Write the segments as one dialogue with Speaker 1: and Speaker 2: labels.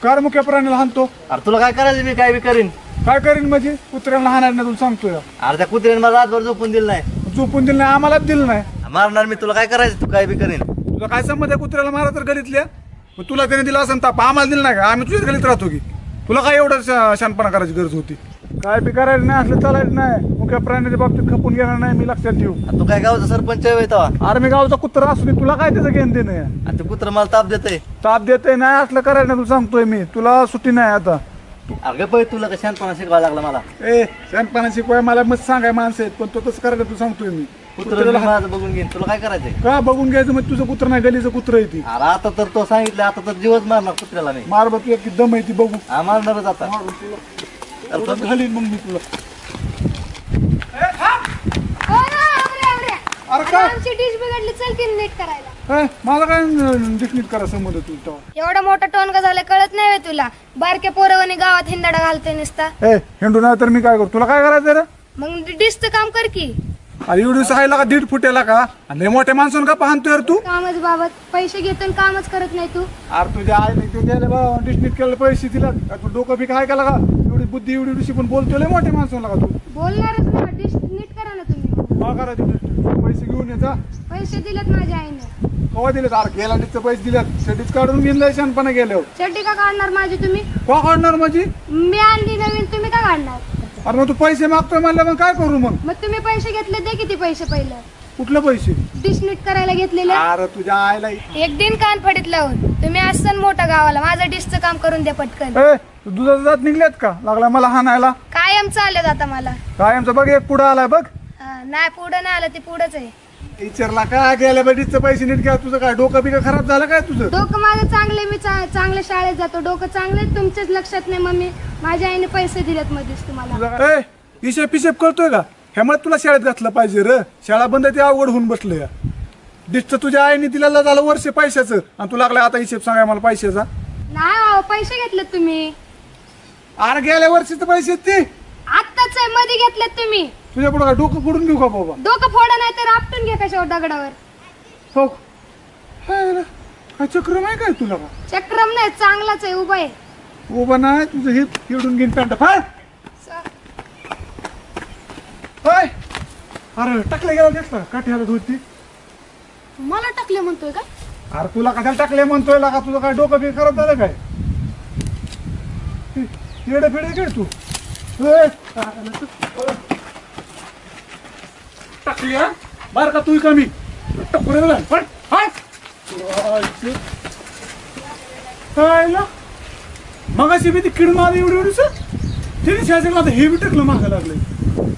Speaker 1: Car मुख्य प्राण्याला हाणतो?
Speaker 2: अरे तुला काय करायचं मी काय बी करीन.
Speaker 1: काय करीन म्हणजे? कुत्र्याला हाणार नाही तुला सांगतोय.
Speaker 2: अरे त्या कुत्र्याने मला रातभर झोपून दिलं नाही.
Speaker 1: झोपून दिलं नाही, आम्हाला दिलं नाही.
Speaker 2: मारणार मी तुला. काय करायचं तू काय बी करीन.
Speaker 1: तुला काय संबंध आहे कुत्र्याला मारा तर गलीतल्या? मग तुला त्याने दिला असं ताप, आम्हाला दिलं नाही का? आम्ही तुझ्याच गलीत राहतो की. तुला काय एवढं शानपणा करायची गरज होती? काय बी करायचं नाही, असलं चालायचं नाही. मुख्य प्राण्याच्या बाबतीत खपून घेणार नाही मी, लक्षात ठेवू.
Speaker 2: तू काय गावचा सरपंच आहे तेव्हा?
Speaker 1: अरे मी गावचा कुत्रा असून तुला काय त्याचं घेणं देणं आहे?
Speaker 2: आणि ते कुत्र मला ताप देतय.
Speaker 1: ताप देते नाही, असलं करायचं नाही. तुला सांगतोय मी, तुला सुट्टी नाही आता.
Speaker 2: अरे पै तुला का शांतपणा शिकवायला लागला मला?
Speaker 1: शानपणा शिकवाय मला मग सांगाय माणसं आहेत, पण तो तसं करायला तू सांगतोय मी.
Speaker 2: कुत्र माझं बघून घेईन. तुला काय करायचंय?
Speaker 1: का बघून घ्यायचं? मग तुझं कुत्र नाही, गलीचं कुत्र आहे ती.
Speaker 2: अरे आता तर तो सांगितलं, आता तर जीवच मारणार कुत्र्याला मी.
Speaker 1: मार बघ, एक दम आहे ती, बघू.
Speaker 2: हा मारणारच आता.
Speaker 1: घालीन मग मी तुला. अरे काय
Speaker 3: आमची डिश बिघडली, चल की नीट करायला.
Speaker 1: मला काय डिस्मिट करा संबंध तुझा?
Speaker 3: एवढा मोठा टोनगा झाला कळत नाही तुला? बारक्या पोरवणी गावात हिंदाडा घालते नुसता.
Speaker 1: हिंडू नाही तर मी काय करू? तुला काय करायचं रे?
Speaker 3: मग डिशचं काम कर की.
Speaker 1: अरे एवढी सहायला का 1.5 फुटेला का? आणि मोठ्या माणसानं का पाहतोय यार तू?
Speaker 3: कामच बाबत पैसे घेतो कामच करत नाही तू.
Speaker 1: अरे तुझ्या आई नाही ते गेले बा डिस्मिट केलं पैसे तिला. तू डोकं बी काय केला का? एवढी बुद्धी एवढी ऋषी पण बोलतोय लय मोठ्या माणसाला का तू?
Speaker 3: बोलणारच ना, डिश नीट करा ना तुम्ही.
Speaker 1: पैसे घेऊन ये जा.
Speaker 3: पैसे दिलेत माझ्या आईने.
Speaker 1: कवा दिलेत? अरे गेला डिस्च पैसे दिलेत, शेतीच काढून घेऊन शानपणा गेल्यावर.
Speaker 3: चड्डी का काढणार माझी तुम्ही?
Speaker 1: का काढणार माझी?
Speaker 3: मी आणली नवीन, तुम्ही का काढणार?
Speaker 1: अरे मग तू पैसे मागतोय म्हणलं, मग काय करू मग?
Speaker 3: मग तुम्ही पैसे घेतले, दे किती पैसे पहिलं.
Speaker 1: कुठले पैसे?
Speaker 3: डिश नीट करायला घेतलेले.
Speaker 1: अरे तुझ्या आईला
Speaker 3: एक दिन कान फडीत लावून तुम्ही असं मोठ्या गावाला माझं डिशचं काम करून द्या पटकन.
Speaker 1: तू दुधाचा जात निघलेत का? लागला मला हाणायला.
Speaker 3: कायम चालत आता मला.
Speaker 1: कायमचं बघ, एक पुढं आलाय बघ.
Speaker 3: नाही पुढं नाही आलं, ते पुढंच आहे.
Speaker 1: टीचरला काय गेल्या बडीचं पैसे नीट घ्या. तुझं काय डोकं बिकं खराब झालं काय तुझं?
Speaker 3: डोकं माझं चांगले, मी चांगल्या शाळेत जातो. डोकं चांगले, तुमच्याच लक्षात नाही. मम्मी माझ्या आईने पैसे दिलेत मध्येच तुम्हाला.
Speaker 1: हिशेब पिशेब करतोय का? ह्यामुळे तुला शाळेत घातलं पाहिजे र. शाळा बंद आहे, ते अवघड होऊन बसलं या. डिशचं तुझ्या आईने दिलेलं झालं वर्ष पैशाचं, आणि तू लागला आता हिशेब सांगाय मला पैशाचा.
Speaker 3: नाही पैसे घेतलेत तुम्ही.
Speaker 1: अरे गेल्या वर्षीचे पैसे ते
Speaker 3: आत्ताच मध्ये घेतलेत तुम्ही.
Speaker 1: तुझ्या पुढे काय डोकं फोडून घेऊ का बाबा?
Speaker 3: डोकं फोडा नाही तर आपटून घ्या कशावर दगडावर.
Speaker 1: हो काय चक्रम आहे काय तुला? का
Speaker 3: चक्रम नाही, चांगलाच आहे, उभा आहे.
Speaker 1: उभा नाही, तुझं हे हिडून घेईन पॅन्ट. अरे टाकले गेला दिसला काठ्याला होती.
Speaker 3: मला टाकले म्हणतोय का?
Speaker 1: अरे तुला कशाला टाकले म्हणतोय? का तुझं काय डोकं बी खराब झालं काय? येडे फिडे काय तू? टाकली बार का तू कमी मगाशी बी ती किड मारली एवढी एवढीच तिने शासनाला आता हे बी टाकलं मागं लागलंय.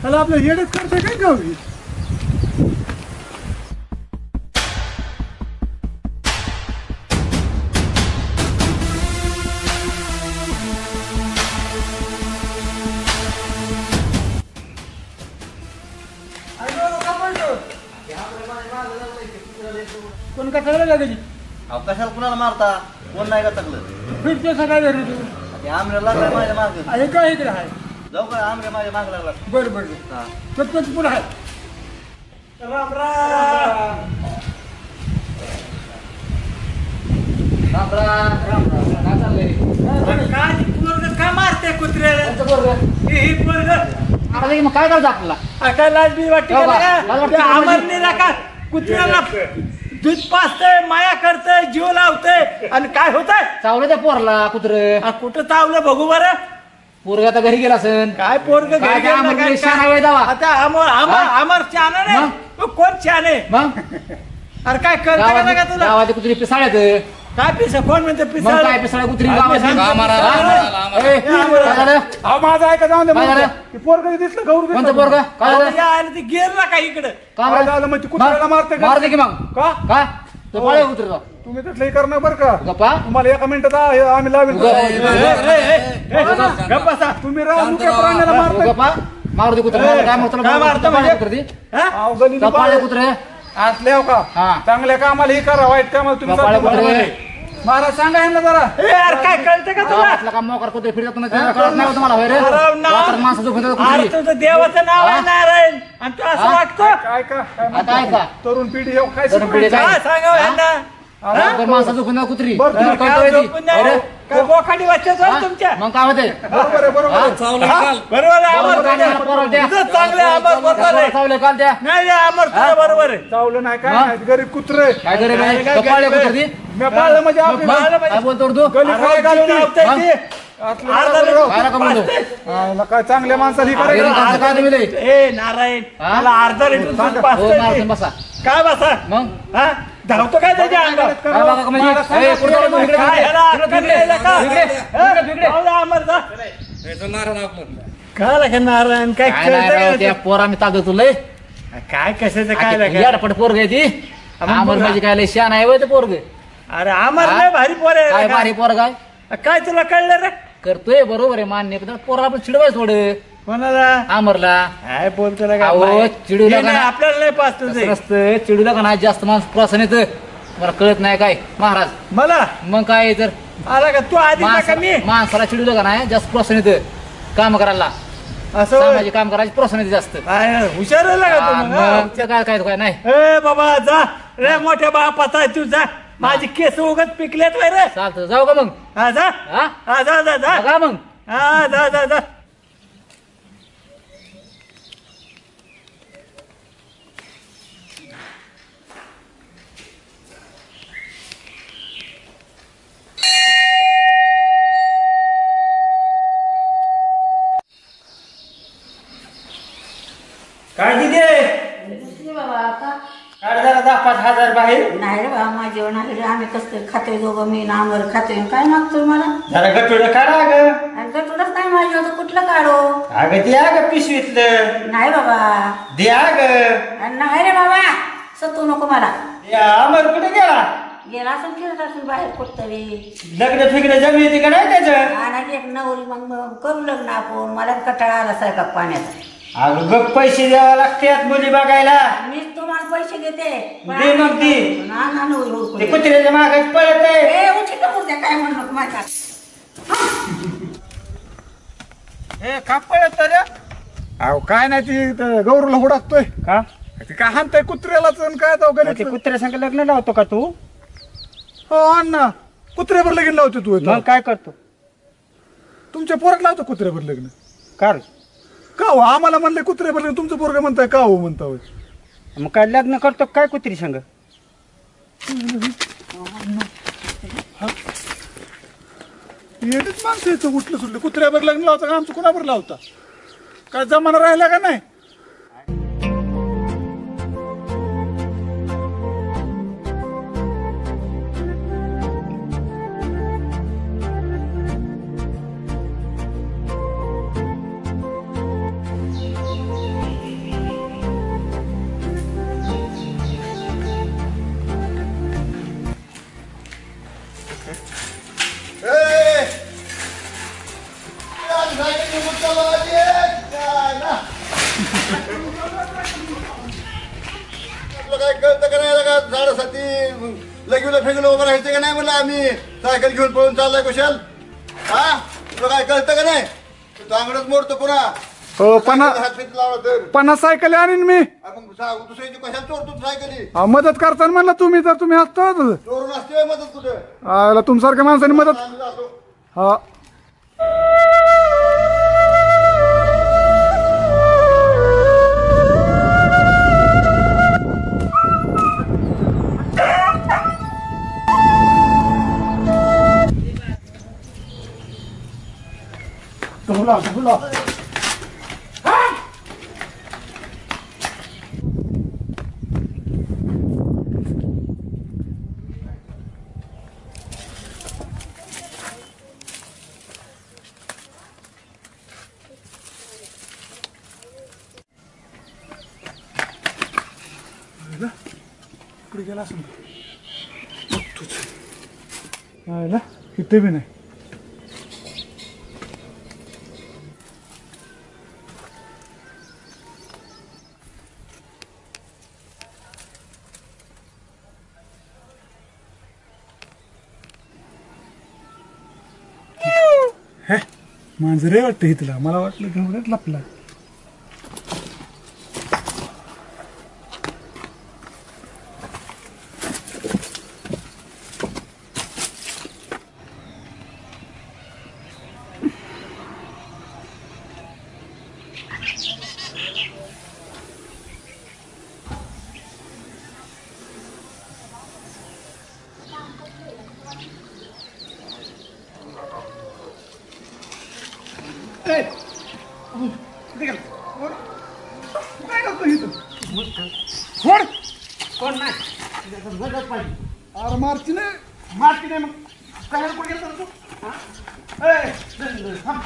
Speaker 1: त्याला आपलं येडेच करतोय काय गावी?
Speaker 4: कोण का टाकलं का त्याची?
Speaker 2: कशाला कुणाला मारता? कोण नाही का टाकलं?
Speaker 4: फिरतो सकाळी घरी तू.
Speaker 2: ते आमऱ्या लागला माझ्या मागे.
Speaker 4: आहे का इकडे आहे?
Speaker 2: जाऊ का? आमऱ्या माझ्या मागे लागला.
Speaker 4: बरं बरं.
Speaker 2: हा
Speaker 4: पटपट पुढे आहे.
Speaker 1: राम राम.
Speaker 4: काय चाललंय?
Speaker 1: काय मारते कुत्र्याला?
Speaker 4: मग काय करायचं आपल्याला?
Speaker 1: काय लाज बी वाटते
Speaker 4: हो बा, लाज वाटते का?
Speaker 1: आमरनीला का कुत्र्याला दूध पाजतय, माया करतय, जीव लावतय, आणि काय होतंय?
Speaker 4: चावलं त्या पोरला कुत्र.
Speaker 1: कुठं चावलं बघू बरं.
Speaker 4: पोरग आता घरी गेला असेल.
Speaker 1: काय पोरग
Speaker 4: काय त्या आमरनीला शान आहे दावा?
Speaker 1: आता अमर छान नाही. कोण छान आहे?
Speaker 4: मग
Speaker 1: अरे काय करता का तुला?
Speaker 4: गावाची कुत्री पिसाळ्यात.
Speaker 1: काय पिसा? कोण म्हणते
Speaker 4: मग
Speaker 1: पिसा?
Speaker 4: काय पिसाळ्या कुत्री
Speaker 1: काय
Speaker 4: गावाची?
Speaker 1: पिसाळ्या?
Speaker 4: ए, काय झालं?
Speaker 1: माझा ऐका जाऊन
Speaker 4: काय झालं?
Speaker 1: दे. पोरग दिसलं गौर
Speaker 4: कोणतं पोरग? काय झालं?
Speaker 1: ती गेला का इकडे?
Speaker 4: का
Speaker 1: काय
Speaker 4: बरं?
Speaker 1: झालं मग? ती कुत्र्याला मारते का?
Speaker 4: मारते की मग.
Speaker 1: का?
Speaker 4: काय तो पाळे कुत्रा
Speaker 1: तुम्ही तसलं हे करणार बरं का?
Speaker 4: गप्पा.
Speaker 1: तुम्हाला एका मिनिटात आम्ही लावेल. गप्पा सा. तुम्ही राव मुख्य प्राण्याला मारताय.
Speaker 4: गप्पा मारू दे कुत्रा. काय मग
Speaker 1: काय मारता म्हणजे?
Speaker 4: कुत्रे पाळे कुत्रे
Speaker 1: असले हो का?
Speaker 4: हा.
Speaker 1: चांगल्या कामाला हे करा, वाईट कामाला तुम्ही
Speaker 4: पाळे
Speaker 1: करता.
Speaker 4: कुत्रे
Speaker 1: महाराज सांगा यांना जरा. यार काय कळतं का तुला?
Speaker 4: गावातला का मोकार कुत्रे फिरत कळत नाही तुम्हाला होय रे?
Speaker 1: अरे नाव-
Speaker 4: वाटर माणसं झोपून
Speaker 1: अरे
Speaker 4: कुत्री.
Speaker 1: तुझं देवाचं नाव आहे नारायण, आणि तू असं वागतो? काय का?
Speaker 4: आता आहे का?
Speaker 1: तरुण पिढी काय
Speaker 4: तरुण पिढी काय?
Speaker 1: सांगावं यांना?
Speaker 4: माणसं झोपून कुत्री.
Speaker 1: बरं,
Speaker 4: तुम्हाला
Speaker 1: काय
Speaker 4: कळतंय ती?
Speaker 1: झोपून नाही?
Speaker 4: होय रे?
Speaker 5: काय बोखाडी वाचत तुमच्या
Speaker 4: मग काय होते
Speaker 1: बरोबर आहे बरोबर आहे.
Speaker 5: बरोबर आहे अमर तुझं चांगलं आहे, अमर बरोबर आहे
Speaker 4: चावले काल त्या
Speaker 5: नाही रे, अमर तुझं बरोबर आहे
Speaker 1: चावलं नाही काय
Speaker 4: हा?
Speaker 1: नाही गरीब कुत्रे
Speaker 4: काय करे बाई? कपाळे कुत्रती?
Speaker 1: मी पाळलं म्हणजे आपली
Speaker 4: काय बोलतो रे तू
Speaker 1: गली काय घालून
Speaker 5: लावताय ते.
Speaker 1: आतलं
Speaker 5: अर्धा
Speaker 1: बरोबर आहे.
Speaker 4: काय नका बोलू
Speaker 1: आयला काय चांगल्या माणसाला ही
Speaker 4: अरे,
Speaker 1: करायला
Speaker 4: काय तुम्ही लई?
Speaker 5: ए नारायण
Speaker 4: हा?
Speaker 5: मला अर्धा लिटर दूध
Speaker 4: हो
Speaker 5: पाजतंय
Speaker 4: मारून
Speaker 5: ते.
Speaker 4: बसा
Speaker 5: काय बसा
Speaker 4: मग
Speaker 5: हा धावतो काय त्याच्या अंगावर
Speaker 4: काय बघा का म्हणजे ए, कुठं आला तू? इकडे,
Speaker 5: काय ह्याला अक्कल नाही का?
Speaker 4: इकडे, इकडे, इकडे.
Speaker 5: जाऊ दे अमर जा. काय लागा नारायण काय
Speaker 4: काय नाही राव,
Speaker 5: कळतंय
Speaker 4: त्या
Speaker 5: का?
Speaker 4: पोरा मी ताकद तुला
Speaker 5: काय कशाचं काय लागा?
Speaker 4: याडपट पोरग आहे ती
Speaker 5: मग
Speaker 4: अमर
Speaker 5: बघा.
Speaker 4: म्हणजे काय लय शान आहे होय ते पोरग
Speaker 5: अरे अमर
Speaker 4: हा?
Speaker 5: लय भारी पोर आहे
Speaker 4: काय
Speaker 5: रे का?
Speaker 4: भारी पोरग आहे
Speaker 5: काय तुला कळलं रे
Speaker 4: करतोय बरोबर आहे मान्य पण पोराला आपण चिडवाय थोड
Speaker 5: कोणाला
Speaker 4: अमरला
Speaker 5: काय बोलतो रे का?
Speaker 4: अहो,
Speaker 5: बाई.
Speaker 4: चिडू
Speaker 5: हे
Speaker 4: नका
Speaker 5: नाही,
Speaker 4: ना.
Speaker 5: आपल्याला नाही पाचतो ते.
Speaker 4: नसतं चिडूला का नाही जास्त माणूस प्रोत्साहन येतं मला कळत नाही काय महाराज
Speaker 5: मला
Speaker 4: मग काय तर
Speaker 5: आला का तू आधी का मी
Speaker 4: माणसाला चिडूलं का नाही जास्त प्रोत्साहन येतं काम करायला
Speaker 5: असं होय.
Speaker 4: सामाजिक काम करायचे प्रोत्साहन येते जास्त
Speaker 5: काय हुशार आहे का
Speaker 4: हा,
Speaker 5: तू मग?
Speaker 4: मग ते काय काय काय नाही
Speaker 5: ए बाबा जा रे मोठ्या बापाचा आहे तू जा माझी केस उगत पिकलेत वय रे
Speaker 4: चालतं जाऊ का मग
Speaker 5: हा जा
Speaker 4: हा
Speaker 5: हा जा जा जा
Speaker 4: बघा मग
Speaker 5: हा जा जा जा काय दिदी
Speaker 6: दुसरी बाबा आता
Speaker 5: काढ जरा 10,000-5,000 बाहेर
Speaker 6: नाही रे बाबा माझ्या जेवण आम्ही कसं खातोय दोघं मी नामवर खातोय काय मागतोय मला
Speaker 5: जरा गटोडं काढा ग
Speaker 6: आणि गटुडच नाही माझ्या तर कुठलं काढू
Speaker 5: अगं द्या ग पिशवीतलं
Speaker 6: नाही बाबा
Speaker 5: द्या ग
Speaker 6: आणि नाही रे बाबा सतू नको मला
Speaker 5: या अमर कुठे गेला
Speaker 6: गेला असेल फिरत असेल बाहेर कुठतरी
Speaker 5: लग्न फिग्न जमली ती का नाही त्याचं
Speaker 6: आणि एक नवरी मग करू लग्न आपण मला कटाळा आला सारखा पाण्याचा
Speaker 5: अगं बघ पैसे द्यावा लागतात मुली बघायला
Speaker 6: मीच तुम्हाला पैसे देते
Speaker 5: दे मग ती. ते कुत्र्याच्या मागाच पळत आहे
Speaker 6: काय म्हणलं माझ्या
Speaker 5: हे का पळत रे
Speaker 1: अहो काय नाही ती त्या गौरूला हुडाकतोय
Speaker 5: का
Speaker 1: ती काय हाणताय कुत्र्यालाच आणि काय तो
Speaker 5: ते
Speaker 1: गणित
Speaker 5: कुत्र्या संग लग्न लावतो का तू
Speaker 1: हो अण्णा कुत्र्यावर लगीन लावतो तू इथं.
Speaker 5: मग काय करतो
Speaker 1: तुमच्या पोरात लावतो कुत्र्यावर लग्न
Speaker 5: कर
Speaker 1: का हो आम्हाला म्हणले कुत्र्यावर लग्न तुमचं पोरग म्हणताय का हो म्हणता होय
Speaker 5: मग काय लग्न करतो काय कुत्री संग
Speaker 1: येतच माणसं याचं उठलं सुटलं कुत्र्यावर लग्न लावता का आमचं कुणावर लावता काय जमाना राहिला का नाही
Speaker 7: काय कळतं का नाही का झाडासाठी लगीला फेकलं उभं राहायचं का नाही म्हणलं आम्ही सायकल घेऊन पळून चाललाय कुशाल हा तुला काय कळतं का नाही चांगलंच मोडतो पुन्हा
Speaker 1: हो
Speaker 7: हात फिट लावला तर
Speaker 1: 50 सायकल आणीन मी
Speaker 7: मग दुसऱ्याची कशाला चोरतो सायकली
Speaker 1: अहो, मदत करताना म्हणलं तुम्ही तर तुम्ही असता
Speaker 7: चोरून असते मदत कुठं
Speaker 1: आला तुमसारख्या माणसाने मदत
Speaker 7: आम्ही जातो
Speaker 1: हा ढोला ढोला पुढे गेला असं तुझ इथे बी नाही मांजरे वाटतं इथला मला वाटलं घेऊन लपला
Speaker 5: कोण नाही
Speaker 1: अरे मारची नाही.
Speaker 5: मारती नाही मग काय कुठे गेला तू हा? ए, थांब.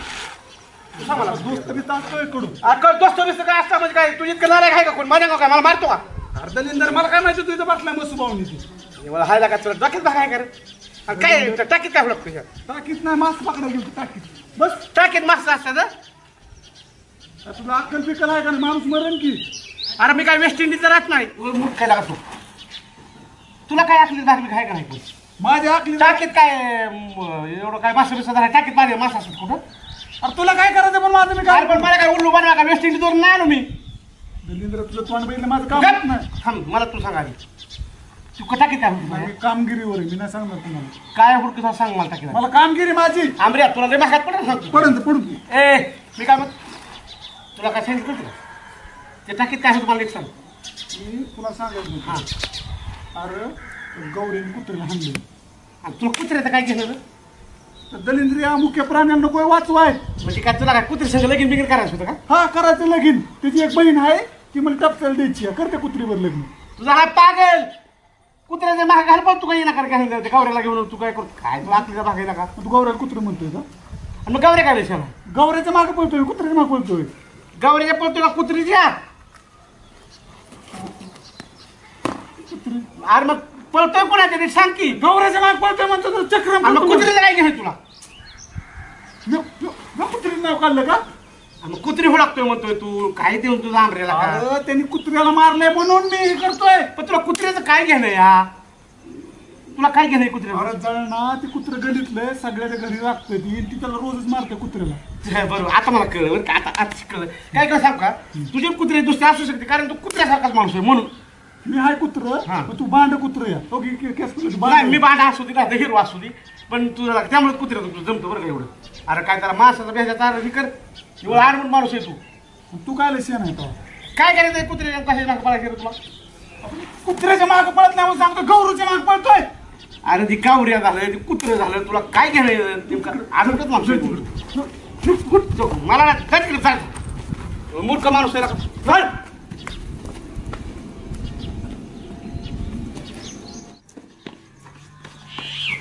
Speaker 5: तू सांग मला.
Speaker 1: दोस्त बी ताकतोय कडून.
Speaker 5: अगं दोस्त बिस्त काय असतं म्हणजे काय तुझी इतकं नारायक आहे का कोण माझ्या काय मला मारतो का
Speaker 1: अरे दलिंदर मला काय माहिती तू इथं बसलाय मस्त बावणी ती.
Speaker 5: मला हायला का तुला डोक्यात भाग आहे का रे आणि काय टाकीत काय हुडकतो तुझ्या
Speaker 1: टाकीत नाही मास्क पकडायला गेलो टाकीत.
Speaker 5: बस टाकीत मास्त असतात हं?
Speaker 1: अरे तुला अक्कल पिकल आहे का नाही? माणूस मरण की.
Speaker 5: अरे मी काय वेस्ट इंडिजला राहत नाही मूठ काय लागतो तुला काय असली धार्मिक आहे का नाही कोण?
Speaker 1: माझ्या अकली.
Speaker 5: टाकीत काय एवढं काय मासा बिसा टाकीत पाहिजे मासा असत कुठं
Speaker 1: अरे तुला काय करायचं पण माझं मी
Speaker 5: अरे
Speaker 1: काय
Speaker 5: पण मला काय उल्लू बनवा का वेस्ट इंडिजवरून नाही आलो मी
Speaker 1: दलिंद्र तुझं तोंड बघितलं माझं काम
Speaker 5: गप!
Speaker 1: होत नाही.
Speaker 5: थांब मला तू सांग आधी तू टाकीत काय हुडकतो?
Speaker 1: मी कामगिरीवर आहे, मी नाही सांगणार तुम्हाला.
Speaker 5: काय हुडकतो सांग मला टाकीत
Speaker 1: मला कामगिरी माझी
Speaker 5: आंबऱ्या तुला लय महागात पडेल सांगतो
Speaker 1: पडून पडून तू.
Speaker 5: ए मी काय मग तुला काय सांगितलं तुला ते टाकीत काय होतं मला एक सांग
Speaker 1: मी तुला सांगायचं
Speaker 5: हां
Speaker 1: होतं. अरे गौरीने कुत्र्याला हाणले.
Speaker 5: आणि तुला कुत्र्याचं काय घेणं रे?
Speaker 1: तर दलिंद्र या मुख्य प्राण्यांना कोण वाचवाय.
Speaker 5: म्हणजे काय तुला काय कुत्रे संग लगीन बिगीन करायचं होतं का
Speaker 1: हा करायचं लगीन. त्याची एक बहीण आहे ती मला टपकायला द्यायची आहे. करते कुत्रीवर लग्न.
Speaker 5: तुझा हा पागल कुत्र्याच्या महाग घाल पण तू काही नकार घ्यायला गवऱ्याला घेऊन तू काय करतो काय तुला आखलीचा भाग आहे का
Speaker 1: तू गौऱ्याला कुत्रं म्हणतोय का?
Speaker 5: आणि मग गवऱ्या काय विषय
Speaker 1: गौऱ्याच्या मागे पळतोय कुत्र्याच्या मागे पळतोय.
Speaker 5: गवऱ्याच्या पळतो का कुत्रीच्या अरे मग पळतोय कोणाच्या तरी सांग की
Speaker 1: गौऱ्याच्या मागे पळतोय म्हणतो तर चक्र
Speaker 5: आणि मग कुत्रीचं काय घ्याय तुला
Speaker 1: कुत्रीचं नाव काढलं का?
Speaker 5: आणि मग कुत्री हुडकतोय म्हणतोय तू काय देऊन तुझा आंबऱ्याला का
Speaker 1: अरे त्यांनी कुत्र्याला मारलंय म्हणून मी हे करतोय.
Speaker 5: पण तुला कुत्र्याचं काय घेणं या तुला काय घेणं कुत्र्याचं
Speaker 1: अरे जळणा ते कुत्रं गलीतलंय सगळ्याच्या घरी राखतोय ती त्याला रोजच मारते कुत्र्याला.
Speaker 5: बरोबर आता मला कळलं बरं का आता कळलं काय काय सांग का तुझे कुत्रे दुसरे असू शकते कारण तू कुत्र्यासारखाच माणूस आहे म्हणून
Speaker 1: मी हाय कुत्र
Speaker 5: हा.
Speaker 1: तू भांड कुत्र या. हो की केस कुत्र
Speaker 5: नाही मी बांधा असू दे नाही हिरवा असू दे पण तुला त्यामुळे कुत्र्या तुझं जमतं बरं का एवढं अरे काय त्याला माणसाचा भेजाचा हे कर एवढं आडमूट माणूस आहे तू
Speaker 1: तू काय लय शेण आहे तो.
Speaker 5: काय करायचं कुत्र्याच्या कशाच्या मागं पळायचं तुला
Speaker 1: कुत्र्याच्या मागे पळत नाही म्हणून सांगतो गौरूच्या मागे पळतोय.
Speaker 5: अरे ती कावऱ्या झालं ते कुत्रं झालं तुला काय घेणं नेमकं आडमटच माणूस आहे तू मला ना काय केलं चाल मूर्ख माणूस आहे ना चल.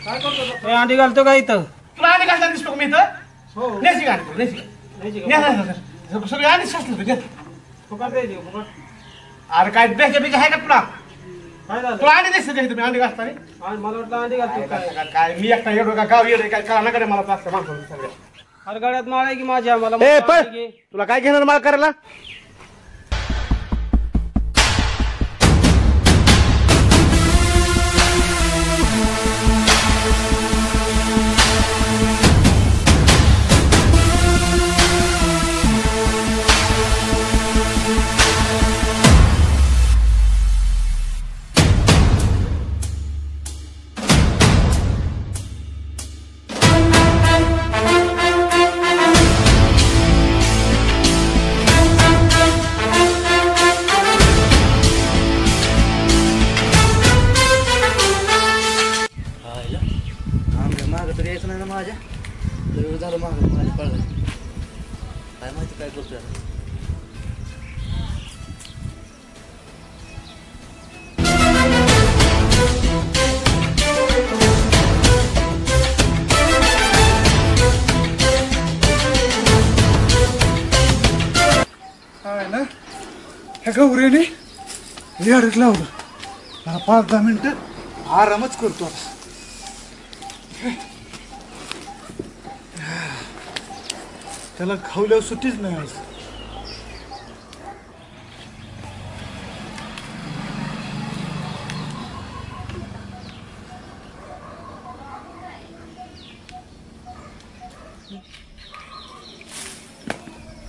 Speaker 2: अंडी घालतो का इथं
Speaker 5: तुला आणि घालताना दिसतो का मी इथं नेसी घालतो नेसी सगळे आणि शास्त्र अरे काय बेच्या बेच्या आहे का तुला तुला आणि दिसत का तुम्ही अंडी घालताना
Speaker 2: मला वाटलं अंडी घालतो
Speaker 5: काय मी एकटा येतो का गाव येतो काय कळा नका रे मला पाच माणसं सगळ्या
Speaker 2: अरे गाड्यात माळ आहे की माझ्या मला
Speaker 5: तुला काय घेणार मला करायला
Speaker 2: मागं तर यायचं नाही ना माझ्या तर झालं मागं माझ्या पळलं काय माहिती काय करतोय आता.
Speaker 1: काय ना ह्या गौरीने लिहाडीत लावलं. मला 5-10 मिनिटं आरामच करतो आता. त्याला खावल्यावर सुट्टीच नाही आज.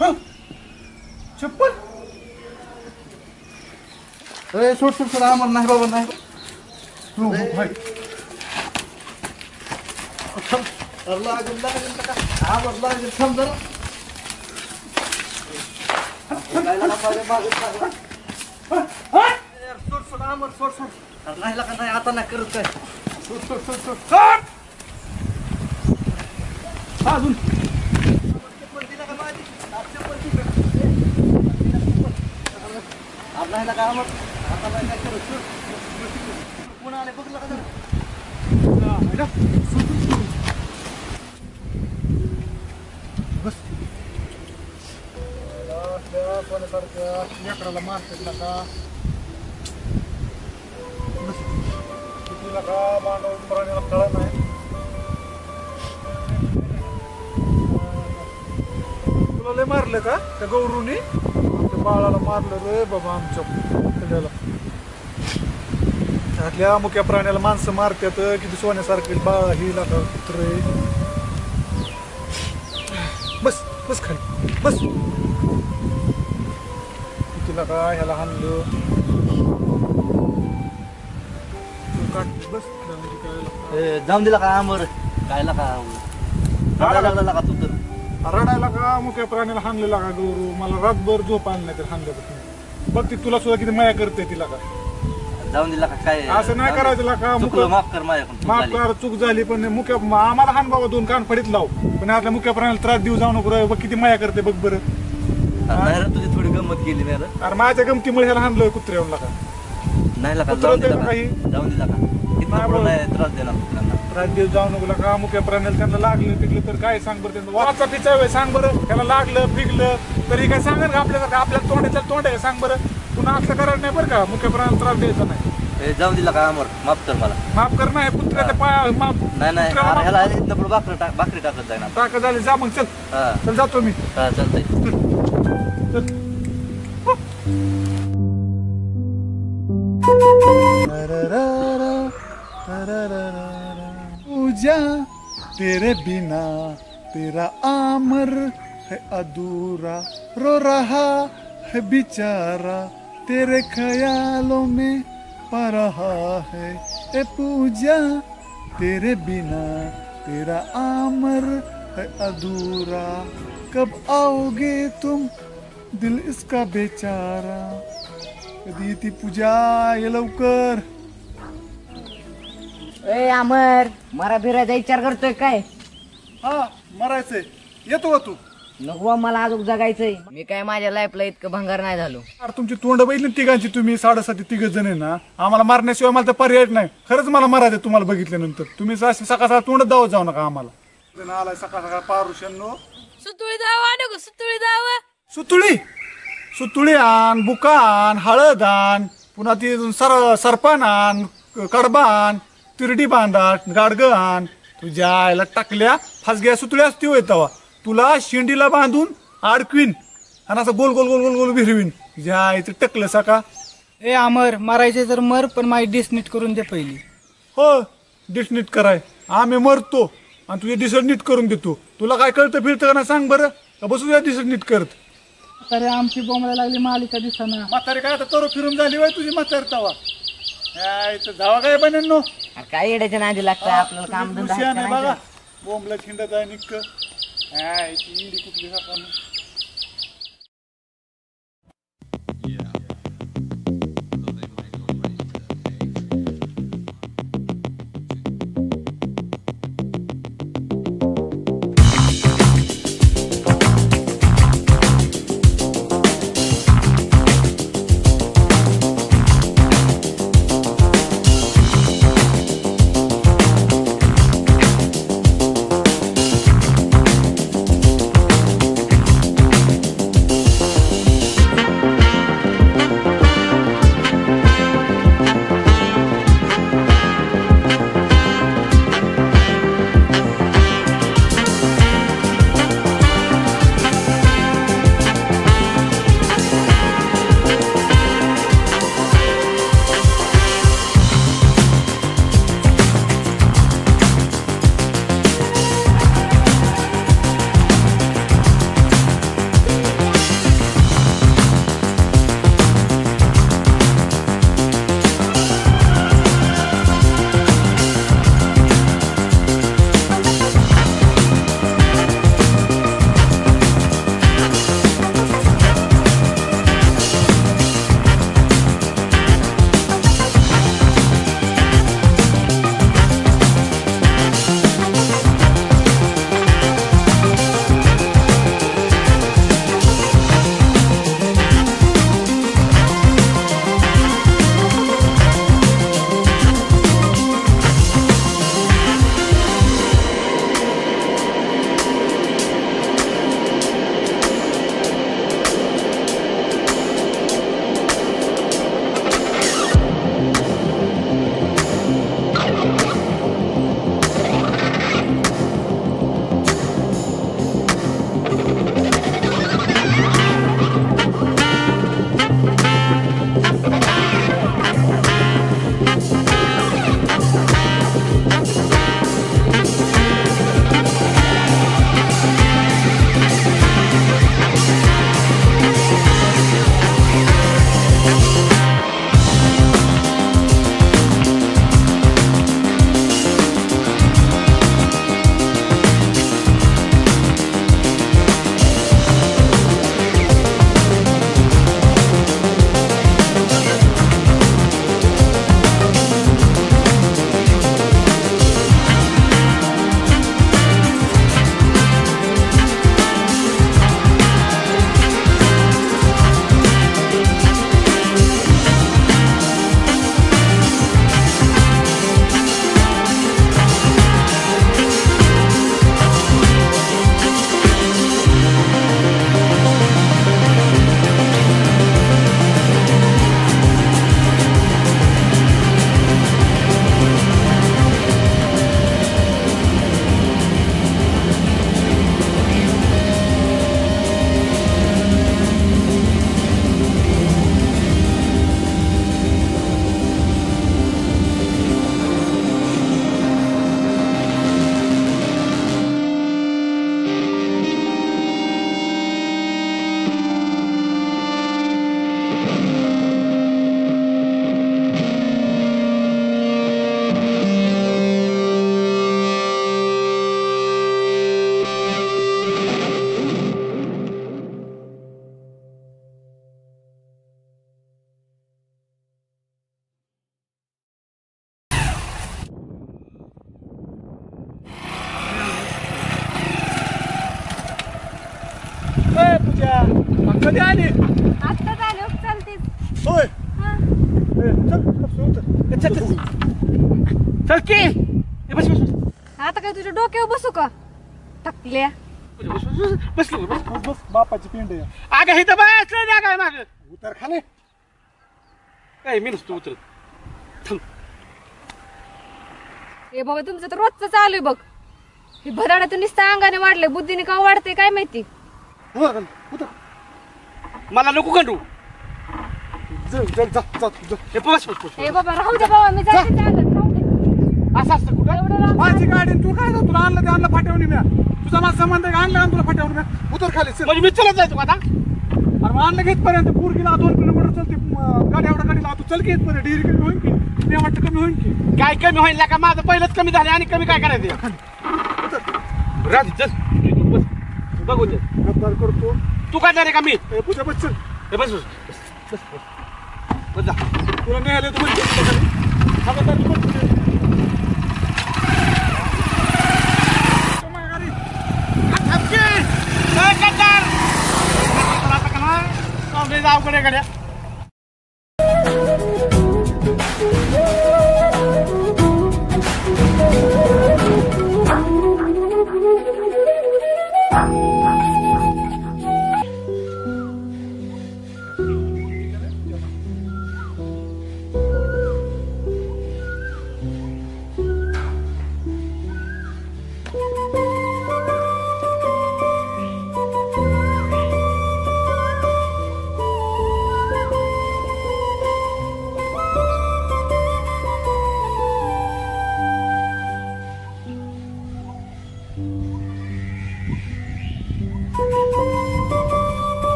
Speaker 1: हं? चप्पल
Speaker 2: सोड सोड सोड आम्हाला नाही बाबा नाही
Speaker 1: हो, हो, हाय.
Speaker 2: लागेल लागेल का आवाज लागेल थांब जरा सोड सोड आम्हाला सोड सोड अरे नाही लागा नाही आता नाही करत काय सोड सोड सोड सोड
Speaker 1: सोड! अजून
Speaker 2: नाही लागा आम्हाला आता नाही काय करत सोड कोण आले बघ लका जरा.
Speaker 1: सोन्यासारख्या लेकराला मारतात का कितीला का मानव प्राण्याला कळत नाही. तुला लय मारलं का त्या गौरूनी? आमच्या बाळाला मारलं रे बाबा आमच्या पिढ्याला. त्यातल्या मुक्या प्राण्याला माणसं मारतात किती सोन्यासारखे बाळ हिला का कुत्रे. बस बस खाली बस. कितीला का ह्याला हाणलं बस.
Speaker 2: जाऊन दिला का आमर काय लका लागला का तू तर.
Speaker 1: रडायला का मुक्या प्राण्याला हाणलेला का गौरू? मला रातभर झोप आली नाही तर हाणलं बघ. ती तुला सुद्धा किती माया करते तिला का.
Speaker 2: जाऊन दिला का काय
Speaker 1: असं नाही करायचं का.
Speaker 2: चुकलं माफ कर माझ्याकडून
Speaker 1: माफ कर चूक झाली पण मुक्या आम्हाला हाण बाबा 2 कान फडीत लाव पण आपल्या मुक्या प्राण्याला त्रास देऊ जाऊ नको रे. बघ किती माया करते बघ बरं.
Speaker 2: नाही रे तुझी थोडी गंमत केली नाही रे.
Speaker 1: अरे माझ्या गमतीमुळे ह्याला हाणलं कुत्र्याला का.
Speaker 2: नाही लका
Speaker 1: कुत्रं
Speaker 2: जाऊन दिला
Speaker 1: देतं
Speaker 2: का
Speaker 1: काही?
Speaker 2: जाऊन दिला का इतकं पुढं नाही त्रास देणार कुत्र्यांना.
Speaker 1: त्रास देऊ जाऊ नको का. मुक्या प्राण्याला त्यांना लागलं पिकलं तर काय सांग बरं. त्यांचं वाचा पिचावे सांग बरं. त्याला लागलं पिकलं तरी काय सांगा का आपल्याला. आपल्याला तोंड आहे सांग बरं. पुन्हा असं करायला नाही बरं का. मुक्या प्राण्याला त्रास द्यायचा नाही.
Speaker 2: जाऊन दिला का अमर माफ कर मला.
Speaker 1: माफ कर नाही कुत्र्याच्या पाया माफ.
Speaker 2: नाही
Speaker 1: कुत्र्याला
Speaker 2: ह्याला
Speaker 1: माफ-
Speaker 2: इथनं पुढं भाकरी टाकत जाईना.
Speaker 1: टाका झाली जा मग चल.
Speaker 2: हा
Speaker 1: चल जातो मी.
Speaker 2: हा चालतंय.
Speaker 1: चल. पूजा तेरे बिना तेरा आमर है अधूरा रो रहा है बेचारा तेरे ख्यालों में पा रहा है. ए पूजा तेरे बिना तेरा आमर है अधूरा कब आओगे तुम दिल इसका बेचारा. कधी ती पूजा ये लवकर.
Speaker 8: ए अमर मला फिरायचा विचार करतोय काय?
Speaker 1: हा मरायचंय येतो का तू?
Speaker 8: नको मला अजून जगायचंय. मी काय माझ्या लाईफला इतकं भंगार नाही झालो.
Speaker 1: अरे तुमची तोंड बघितली ना तिघांची. तुम्ही 7.5 तिघ जण आहे ना. आम्हाला मारण्याशिवाय मला तर पर्याय नाही. खरंच मला मारायचं तुम्हाला बघितल्यानंतर. तुम्ही अशी सकाळ सकाळ तोंड दावत जाऊ नका आम्हाला. आलाय सकाळ सकाळ पारुष्यांनो.
Speaker 9: सुतुळी दावा नको सुतुळी दावा.
Speaker 1: सुतुळी सुतुळी आण बुका आण हळद आण पुन्हा ती सरपान आण कडबा आण तिरडी बांधा गाडग आण. तुझ्या आईला टाकल्या फासग्या सुतळ्या असती होय तवा. तुला शेंडीला बांधून आडकवीन आणि असं गोल गोल गोल गोल गोल भिरवीन. तुझ्या आईचं टकलं सका.
Speaker 10: ए अमर मारायचे तर मर पण माझी डिस नीट करून दे पहिली.
Speaker 1: हो डिश नीट कराय. आम्ही मरतो आणि तुझे डिश नीट करून देतो. तुला काय कळतं फिरतं का ना सांग बरं. का बसू तुझ्या डिश नीट करत.
Speaker 10: अरे आमची बोंबला लागली मालिका दिसना.
Speaker 1: म्हातारी काय आता तरो फिरून झाली वय तुझी म्हातारी तवा. जावा काय बन्यांनो.
Speaker 8: काय येड्याच्या नादी लागतं आपल्याला काम धंदा
Speaker 1: बघा बोंबला खिंडत आहे निक्क. इडी कुठली सापा कधी आली
Speaker 3: आत्ताच आले चालते
Speaker 1: होय चल
Speaker 5: चल की ए, बस बस बस.
Speaker 3: आता काय तुझ्या डोक्यावर बसू का टाकल्या
Speaker 5: बस बस बस बस
Speaker 1: बस बापाची पिंड आहे
Speaker 5: अगं इथं बसलं ना काय माग
Speaker 1: उतर खाले
Speaker 5: काय मी नसतो उतरत थांब.
Speaker 3: हे बाबा तुमचं तर रोजचं चालू आहे बघ हे भराड्यातून नुसतं अंगाने वाढले बुद्धीने का वाढते काय माहिती
Speaker 1: उतर
Speaker 5: मला नको कंडू
Speaker 1: चल चल जा जा जा.
Speaker 5: हे बस बस बस
Speaker 3: हे बाबा राहू दे बाबा मी जाते चालत राहू दे
Speaker 5: असं असतं कुठं
Speaker 3: एवढं राहू
Speaker 1: माझी गाडी आणि तू काय ना तुला आणलं ते आणलं फाट्यावणी म्या तुझा माझा संबंध आहे का? आणलं ना तुला फाट्यावणी म्या उतर खाली चल
Speaker 5: म्हणजे मी चलत जायचो का आता
Speaker 1: अरे मग आणलं घेतपर्यंत पूर्वीला 2 किलोमीटर चलते गाडी एवढ्या गाडीला तू चल की इथपर्यंत डिरी कमी होईल की मी वाटतं कमी होईल की
Speaker 5: काय कमी होईल का माझं पहिलंच कमी झाले आणि कमी काय करायचं राज चल बस बघू दे
Speaker 1: गप्पार करतो
Speaker 5: तू काय जाणे का मी
Speaker 1: ए, पूजा बस चल
Speaker 5: हे बस बस बस बस बस जा
Speaker 1: तुला नाही आले तू म्हणजे
Speaker 5: अवघड गड्या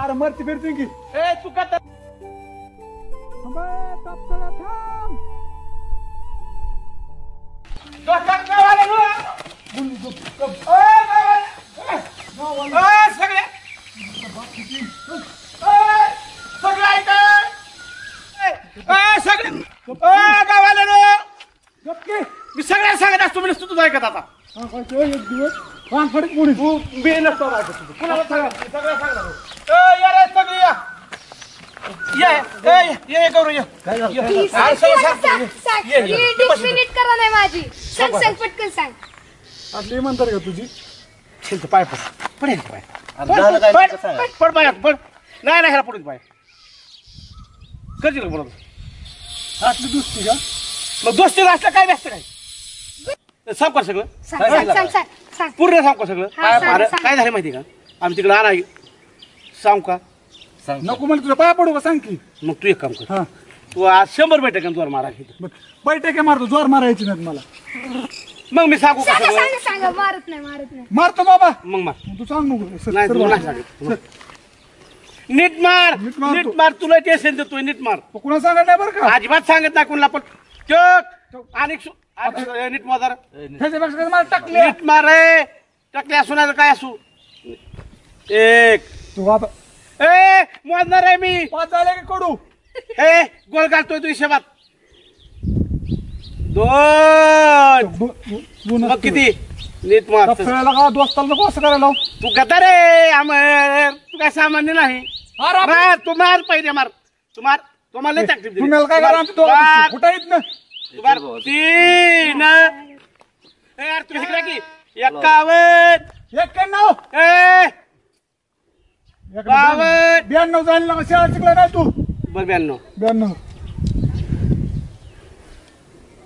Speaker 1: अरे मरती फिरते की
Speaker 5: ए तू का
Speaker 1: थांब तापतळा थांब
Speaker 5: मी सगळ्या सांगत असतो मी नसतो तुझं ऐकत आता
Speaker 1: एक दिवस पाच फडक कोणी
Speaker 5: तू मी नसतो ऐकत तुझं कुणाला सगळ्या सांगणार या रे सगळी या ये गौरव ये
Speaker 3: दे मिनिट करा नाही माझी सांग सांग पटकन सांग
Speaker 1: आपली म्हणतात का तुझी
Speaker 5: शिंत पाय पड पडेल पाय पड पायात पड नाही ह्याला पडून पाय कधी बरोबर
Speaker 1: आपली दुसरी का
Speaker 5: मग दोस्ती असलं काय नसतं काय सांग का सगळं
Speaker 3: सांग सांग सांग सांग सांग
Speaker 5: पूर्ण सांग का सगळं
Speaker 3: हा, सांग,
Speaker 5: अरे
Speaker 3: सांग.
Speaker 5: काय झालं माहिती का आम्ही तिकडे आणा सांग का
Speaker 1: नको मला तुझ्या पाया पडू का सांग की
Speaker 5: मग तू एक काम कर
Speaker 1: हा
Speaker 5: तू आज 100 बैठक जोर मारा
Speaker 1: बैठक मारतो जोर मारायची नाही मला
Speaker 5: मग मी सांगू का
Speaker 3: सांगा
Speaker 5: सगळं
Speaker 3: सांगा सांगा मारत नाही मारत नाही
Speaker 1: मारतो बाबा
Speaker 5: मग मार
Speaker 1: तू सांग नको सर,
Speaker 5: नाही
Speaker 1: सर
Speaker 5: तू
Speaker 1: बाबा.
Speaker 5: नाही सांगत नीट मार
Speaker 1: नीट मारतो.
Speaker 5: नीट मार तुला टेन्शन देतोय नीट मार
Speaker 1: तू कुणा सांगत नाही बरं का
Speaker 5: अजिबात सांगत नाही कोणाला पण चक आणि नीट मार
Speaker 1: त्याच्यापेक्षा काय मला टाकले
Speaker 5: नीट मार रे टाकले असू नाही तर काय असू एक
Speaker 1: तू आता
Speaker 5: ए मोजणार आहे मी
Speaker 1: 5 झाले की कडू
Speaker 5: हे गोल घालतोय तू हिशोबात 2 मग किती नीट मार
Speaker 1: खेळायला का दोस्ताला नको असं करायला लावू.
Speaker 5: तू गदा रे आमर तू काय सामान्य नाही मार तू मार पहिले मार तू मार तुम्हाला लय तकलीफ दिली.
Speaker 1: तुम्हाला काय करा आमच्या
Speaker 5: मार.
Speaker 1: दोघांची? कुठं येत ना
Speaker 5: तू मार 3 ए यार तू इकडे की 51
Speaker 1: 91
Speaker 5: ए 52
Speaker 1: 92 जायला ना शाळा शिकला नाही तू
Speaker 5: बर 92
Speaker 1: 92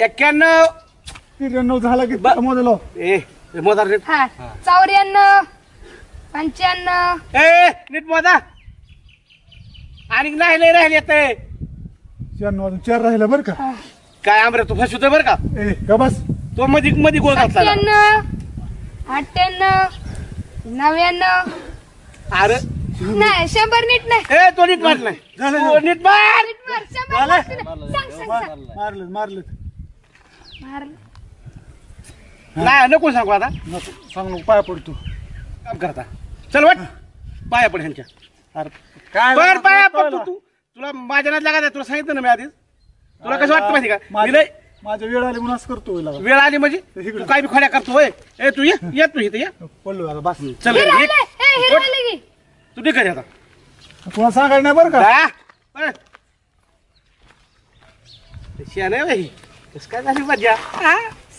Speaker 5: 91
Speaker 1: 93 झाला की
Speaker 5: ब-
Speaker 1: मोजलो
Speaker 5: ए मोदार रे
Speaker 3: हा 94 95
Speaker 5: ए नीट मोदा आणि नाही लय राहिले ते
Speaker 1: 94 राहिलं बरं का
Speaker 5: काय आमरे तू फसवतोय बरं का
Speaker 1: ए का बस
Speaker 5: तो मध्ये मध्ये गोल घातला
Speaker 3: 97 99
Speaker 5: अरे
Speaker 3: नाही 100 नीट नाही
Speaker 5: ए तो नीट मार नाही
Speaker 1: झालं,
Speaker 5: तो नीट मार
Speaker 3: नीट मार 100 मारते नाही. सांग सांग सांग
Speaker 1: मारले मारले
Speaker 3: मारलं
Speaker 5: नाही नको सांगू आता
Speaker 1: नको सांग नको पाया पडतो
Speaker 5: काम करता चल वाट पाया पड ह्यांच्या
Speaker 1: अरे काय
Speaker 5: पड
Speaker 1: लागलं
Speaker 5: पाया
Speaker 1: तुला?
Speaker 5: पड तू तुला माझ्या नाद लागायचं तुला सांगितलं ना मी आधीच तुला कसं वाटतं माहिती का
Speaker 1: माझं-
Speaker 5: मी लय
Speaker 1: माझ्या वेळ आली म्हणून असं करतो हिला.
Speaker 5: वेळ आली म्हणजे तू काय बी खोड्या करतो होय. ए तू ये तू इथे ये.
Speaker 1: पडलो आता बस.
Speaker 5: चल
Speaker 3: हे
Speaker 5: ये.
Speaker 3: राहिले, हे राहिले की.
Speaker 5: तू ठीक आहे आता.
Speaker 1: तुला सांगायला नाही बरं का.
Speaker 5: जा. ए. शिया नाही बाई. कसं काय झाली मजा.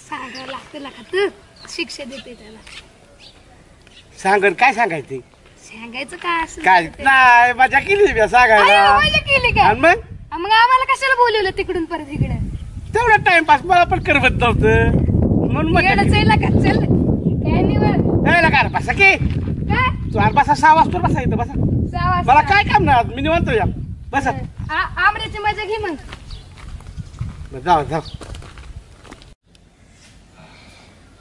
Speaker 3: सांगायला लागतं का तू शिक्षा देते त्याला.
Speaker 5: सांगन काय सांगायचं
Speaker 3: सांगायचं काय असं
Speaker 5: काय नाही मजा केली मी सांगायला.
Speaker 3: मजा केली काय
Speaker 5: आणि मग
Speaker 3: मग आम्हाला कशाला बोलवलं तिकडून परत इकडे.
Speaker 5: तेवढा टाइमपास मला पण करवत नव्हतं म्हणून मग
Speaker 3: येडं चल का चल काय निवड
Speaker 5: यायला काय बसा की
Speaker 3: काय
Speaker 5: तू आज बसा 6 वाजता बसा इथं बसा.
Speaker 3: 6 वाजता
Speaker 5: मला काय काम नाही मी निवांत या बसा.
Speaker 3: आमऱ्याची मजा घे मग.
Speaker 5: जाऊ जाऊ.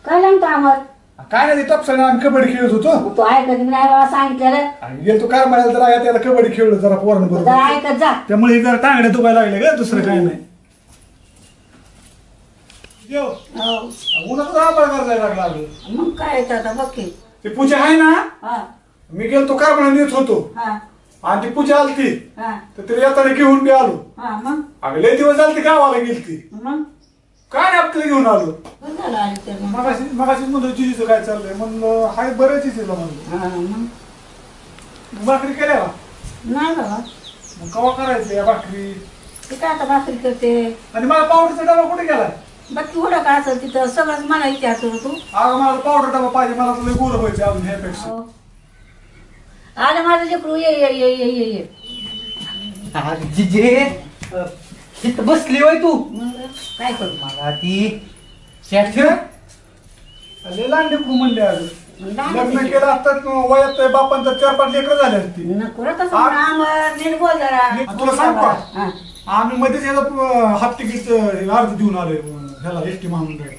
Speaker 6: काय लागतं आम्हाला
Speaker 1: काय नाही ते तपसाने आम्ही कबड्डी खेळत होतो.
Speaker 6: तू ऐकत नाही मला सांगितलेलं
Speaker 1: आणि गेलो काय म्हणाल तर आया त्याला कबड्डी खेळलो जरा पोरांना
Speaker 6: जरा
Speaker 1: बरोबर.
Speaker 6: ऐकत जा.
Speaker 1: त्यामुळे हे जरा टांगड्या दुखायला लागले का दुसरं काय नाही. जेव. उन्हाचं आंबळ करायला लागला अगं.
Speaker 6: मग काय येतं आता बघ की.
Speaker 1: ते पूजा आहे ना
Speaker 6: हा
Speaker 1: मी गेलो काय म्हणून येत होतो
Speaker 6: हा
Speaker 1: आणि ती पूजा आलती
Speaker 6: हा
Speaker 1: तर तिला येताना घेऊन मी आलो.
Speaker 6: हा मग
Speaker 1: अगं लय दिवस आलती गावाला गेलती
Speaker 6: मग
Speaker 1: काय नाही आपल्याला घेऊन आलो.
Speaker 6: बरं झालं आली तर मग.
Speaker 1: मगाशी म्हणतो जिजीचं काय चाललंय म्हणलं हाय बरं जिजीला म्हणलं.
Speaker 6: हा मग
Speaker 1: भाकरी केल्या का?
Speaker 6: नाही बाबा
Speaker 1: मग कवा करायचं या भाकरी.
Speaker 6: ते काय आता भाकरी करते.
Speaker 1: आणि मला पावडरचा डबा कुठे गेलाय.
Speaker 6: बाकी एवढं काय असेल तिथं सगळंच मला विचारतो तू.
Speaker 1: अगं मला पावडर डबा पाहिजे मला तुला गोड व्हायचे अजून ह्यापेक्षा.
Speaker 6: हो. आलं माझं लेकरू ये ये ये ये ये ये.
Speaker 4: जिजे तिथं बसली होय तू.
Speaker 6: मग काय करू
Speaker 4: मला ती चॅट ठेव.
Speaker 1: लय लहान लेकरू म्हणले अगं.
Speaker 6: मग
Speaker 1: लग्न केलं आताच वयात बापांचं 4-5 लेकरं झाले असती.
Speaker 6: नको रे तसं म्हणा, आम्हाला नीट बोल जरा.
Speaker 1: आणि तुला सांग का
Speaker 6: हा.
Speaker 1: आम्ही मध्येच याला हाफ तिकीट अर्ज देऊन आलोय ह्याला एसटी महामंडळ.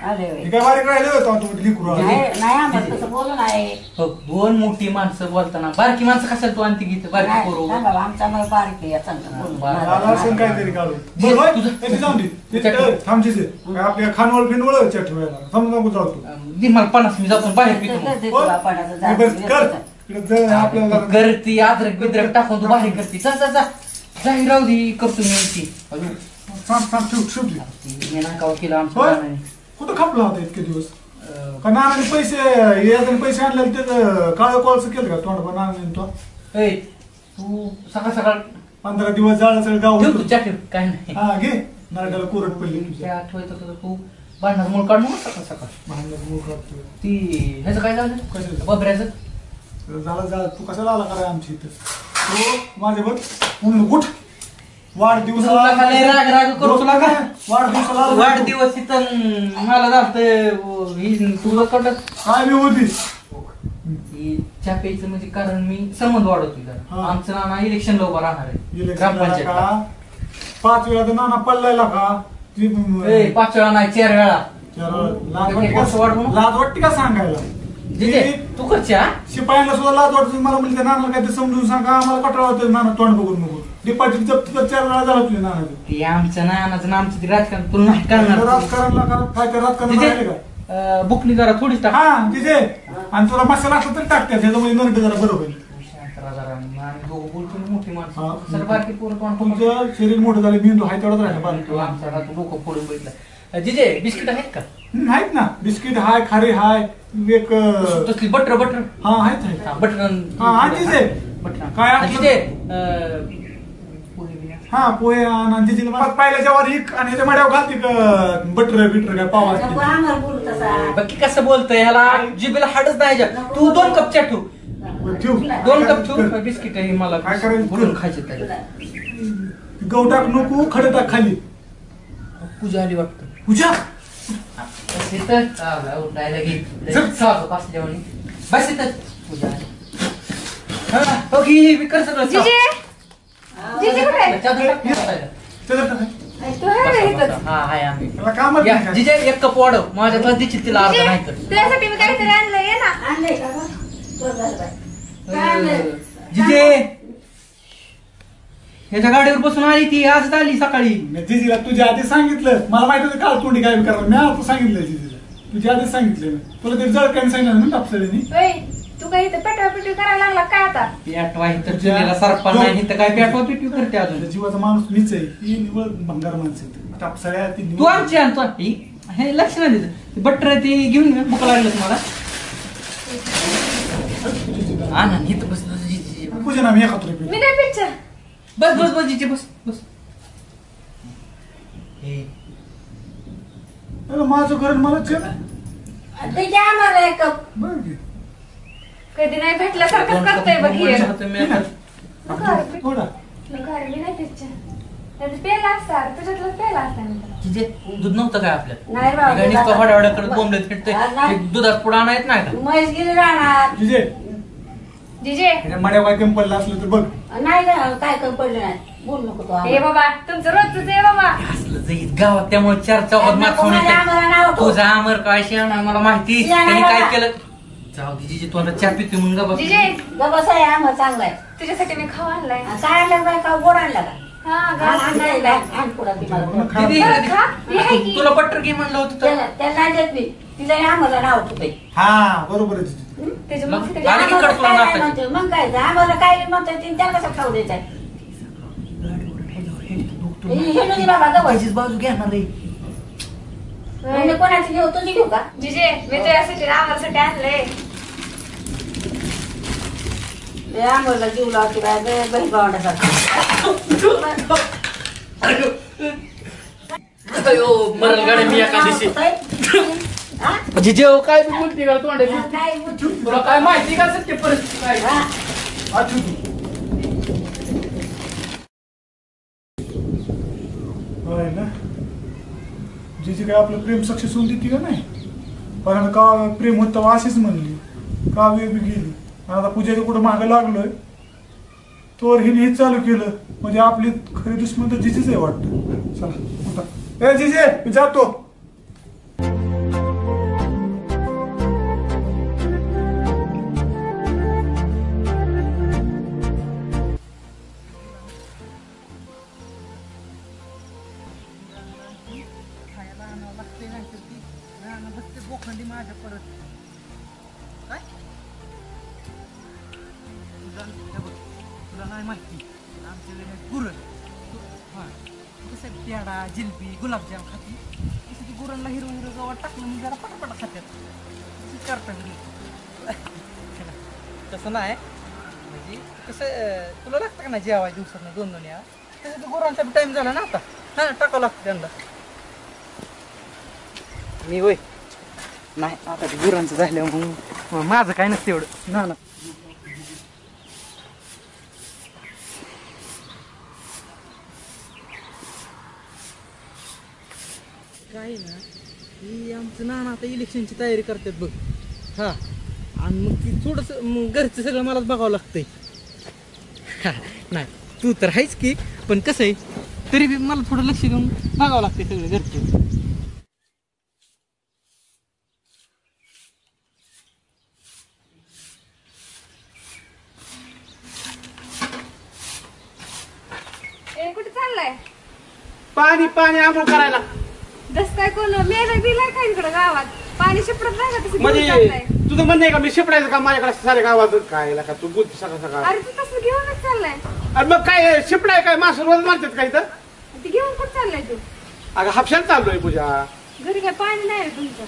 Speaker 6: अरे वे.
Speaker 1: हे काय बारीक राहिले होतं तुम्ही लेकरू आले.
Speaker 6: नाही नाही आम्हाला तसं बोलू नाही.
Speaker 4: हो, दोन मोठी माणसं बोलताना बारकी माणसं कशाला तू आणते घेत बारकी
Speaker 6: नाही
Speaker 4: करू.
Speaker 6: नाही बाबा आमचा मला बारीक आहे चांगलं बोलू.
Speaker 1: मला असं काहीतरी काढू. बरं, होय? ते जाऊन दे. ते थांबशीच आहे. काय आपल्या खानवळ फिनवळ चट व्हायला समजा जाऊ तू.
Speaker 4: दे मला 50 मी जातो बाहेर पितो.
Speaker 6: दे तुला पाण्याचं झाड.
Speaker 1: बरं, कर. इकडे जा, आपल्याला
Speaker 4: करती अद्रक बिद्रक टाकून तू बाहेर करते. जा जा जा जाही राहू दे करतो मी ती अजून
Speaker 1: थांब ठेव दे.
Speaker 4: मी नाकाव केलं आमच्या
Speaker 1: होय?
Speaker 4: नानाने.
Speaker 1: कुठं खपला होता इतके दिवस का नानाने पैसे याच्याने पैसे आणले त्याचं काळं कॉलचं केलं का तोंड नानाने तो
Speaker 4: ए, तू सकाळ सकाळ
Speaker 1: 15 दिवस जाळं सगळं गाव
Speaker 4: ठेव
Speaker 1: होतं.
Speaker 4: तू चॅट काय नाही.
Speaker 1: हा घे नारळाला कोरड पडली तुझ्या.
Speaker 4: त्या आठवत होतं तू भांडणार मूळ काढ मग सकाळ सकाळ.
Speaker 1: भांडणाचं मूळ काढतोय.
Speaker 4: ती ह्याचं काय झालं
Speaker 1: कशाचं?
Speaker 4: बबऱ्याचं.
Speaker 1: झाला तू कशाला आला करा आमच्या इथं तो माझ्यावर पूर्ण उठ वाढदिवसाला
Speaker 4: तुला काय राग राग करू तुला काय
Speaker 1: वाढदिवसाला
Speaker 4: वाढदिवस इथं मला जात तुला कडत
Speaker 1: काय मी होती
Speaker 4: चहा प्यायचं म्हणजे कारण मी संबंध वाढवतो जरा.
Speaker 1: हा.
Speaker 4: आमचं नाना इलेक्शनला उभा राहणार आहे
Speaker 1: इलेक्शनला
Speaker 4: ग्रामपंचायत.
Speaker 1: का 5 वेळा तर नाना पडलायला का ती
Speaker 4: 5 वेळा नाही 4 वेळा.
Speaker 1: लाज वाटते का सांगायला.
Speaker 4: जिथे तू करच्या
Speaker 1: शिपायांना सुद्धा लाज वाटते मला म्हणजे नानाला काय ते समजून सांगा आम्हाला कटाळा होतं नाना तोंड बघून बघून डिपार्टमेंट जप्त 4 वेळा झाला तुझ्या नानाचं.
Speaker 4: ते आमचं नानाचं आणि आमचं ते राजकारण तुला नाही करणार.
Speaker 1: राजकारणला काय ते राजकारण राहिले का
Speaker 4: बुकनी जरा थोडीच टाक.
Speaker 1: हा तिथे आणि तुला मसाला असला तरी टाकतात त्याच्यामुळे नरड जरा बरं होईल.
Speaker 4: आम्ही दोघं बोलतो ना मोठी
Speaker 1: हा.
Speaker 4: माणसं सर बारकी पोरं कोण
Speaker 1: तुमचं शरीर मोठं झालं मेंदू हाय तेवढाच राहिला बारीक.
Speaker 4: आमचा तू डोकं फोडून बघितलं. जिजे बिस्किट आहेत का
Speaker 1: आहेत ना बिस्किट हाय खारे हाय एक
Speaker 4: तसली बटर बटर
Speaker 1: हा आहेत
Speaker 4: बटर
Speaker 1: हा आणखीच आहे.
Speaker 4: बटर
Speaker 1: काय आपलं-
Speaker 4: जिजे
Speaker 1: हा पोहे आणि तिची पाहिल्या जेव्हा एक आणि ह्याच्या मड्यावर घालते बटर बिटर काय पाव
Speaker 6: नको आम्हाला बोलू तसा.
Speaker 4: बाकी कसं बोलतोय ह्याला जिबेला हाडच नाही ह्याच्या. तू 2 कप चहा ठेव.
Speaker 1: ठेव
Speaker 4: 2 कप ठेव बिस्किट हे मला
Speaker 1: काय करायचं?
Speaker 4: बोलून खायचे त्याच्यात.
Speaker 1: गहू टाक नको खडे टाक खाली.
Speaker 4: पूजा आली वाटतं.
Speaker 1: पूजा
Speaker 4: बस इथं उठायला घे पास जेवणी बस इथं पूजा आली. हा, हो घे मी कर सगळं
Speaker 3: जिजे जिजे कुठे आहे?
Speaker 4: चादर टाक बसायला.
Speaker 1: त्याला टाक.
Speaker 3: तू आहे इथं.
Speaker 4: हा हाय आम्ही
Speaker 1: त्याला कामच
Speaker 4: या,
Speaker 1: नाही काय.
Speaker 4: जिजे 1 कप वाढव माझ्यातला दिची तिला अर्ध नाही तर.
Speaker 3: तुझ्यासाठी मी काहीतरी आणलं ये ना.
Speaker 6: आणलंय का गं? बरं झालं बाई. काय आणलंय?
Speaker 4: जिजे ह्याच्या गाडीवर बसून आली ती आजच आली सकाळी.
Speaker 1: मी जिजीला तुझ्या आधी सांगितलं मला माहिती होतं काल तोंडी काय करणार मी आता सांगितलं जिजीला तुझ्या आधीच सांगितलं मी. तुला ते जळकाने सांगितलं ना टापसळीनी.
Speaker 3: ओय, तू काही इथं पेटवा करायला लागला काय आता?
Speaker 4: पेटवा इथं चुलीला सरपा नाही इथं काय पेटवा पिटवी करते अजून.
Speaker 1: जीवाचा माणूस मीच आहे ही निवड भंगार माणसं आहेत. कापसाळ्या ती
Speaker 4: तू आमची आणतो हे लक्ष नाही दिलं बटर ते घेऊन ये, भूक लागलं तुम्हाला आणा इथं बस
Speaker 1: पूजा ना मी खातो रे
Speaker 3: मी नाही पिक्चर.
Speaker 4: बस बस बस जिथे बस बस हे
Speaker 1: अरे माझं घर मलाच आहे ना.
Speaker 6: ते घ्या आम्हाला एक कप.
Speaker 1: बरं की.
Speaker 3: कधी नाही भेटल्यासारखं करतोय बघ हे.
Speaker 1: थोडा
Speaker 3: मी नाही पिक्चर. त्याचं पेला असतात तुझ्यातलं पेला असतात.
Speaker 4: तिथे दूध नव्हतं काय आपल्यात
Speaker 6: नाही बाबा,
Speaker 4: नुसतं
Speaker 6: दुधात-
Speaker 4: हडावड्या करत बोंबले फिरतोय
Speaker 6: नाही.
Speaker 4: दुधात पुढे आणायत नाही का
Speaker 6: म्हैस गेली राहणार.
Speaker 1: जिजे
Speaker 3: जिजे
Speaker 1: मड्या काय कमी पडलं असलं तर बघ.
Speaker 6: नाही गं, काय कमी पडलं नाही. बोल नको तू
Speaker 3: हे
Speaker 6: आम्हाला.
Speaker 3: बाबा तुमचं रोजच आहे बाबा.
Speaker 4: असलं जाईल गावात त्यामुळे चार चौकात मात
Speaker 6: नको मला आम्हाला नाव ठेव.
Speaker 4: तुझा अमर काय शेणा मला माहिती
Speaker 6: शेणा
Speaker 4: त्यांनी
Speaker 6: मला.
Speaker 4: काय केलं जाऊ दे जिजे तुला चहा पिते म्हणून गा बस
Speaker 3: जिजे
Speaker 6: गं बस आहे आम्हाला चांगलं आहे.
Speaker 3: तुझ्यासाठी मी खाऊ आणलाय.
Speaker 6: काय आणलं बाय का गोड आणला का
Speaker 3: हा
Speaker 6: आण
Speaker 3: गावात
Speaker 6: नाही, आण पुढं ती मला.
Speaker 4: दीदी,
Speaker 3: बरं, खा. हे आहे की.
Speaker 4: तुला बटर घे म्हणलं होतं तर
Speaker 6: त्याला नाही देत मी. तिला आम्हाला नाव ठेवते.
Speaker 1: हा बरोबर आहे जिजे.
Speaker 3: त्याच्या
Speaker 4: मग
Speaker 3: मग
Speaker 4: आणि
Speaker 6: आम्हाला
Speaker 4: इकडं तुला
Speaker 6: काय
Speaker 4: नाकाची.
Speaker 6: म्हणते, मग काय ते आम्हाला काय म्हणतात ते त्याला कसं खाऊ द्यायचं हे नदी बाबा गवत
Speaker 4: त्याचीच बाजू घेणार रे
Speaker 6: म्हणजे कोणाची घेऊ तुझी घेऊ का
Speaker 3: जिजे मी तुझ्यासाठी आम्हासाठी आणलंय.
Speaker 6: ते आम्हाला जीव लावते बाय बहीण भावंडासाठी
Speaker 4: मरल गाडी मी एका दिवशी जिजे काय बोलते का तोंडाची तुला काय माहिती का सत्य परिस्थिती काय
Speaker 1: आठवू दे. होय ना जिजे काय आपलं प्रेम सक्सेस होऊन देते का नाही. कारण का प्रेम होत तेव्हा अशीच म्हणली का वेळ बी गेली आणि आता पूजेचं कुठं मागं लागलोय तोवर हिने हेच चालू केलं म्हणजे आपली खरी दुश्मन तर जिजीच आहे वाटतं. चला उठा. ए जिजे मी जातो.
Speaker 4: तुला नाही माहिती आमच्याकडे गुरण कसं पेढा जिलबी गुलाबजाम खाती तसं ती गुरणला हिरवं हिरवं गावात टाकलं मग जरा पटापटा खात्यात करतात तसं नाही म्हणजे कसं तुला लागतं का नाही जेवाय दिवसात दोन दोन या तसं ते गुरांचा टाइम झाला ना आता हा टाकावं लागतं त्यांना मी होय नाही आता ते गुरांचं झालं मग माझं काय नसतं एवढं ना ना काय ना ही आमचं नाना आता इलेक्शनची तयारी करतात बघ हा आणि मग ती थोडंसं मग घरचं सगळं मलाच बघावं लागतंय नाही तू तर आहेच की पण कसं आहे तरी बी मला थोडं लक्ष देऊन बघावं लागतंय सगळं घरचं
Speaker 3: कुठे चाललाय
Speaker 5: पाणी पाणी आंघोळ करायला
Speaker 3: जस काय कोण मेला बिलाय काय इकडे गावात पाणी शिपडत नाही का तसं घेऊन
Speaker 5: म्हणजे
Speaker 3: चाललाय.
Speaker 5: तुझं म्हणणं आहे का मी शिपडायचं का माझ्याकडे सारे गावात काय का तू बोलते सकाळ सकाळ
Speaker 3: अरे तू तसं घेऊनच चाललाय.
Speaker 5: अरे मग काय शिपडाय काय मासं रोज मारतात काय तर
Speaker 3: ती घेऊन कुठं चाललाय तू
Speaker 5: अगं हापशाला चाललोय पूजा
Speaker 3: घरी काय पाणी नाही रे तुमचं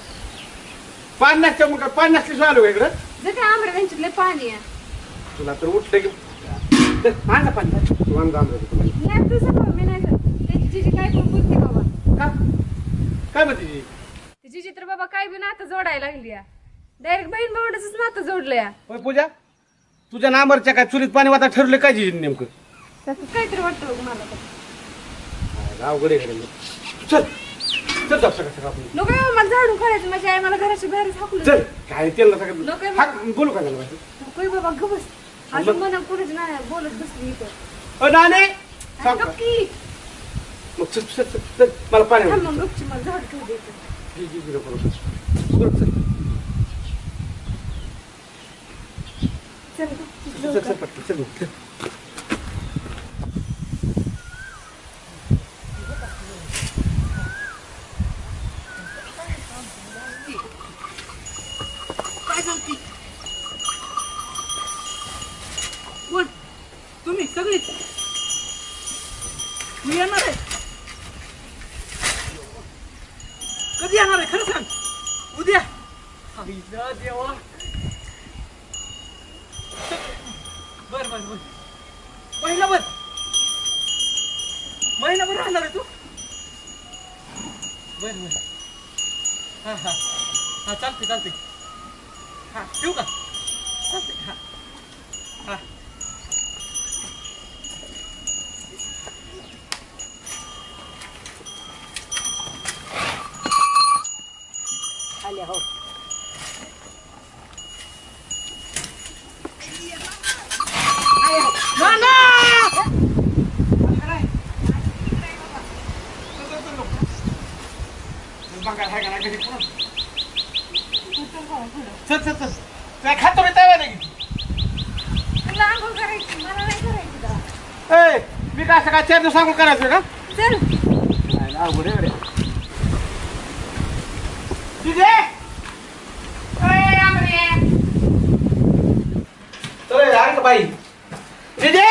Speaker 5: पाणी नसतं मग काय पाणी नसल्याशिवाय आलो का इकडं
Speaker 3: जर त्या आंबऱ्या त्यांच्यातले पाणी आहे
Speaker 5: तुला तर उठलं की आणा पाणी तू आणा आंबरं.
Speaker 3: नाही तुझं भाऊ मी नाही जात. त्याची जिजी काय पण बोलते बाबा
Speaker 5: का काय म्हणते ती?
Speaker 3: ती जिजी तर बाबा काय बी नातं जोडायला लागली डायरेक्ट बहीण भावंडाच नातं जोडलंय
Speaker 5: होय पूजा तुझ्या नांबरच्या काय चुलीत पाणी वाटा ठरलं काय जी नेमकं
Speaker 3: तसं काहीतरी वाटतं बघ मला तर.
Speaker 5: अवघड आहे घरी चल चल जाऊ सकाळ सकाळ आपण.
Speaker 3: नको बाबा, मला झाडून काढायचं माझी आई मला घराच्या बाहेरच हाकलून
Speaker 5: चल काय त्याला
Speaker 3: नको
Speaker 5: सगळं
Speaker 3: बाबा.
Speaker 5: हाक बोलू का त्याला बाई?
Speaker 3: नको बाबा गबस अजून मला कुठेच नाही बोलत बसली इथं
Speaker 5: नाणे सांग का?
Speaker 3: गप्की
Speaker 5: मग चल चल चल चल मला पाणी
Speaker 3: थांब
Speaker 5: आण.
Speaker 3: मग गपची मला झाड ठेवू देते
Speaker 5: जी, जी, जी, नको, नको. बरं, चल.
Speaker 3: चल
Speaker 5: चल, चल, चल, पटकन, चल, चल.
Speaker 4: काय सांगती कोण तुम्ही सगळी मी येणार आहे कधी येणार आहे खरं सांग उद्या आईला देवा बर बर बर महिनाभर राहणार आहे तू बर बर हा हा हा चालते हा ठेवू का चालते हा हा आले हो
Speaker 5: चल चल चल काय खातो मी तयार आहे की ए मी काय सकाळ 4 दिवस सांगून करायचं का चल अवघड आहे रे तुझे चल यार का बाई तुझे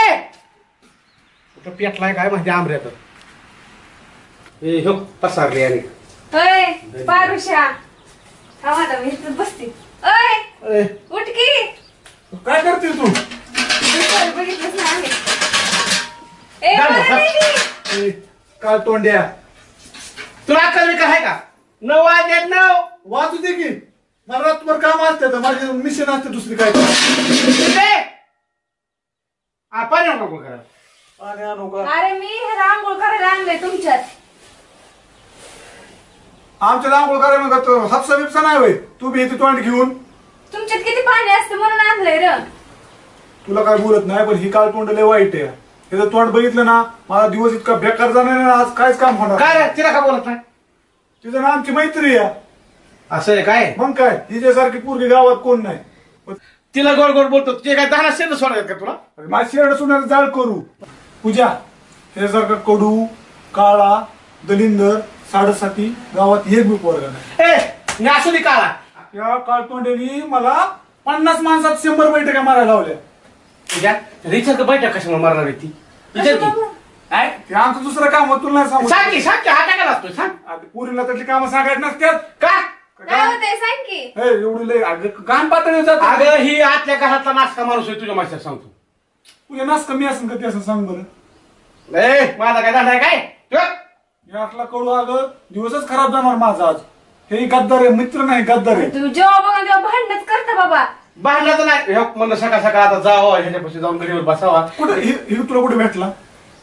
Speaker 5: कुठं पेटलाय काय माहिती आमऱ्यात ए हो पसारले यार
Speaker 9: अय पारुषा थांब आता मी इथं बसते अय उठ की
Speaker 1: काय करते तू
Speaker 9: बघितलंच नाही आम्ही ए मला नाही.
Speaker 1: काय तोंड्या
Speaker 5: तुला अक्कल बिकल आहे का 9 वाजले 9
Speaker 1: वाचू दे की मला रातभर काम असते तर माझे मिशन असते दुसरी काय
Speaker 5: पाणी नको करा
Speaker 1: पाणी आणू का
Speaker 9: अरे मी हे आंघोळ करायला आणलंय तुमच्यात
Speaker 1: आमच्या आंघोळ करायला मग हापसा बिपसा नाही होय तू बी येते तोंड घेऊन
Speaker 9: तुमच्यात किती पाणी असते म्हणून आणलंय र
Speaker 1: तुला काय बोलत नाही पण ही काळ तोंड लय वाईट आहे त्याचं तोंड बघितलं ना मला दिवस इतका बेकार जाणार ना आज काहीच काम होणार
Speaker 5: काय रे तिला का बोलत नाही
Speaker 1: तिचं ना आमची मैत्री आहे
Speaker 5: असं आहे काय
Speaker 1: मग काय हिच्यासारखी पोरगी गावात कोण नाही
Speaker 5: तिला गोड गोड बोलतो ते काय 10 शेंड सोडायचं का तुला
Speaker 1: माझी शेड सोन्याला जाळ करू पूजा त्याच्यासारखा कडू काळा दलिंदर साडेसाती गावात एक बी पोरगा नाही
Speaker 5: ए मी असू दे काळा
Speaker 1: त्या काळतोंड्यानी मला 50 माणसात 100 बैठका मारायला लावल्या
Speaker 5: तुझ्या रिचार्ज बैठक कशाला मारणार आहे ती विचार की काय
Speaker 1: ते आमचं दुसरं काम होत तुला नाही
Speaker 5: सांग की हा टाकायला असतोय सांग
Speaker 1: सांगू पुरीला त्यातली कामं सांगायची नसतात
Speaker 5: का
Speaker 9: काय होतंय सांग की
Speaker 1: हे एवढी लय अगं कान पातळी जात
Speaker 5: अगं ही आतल्या घरातला नाचका माणूस आहे तुझ्या माणसाला सांगतो
Speaker 1: तुझ्या नास कमी असेल का ते असं सांग बरं
Speaker 5: ए माझा काय झालाय काय
Speaker 1: हे असला कडू अगं दिवसच खराब जाणार माझा आज हे गद्दार आहे मित्र नाही गद्दार आहे
Speaker 9: तू जेव्हा बघा तेव्हा भांडणच करता बाबा
Speaker 5: भांडणाचं नाही म्हणलं सकाळ सकाळ आता जावं ह्याच्यापाशी जाऊन गडीवर बसावा
Speaker 1: कुठे हे तुला कुठे भेटला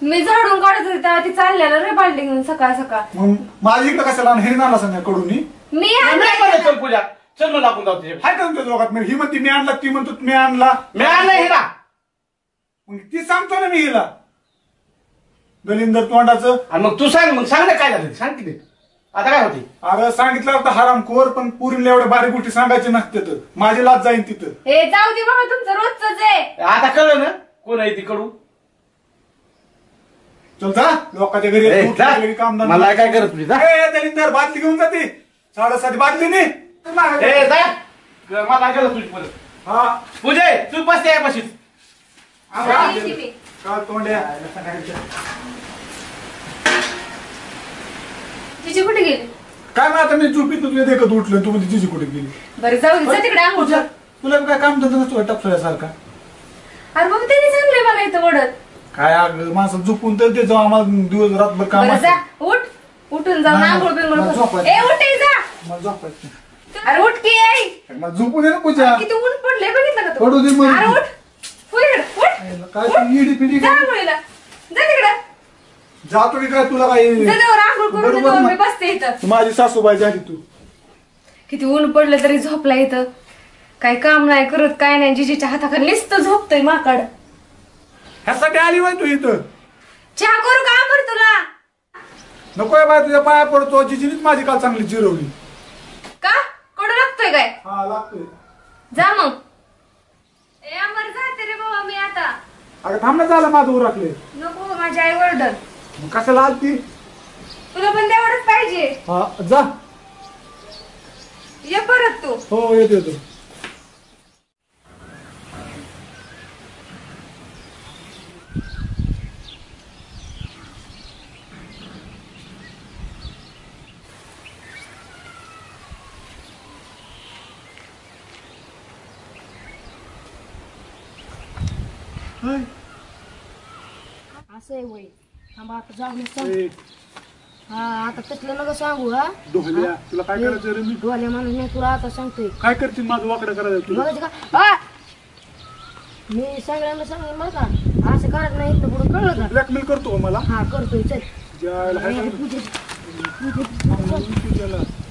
Speaker 9: मी झाडून काढत होते तेव्हा ती चाललेलं रे बाल्टी घेऊन सकाळ सकाळ
Speaker 1: मग माझी इकडे कशाला हे नाला सांगा कडून
Speaker 9: मी
Speaker 5: चल पूजा चल म्हणलं आपण जाऊ तिथे
Speaker 1: हाय का तुमच्या दोघात ही म्हणते मी आणला ती म्हणतो मी आणला
Speaker 5: मी आणलं हिला
Speaker 1: मग ती सांगतो ना मी हिला दलिंदर तोंडाचं
Speaker 5: आणि मग तू सांग ना काय झालं सांग किती आता काय होती
Speaker 1: अरे सांगितलं होतं हरामखोर पण पुरीला एवढ्या बारीक गोष्टी सांगायची नसते तर माझी लाज जाईन तिथं
Speaker 9: हे जाऊ दे बाबा तुमचं रोजच आहे
Speaker 5: आता कळलं ना कोण आहे ती कडू
Speaker 1: चल जा लोकांच्या घरी
Speaker 5: ए,
Speaker 1: दूध
Speaker 5: जा.
Speaker 1: टाकलेली कामधंदा.
Speaker 5: मला काय करत तुझी जा
Speaker 1: ए, दलिंदर बादली घेऊन जाते 7:30 बादलीने
Speaker 5: ए जा मला गेलं तुझी परत
Speaker 1: हा
Speaker 5: पूजे तू बसते आहे बशीत
Speaker 9: सांगितली मी.
Speaker 1: काळ तोंड्या
Speaker 9: तिची कुठे गेली
Speaker 1: काय ना आता मी चुपीत तुझ्या देखत उठलं तू म्हणजे तिची कुठे गेली
Speaker 9: बरं जाऊ दे जा तिकडे आंघोळ कर.
Speaker 1: तुला काय काम धंदा नसतो टपल्यासारखा
Speaker 9: अरे मग त्यांनी सांगले मला इथं ओढत
Speaker 1: काय अगं माणसं झोपून तर ते जाऊ आम्हाला दिवस रातभर काम
Speaker 9: बरं जा
Speaker 1: असतं.
Speaker 9: उठ उठून जाऊन
Speaker 1: नाही,
Speaker 9: आंघोळ बिंघोळ
Speaker 1: मला
Speaker 9: कर.
Speaker 1: झोपायचं.
Speaker 9: ए उठ ए, जा
Speaker 1: मला झोपायचं नाही.
Speaker 9: अरे उठ की आई
Speaker 1: मला झोपून दे ना पूजा
Speaker 9: किती ऊन पडले बघितलं का तू
Speaker 1: पडू दे मग.
Speaker 9: अरे उठ उठ इकडं, उठ
Speaker 1: काय तू इडी पिडी
Speaker 9: जा आंघोळीला जा तिकडं
Speaker 1: जातो की काय तुला काय
Speaker 9: जा देवर आंघोळ करून
Speaker 1: बरोबर
Speaker 9: देतो,
Speaker 1: ना.
Speaker 9: मी बसते इथं
Speaker 1: माझी सासूबाई झाली तू
Speaker 9: किती ऊन पडलं तरी झोपला इथं काही काम नाही करत काय नाही जिजीच्या हाताखाली नुसतं झोपतोय माकड
Speaker 1: ह्यासाठी आली बाय तू इथं
Speaker 9: चहा करू का बरं तुला
Speaker 1: नकोय बाय तुझ्या पाया पडतो जिजीनीच माझी काल चांगली जिरवली
Speaker 9: का कडू लागतोय काय
Speaker 1: हा लागतोय
Speaker 9: जा मग ए अमर जाते रे बाबा मी आता
Speaker 1: अगं थांब ना झालं माझं उरकले
Speaker 9: नको माझी आई ओरडल
Speaker 1: मग कशाला आलती
Speaker 9: तुला पण तेवढंच पाहिजे
Speaker 1: हा जा
Speaker 9: ये परत तू
Speaker 1: हो येतो येतो
Speaker 3: असं आहे वय थांबा आता जाऊन सांग. हा आता तसलं नका सांगू. हा
Speaker 1: डोहल्या तुला काय करायचं रे? मी
Speaker 3: डोल्या माणूस नाही तुला आता सांगतोय.
Speaker 1: काय करतील माझं वाकडं करायचं तुला?
Speaker 3: बघायचं का? हा! मी सगळ्यांना सांगेन बरं का असं करत नाही इथं पुढं कळलं का?
Speaker 1: ब्लॅकमेल करतो का मला?
Speaker 3: हा करतोय चल.
Speaker 1: ज्याला हाय का?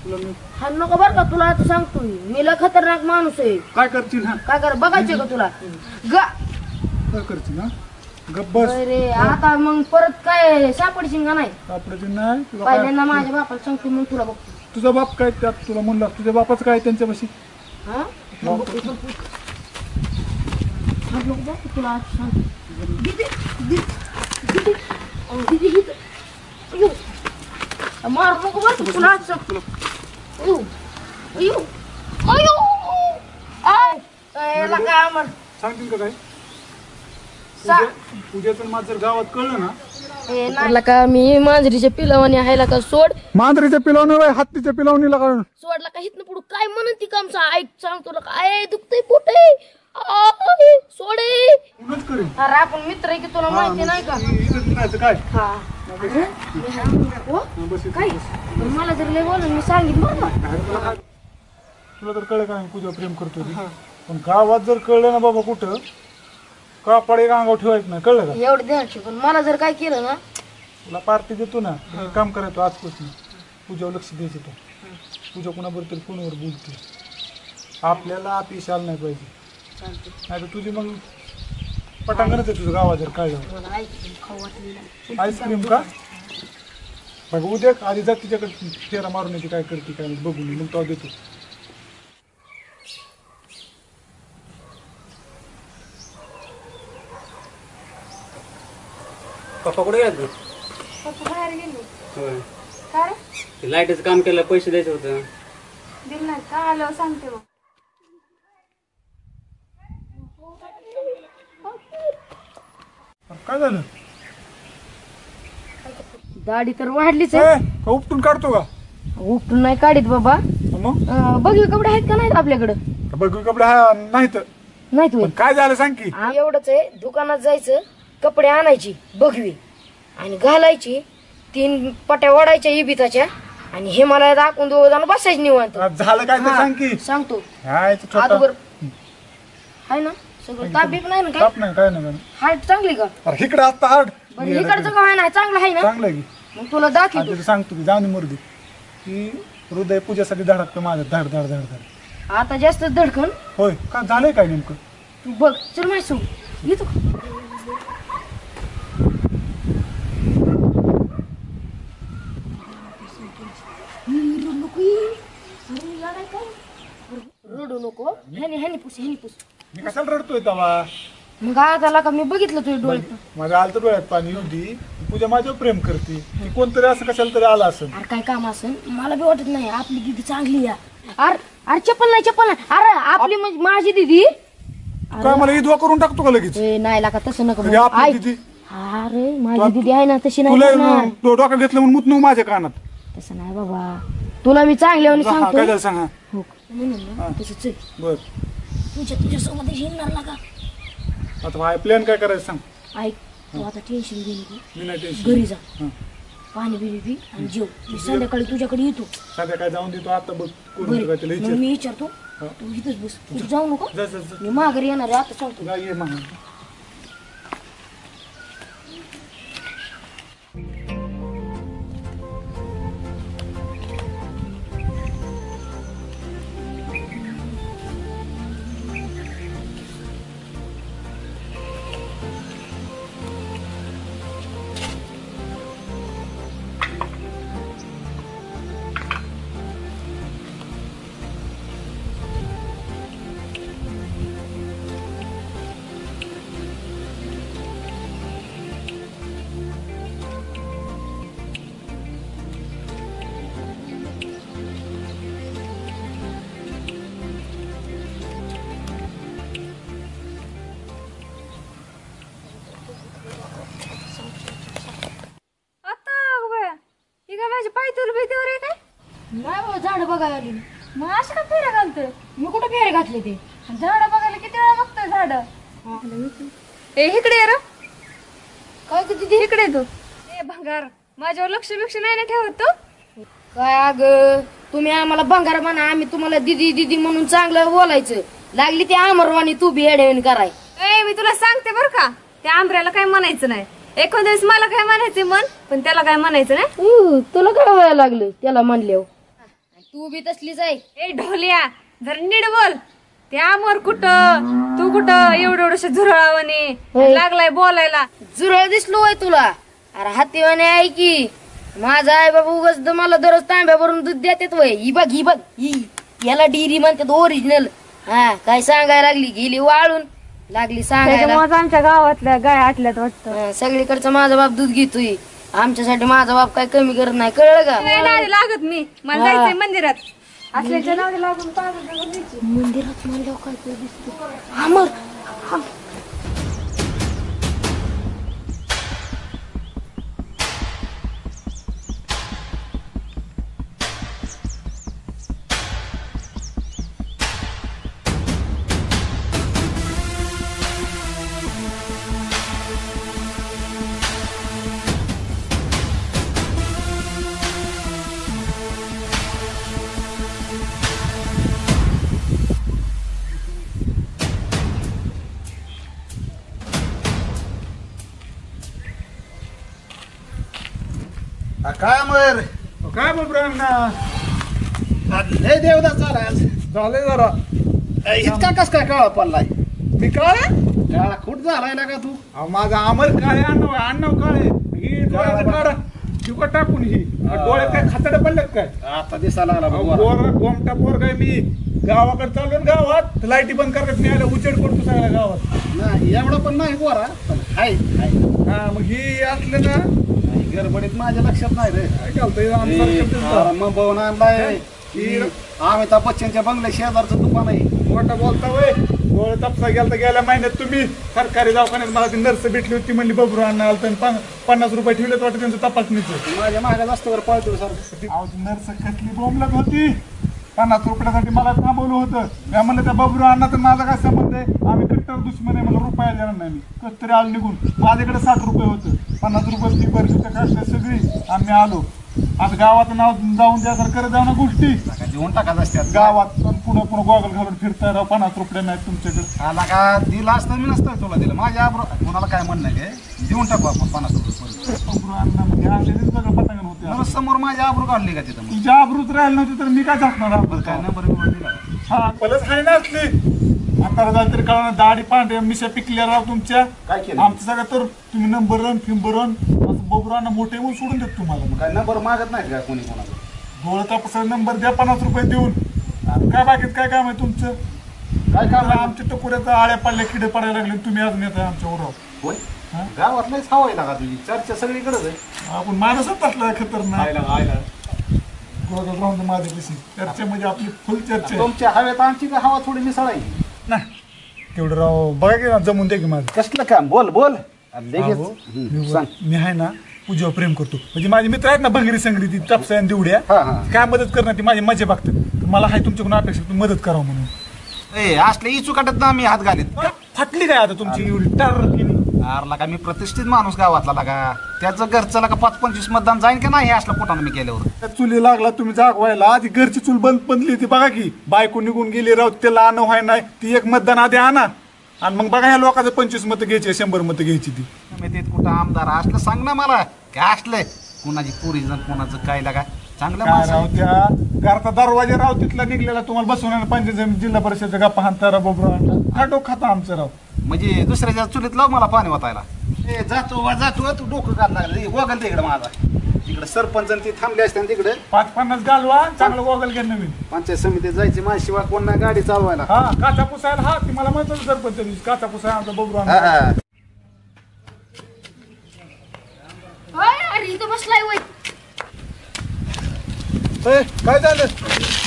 Speaker 1: तुला मी
Speaker 3: हा नको बरं का तुला आता सांगतोय मी लय खतरनाक माणूस आहे.
Speaker 1: काय करतील? हा
Speaker 3: काय कर बघायचंय का तुला?
Speaker 1: काय करतील? हा गप बस.
Speaker 3: अरे आता मग परत काय सापडशील का नाही?
Speaker 1: सापडायचं नाही तुला काय?
Speaker 3: पहिल्यांदा माझ्या बापाला सांगतो मग तुला बघतो.
Speaker 1: तुझा बाप काय त्यात तुला म्हणला? तुझ्या बापाचं काय त्यांच्यापाशी?
Speaker 3: हा तुला आज सांगतो. दीदी दीदी दीदी दीदी अयो मार नको बरं तुला आज सांगतो. अयो अयो अयो आय लगा आमर
Speaker 1: सांगतील का काय?
Speaker 3: सा
Speaker 1: उद्याचं माझं जर गावात कळलं ना,
Speaker 3: ए नाही लका मी मांजरीच्या पिलावानी आहे लका सोड.
Speaker 1: मांजरीच्या पिलावणी हत्तीच्या पिलावणीला काढून
Speaker 3: सोडला का हितनं पुढं काय म्हणून ती कामचा ऐक सांगतो काय दुखतंय पोटे सोडे.
Speaker 1: कुणच करेन
Speaker 3: अरे आपण मित्र आहे की तुला माहिती नाही का?
Speaker 1: इथं निघायचं काय?
Speaker 3: हा
Speaker 1: बस इथं.
Speaker 3: काय पण मला जर लय बोलून मी सांगितलं बरं का?
Speaker 1: तुला तर कळलं का मी तुझ्यावर प्रेम करतो ते? पण गावात जर कळलं ना बाबा कुठं कापड एक अंगावर ठेवायचं नाही, कळलं का?
Speaker 3: एवढं ध्यान ठेव. पण मला जर काय केलं ना
Speaker 1: तुला पार्टी देतो ना, एक काम करायचं आजपासून तुझ्यावर लक्ष द्यायचं. तो तुझ्या कुणाबरोबर तरी फोनवर बोलते. आपल्याला अपयश आलं नाही पाहिजे, नाही तर तुझी मग पटांगणच आहे तुझं गावात जर काय झालं.
Speaker 3: मला आईस्क्रीम खाऊ वाटली.
Speaker 1: आईस्क्रीम का? बघ उद्या आधी जा तिच्याकडे फेरा मारून येते काय करते काय बघून मग तो देतो.
Speaker 2: पप्पा कुठे गेला
Speaker 9: बाहेर गेलो
Speaker 2: तू?
Speaker 9: काय रे
Speaker 2: लाईटीचं काम केलं, पैसे द्यायचं होतं.
Speaker 9: दिल नाही का आलं सांगते मग.
Speaker 1: काय झालं?
Speaker 3: दाढी तर वाढलीच
Speaker 1: ए,
Speaker 3: आहे.
Speaker 1: का उपटून काढतो का?
Speaker 3: उपटून नाही काढीत बाबा.
Speaker 1: मग
Speaker 3: बघू कपडे आहेत का नाहीत आपल्याकडं?
Speaker 1: बघ कपडे हा नाही तर
Speaker 3: नाही तू
Speaker 1: पण काय झालं सांग की?
Speaker 3: एवढंच आहे दुकानात जायचं कपडे आणायची बघवी आणि घालायची 3 पट्या ओढायच्या इबिताच्या आणि हे मला दाखवून 2 जण बसायचे निवांत.
Speaker 1: झालं काय ते सांग की?
Speaker 3: सांगतो
Speaker 1: हाय तो छोटा
Speaker 3: आजवर आहे ना सगळं तापीक नाही ना काय?
Speaker 1: ताप नाही काय नाही.
Speaker 3: हार्ट चांगली का?
Speaker 1: अरे इकडे असता हार्ड
Speaker 3: बरं इकडचं काय नाही चांगलं आहे ना?
Speaker 1: चांगलं आहे की.
Speaker 3: मग तुला दाखवतो.
Speaker 1: आता सांगतो की जाऊन मुर्दी की हृदय पूजेसाठी धडकतं माझं धड धड धड धड.
Speaker 3: आता जास्त धडकन
Speaker 1: होय का झालंय काय नेमकं?
Speaker 3: तू बघ चल माझ्या सोबत येतो का? रडू नको. ह्यानी पुस.
Speaker 1: मी कशाला रडतोय तवा?
Speaker 3: मग आता का मी बघितलं तुझे डोळे.
Speaker 1: माझ्या आलं तर डोळ्यात पाणी होती. पूजा माझ्यावर प्रेम करते. ती कोणतरी असं कशाला तरी आला असं.
Speaker 3: अरे काय काम असेल मला बी वाटत नाही आपली दीदी चांगली आहे. अरे चप्पल नाही. अरे आपली म्हणजे माझी दीदी.
Speaker 1: काय मला ईदवा करून टाकतो का लगेच?
Speaker 3: नाही लागा तसं नको
Speaker 1: म्हणजे आपली
Speaker 3: ऐक.
Speaker 1: दीदी
Speaker 3: अरे माझी दीदी आहे ना तशी नाही
Speaker 1: तुला
Speaker 3: करणार.
Speaker 1: डोका घेतलं म्हणून मुतनू माझ्या कानात.
Speaker 3: तसं नाही बाबा तुला मी चांगल्यावानी
Speaker 1: हा,
Speaker 3: सांगतो.
Speaker 1: काय झालं सांगा.
Speaker 3: हो म्हणून ना तसंच आहे.
Speaker 1: बर
Speaker 3: तुझ्यासोबत येणार ना का?
Speaker 1: आता माझा प्लॅन काय करायचं सांग.
Speaker 3: ऐक तू आता टेन्शन घेऊ नको.
Speaker 1: मी नाही टेन्शन.
Speaker 3: घरी जा
Speaker 1: हा.
Speaker 3: पाणी बिणी पी आणि जेव. मी संध्याकाळी तुझ्याकडे येतो.
Speaker 1: संध्याकाळी जाऊन देतो आता बघ कोण
Speaker 3: बरं,
Speaker 1: होतं काय त्याला
Speaker 3: मग
Speaker 1: विचार.
Speaker 3: मी विचारतो तू इथंच बस. तू जाऊ नको.
Speaker 1: जा जा जा.
Speaker 3: मी माघारी येणार आहे आता सांगतो.
Speaker 1: जा ये मग.
Speaker 9: आता बया ही काय माझी पायतूर बितूर आहे काय?
Speaker 3: नाही बाबा झाड बघायला आली.
Speaker 9: मग असं का फेऱ्या घालतोय?
Speaker 3: मी कुठं फेरे घातले ते?
Speaker 9: झाडं बघायला किती वेळा बघतोय झाड? ए इकडे ये रे.
Speaker 3: काय किती ते
Speaker 9: इकडे तू. ए भंगार, माझ्यावर लक्ष नाही ना ठेवत तू.
Speaker 3: काय अग तुम्ही आम्हाला भंगार म्हणा, आम्ही तुम्हाला दिदी दिदी म्हणून चांगलं बोलायचं. लागली ती अमरवाणी तू बी येड्यावानी कराय.
Speaker 9: ए मी तुला सांगते बर का, त्या आंब्याला काय म्हणायचं नाही. एखाद्या दिवस मला काय म्हणायचं मन, पण त्याला काय म्हणायचं नाही.
Speaker 3: तुला काय व्हायला लागलं त्याला म्हणल्यावर? तू बी तसलीच आहे.
Speaker 9: ए ढोलिया, जर नीट बोल. ते आमर कुठं, तू कुठं एवढं झुरळावाने लागलाय बोलायला.
Speaker 3: जुरळ दिसलो होय तुला? अरे हातीवाने आहे की माझा आई बाबा उगाच मला दररोज तांब्या भरून दूध देतात वय. ही बघ ही याला डिरी म्हणतात ओरिजिनल. हा काय सांगायला लागली, गेली वाळून लागली सांगायला.
Speaker 9: आमच्या गावातल्या गाय आटल्यात वाटतं.
Speaker 3: सगळीकडचं माझा बाप दूध घेतोय, आमच्यासाठी माझा बाप काय कमी करत नाही, कळलं का?
Speaker 9: नाही लागत मी, मला जायचंय मंदिरात. असल्याच्या नादी लागून
Speaker 3: मंदिरात म्हणल्यावर काय ते दिसतो. अमर
Speaker 5: काय मर
Speaker 1: काय बोल ना
Speaker 5: लय देवदास झालाय आज.
Speaker 1: झालंय जरा.
Speaker 5: इतका कस काय काळा पडलाय?
Speaker 1: मी काळ
Speaker 5: काळा खूट झालाय ना का तू?
Speaker 1: माझा अमर काळे अण्णाव काळे ही डोळ्याचं काढ चिवका टाकून ही डोळ्यात काय खातड पडलेत काय?
Speaker 5: आता दिसायला लागला बघ.
Speaker 1: गोमटा पोर काय मी गावाकडे चाललो ना, गावात लाईटी बंद करतात, मी आला उजेड करतो सगळ्या गावात.
Speaker 5: नाही एवढा पण नाही गोरा, पण हाय हाय.
Speaker 1: हा मग ही असलं ना
Speaker 5: गडबडीत माझ्या लक्षात नाही रे.
Speaker 1: काय घालतोय
Speaker 5: मग बघून आणलाय अमिताभ बच्चनच्या बंगल्या शेजारचं दुकान आहे.
Speaker 1: मोठा बोलता वय. डोळे तपसा गेल्या महिन्यात तुम्ही सरकारी दवाखान्यात मला ती नर्स भेटली होती, म्हणली बबरू अण्णा आलं, 50 रुपये ठेवलेत वाटतं त्यांचं तपासणीचं.
Speaker 5: माझ्या मागे जास्त वर पळतो सर.
Speaker 1: नर्स कसली बोंबलत होती, 50 रुपयासाठी मला थांबवलं होतं. मी म्हणलं त्या बबरू अण्णा तर माझा काय संबंध आहे, आम्ही कट्टर दुश्मन आहे, मला रुपया देणार नाही. मी कस तरी आलो निघून, माझ्याकडे 60 रुपये होतं. 50 रुपये ती बरं काढल्या सगळी आम्ही आलो. आता गावात नाव जाऊन द्या तर करत जाऊ ना गोष्टी
Speaker 5: जेवण टाकायचं असतात
Speaker 1: गावात, पण पुन्हा गॉगल घालून फिरताय राव. 50 रुपये नाहीत तुमच्याकडे.
Speaker 5: आला का दिला असतं मी नसतं तुला दिलं. माझ्या कोणाला काय म्हणणं आहे देऊन टाकू आपण 50 रुपये.
Speaker 1: बबरू अण्णा म्हणजे आमच्या सगळं पटांगण होते.
Speaker 5: समोर माझ्या आबरू काढली का तिथं?
Speaker 1: तुझ्या आबरूच राहिलं नव्हती तर मी काय झाकणार?
Speaker 5: काय नंबर दिला?
Speaker 1: हा पलच हाय ना असली आता झालं तरी कळणार. दाढी पांढऱ्या मिशा पिकल्या राव तुमच्या.
Speaker 5: काय केलं?
Speaker 1: आमचं सगळं तर तुम्ही नंबरन फिंबरन असं बबरांना मोठे येऊन सोडून देत तुम्हाला.
Speaker 5: काय नंबर मागत नाही का कोणी कोणाला?
Speaker 1: डोळं तपासा नंबर द्या 50 रुपये देऊन. काय बाकीत काय काम आहे तुमचं?
Speaker 5: काय काम आहे?
Speaker 1: आमच्या टकोऱ्याचा आळ्या पाडल्या किडे पडायला लागले, तुम्ही अजून येताय आमच्या उराव.
Speaker 5: होय गावात नाही हवायला का तुझी चर्चा सगळीकडेच आहे.
Speaker 1: आपण माणसच असला खतरनाक गोगल राहून माझ्या दिवशी चर्चा म्हणजे आपली फुल चर्चा आहे.
Speaker 5: तुमच्या हवेत आमची का हवा थोडी मिसळाई
Speaker 1: नाही तेवढं राव बघा की ना, जमून दे की माझं.
Speaker 5: कसलं काम? बोल बोल.
Speaker 1: मी आहे ना पूजेवर प्रेम करतो. म्हणजे माझे मित्र आहेत ना भंगरी संगडी ती टपसा आणि दिवड्या, काय मदत करणार ती माझी मजा बघतात. मला हाय तुमच्याकडून अपेक्षा तुम्ही मदत करावं म्हणून.
Speaker 5: ए असले इचू काटत ना आम्ही हात घालीत.
Speaker 1: फाटली काय आता तुमची एवढी टारकीनी?
Speaker 5: आरला का मी प्रतिष्ठित माणूस गावातला लागा. त्याचं घरचं लागा 5-25 मतदान जाईन का नाही असलं पोटानं मी केल्यावर.
Speaker 1: त्या चुली लागला तुम्ही जागवायला. आधी घरची चूल बंदली होती बघा की. बायको निघून गेली राव, त्याला आणव व्हाय नाही. ती एक मतदान आधी आणा आणि मग बघा ह्या लोकांचं 25 मतं घ्यायची, 100 मतं घ्यायची. ती
Speaker 5: मी कुठं आमदार असलं सांग ना मला. काय असलंय कुणाची पुरी कोणाचं काय लागा चांगलं
Speaker 1: काय
Speaker 5: माणसं
Speaker 1: राव
Speaker 5: आहे.
Speaker 1: त्या घरचा दरवाजा राव तिथला निघलेला तुम्हाला बसवणार पंचायत जिल्हा परिषदच्या गप्पा हाणता राव बबरू काय डोक खाता आमचं राव.
Speaker 5: म्हणजे दुसऱ्याच्या चुलीत लाव मला पाणी वाटायला. ए जातो तू डोकं घाल लागलं. गोगल तिकडे माझा तिकडे सरपंच ती थांबले असते तिकडे
Speaker 1: 5-50 घालवा चांगलं गोगल घ्या नवीन.
Speaker 5: पंचायत समितीत जायची माझ्याशिवाय कोण नाही गाडी चालवायला.
Speaker 1: हा काचा पुसायला. हा ती मला म्हणतो सरपंच काचा पुसायला आमचा बबरू
Speaker 5: हा, हा.
Speaker 3: अरे इथं बसलाय वय.
Speaker 1: काय झालं?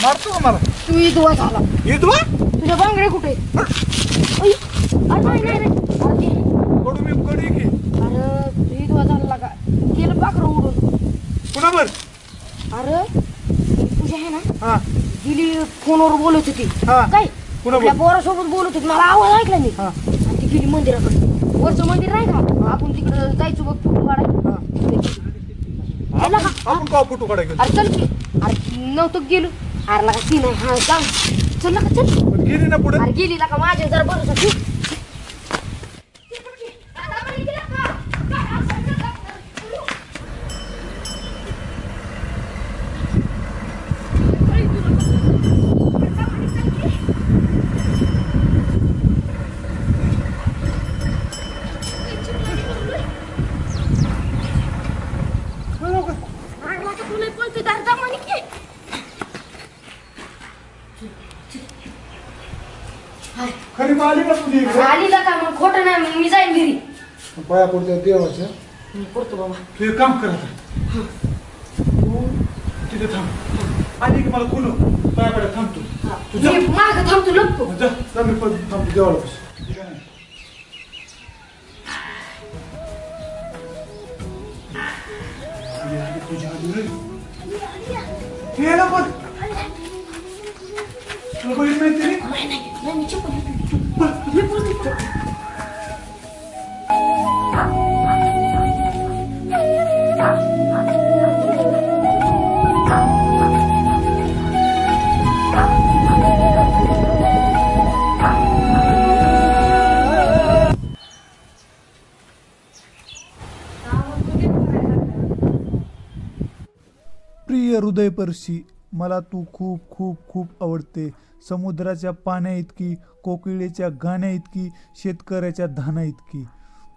Speaker 1: मारतो का मला?
Speaker 3: तू इदवा झाला.
Speaker 1: इदवा?
Speaker 3: तुझ्या बांगड्या कुठे? अरे नाही नाही रे.
Speaker 1: कडू मी कडी की.
Speaker 3: अरे तू इदवा झाला का? गेलं पाखरं उडून.
Speaker 1: कुणावर?
Speaker 3: अरे तुझ्या आहे ना
Speaker 1: हा
Speaker 3: गेली फोनवर बोलत होती.
Speaker 1: हा.
Speaker 3: काय
Speaker 1: कुणावर?
Speaker 3: आपल्या पोरासोबत बोलत होती. मला आवाज ऐकला मी आणि ती गेली मंदिराकडे. वरचं मंदिर नाही का आपण तिकडं जायचो बघ फोटो काढायला
Speaker 1: आपण का फोटो काढायला
Speaker 3: अरे चल की अरे नव्हतं गेलो अरे लका ती नाही हा जाऊ चल नका चल
Speaker 1: गेली ना पुढे
Speaker 3: अरे गेली लका माझ्या जरा बरोबर
Speaker 1: खरी आली का तुझी
Speaker 3: आली लका मग खोटं नाही मग मी जाईन घरी
Speaker 1: पाया पडत्या देवाच्या
Speaker 3: करतो बाबा
Speaker 1: तू एक काम कर आता तू तिथे थांब आली की मला खोलो पाया पड्या थांबतो तू
Speaker 3: मी मागं थांबतो लपतो
Speaker 1: जा मी पण थांबतो देवाला बस ठीक आहे ना तुझ्या आधी हे ना पण तुला बघितलं नाही तरी
Speaker 11: प्रिय हृदयपर्शी मला तू खूप खूप खूप आवडते. समुद्राच्या पाण्या इतकी, कोकिळेच्या गाण्या इतकी, शेतकऱ्याच्या धाना इतकी.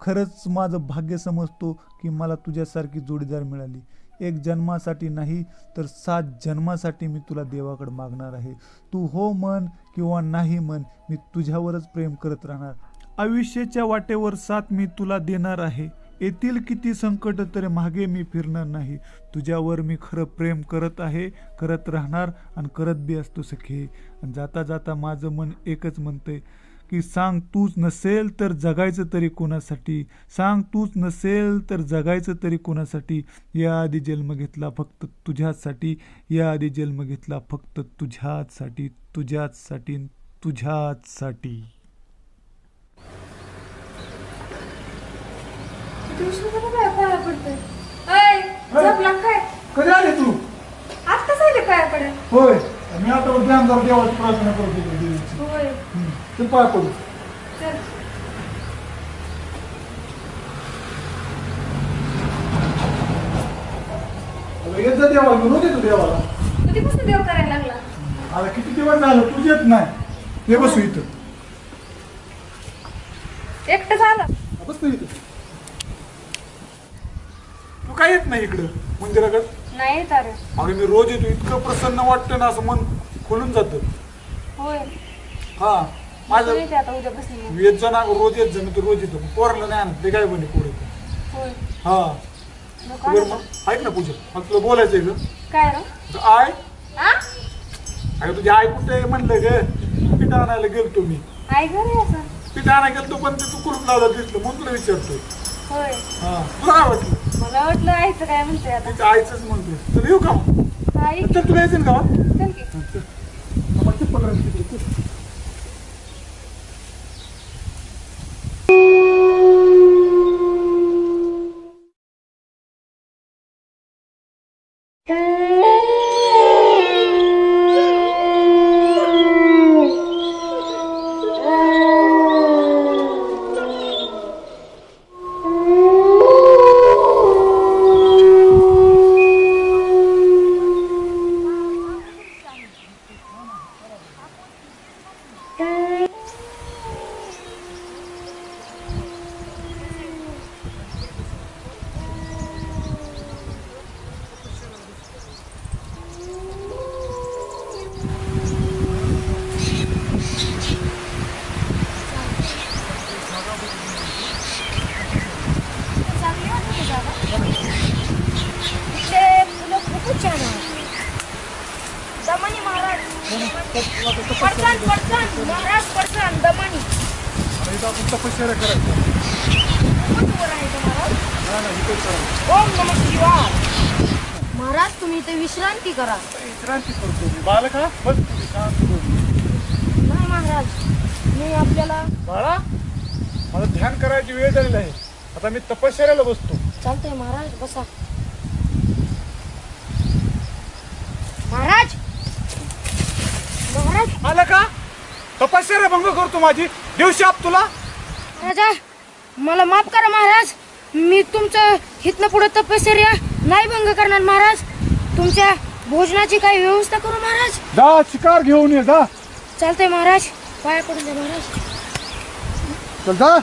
Speaker 11: खरंच माझं भाग्य समजतो की मला तुझ्यासारखी जोडीदार मिळाली. एक जन्मासाठी नाही तर 7 जन्मासाठी मी तुला देवाकडे मागणार आहे. तू हो म्हण किंवा नाही म्हण, मी तुझ्यावरच प्रेम करत राहणार. आयुष्याच्या वाटेवर साथ मी तुला देणार आहे. येथील किती संकट तरी मागे मी फिरणार नाही. तुझ्यावर मी खरं प्रेम करत आहे, करत राहणार आणि करत बी असतो सखे. आणि जाता जाता माझं मन एकच म्हणतंय की सांग तूच नसेल तर जगायचं तरी कोणासाठी. सांग तूच नसेल तर जगायचं तरी कोणासाठी. याआधी जन्म घेतला फक्त तुझ्याचसाठी. याआधी जन्म घेतला फक्त तुझ्याचसाठी, तुझ्याचसाठी, तुझ्याचसाठी.
Speaker 9: पाया पडतोय झोपला काय
Speaker 1: कधी आले तू
Speaker 9: आत्ताच आले पाया पडेल
Speaker 1: होय मी आता ध्यान जरा देवाची प्रार्थना करतो देवीची
Speaker 9: होय
Speaker 1: तू पाय पडू
Speaker 9: चल
Speaker 1: येत जा देवाला म्हणून येतो देवाला
Speaker 9: कधीपासून देव करायला लागला
Speaker 1: आता किती दिवस झालं तुझ येत नाही ते बसू इथं
Speaker 9: एकटं झालं
Speaker 1: बस तू इथं तू काय येत नाही इकडं मंदिराकडे
Speaker 9: नाही येत अरे
Speaker 1: अरे मी रोज येतो इतकं प्रसन्न वाटतं ना असं मन खोलून जातं
Speaker 9: होय
Speaker 1: हा माझं
Speaker 9: येते आता उद्यापासून
Speaker 1: मी येत जा ना रोज येत जा मी तर रोज येतो पोराला नाही आणत ते काय बने पोरं
Speaker 9: होय
Speaker 1: हा
Speaker 9: नको
Speaker 1: बरं
Speaker 9: आणू.
Speaker 1: मग ऐक ना पूजा मला तुला बोलायचंय ग
Speaker 9: काय रे
Speaker 1: आय
Speaker 9: आ
Speaker 1: अरे तुझी आई कुठे म्हणलं ग पीठ आणायला गेलतो मी
Speaker 9: आई घरी असं
Speaker 1: पीठ आणायला गेलतो पण ते तू कुलूप लावलं दिसलं म्हणून तुला विचारतोय
Speaker 9: होय
Speaker 1: हा तुला काय वाटलं
Speaker 9: मला वाटलं आईचं काय म्हणते आता
Speaker 1: तिच्या आईचंच म्हणतोय तुला येऊ का मग
Speaker 9: आई
Speaker 1: चल तुला यायचं ना गावात
Speaker 9: चल की
Speaker 1: मग ते पकडायला तिकडे चल.
Speaker 3: दमणी महाराज पडसान पडसान महाराज पडसान दमणी
Speaker 1: आता इथं आपण तपश्चर्या करायचं
Speaker 3: कोणवर आहे तो महाराज
Speaker 1: नाही नाही इथेच करायचं
Speaker 3: ओम नमः शिवाय महाराज तुम्ही इथे विश्रांती करा
Speaker 1: विश्रांती करतो मी बालक हा बस तुझी शांत बस.
Speaker 3: नाही महाराज मी आपल्याला
Speaker 1: बाळा मला ध्यान करायची वेळ झालेली आहे. आता मी तपश्चर्याला बसतो.
Speaker 3: चालतंय महाराज बसा. महाराज महाराज
Speaker 1: आलं का? तपश्चर्या भंग करतो माझी. दिवशी आप तुला
Speaker 3: राजा मला माफ करा महाराज. मी तुमचं हितनं पुढे तपश्चर्या नाही भंग करणार महाराज. तुमच्या भोजनाची काही व्यवस्था करू महाराज.
Speaker 1: जा शिकार घेऊन ये जा.
Speaker 3: चालतंय महाराज. पाया पडून द्या महाराज.
Speaker 1: चल जा.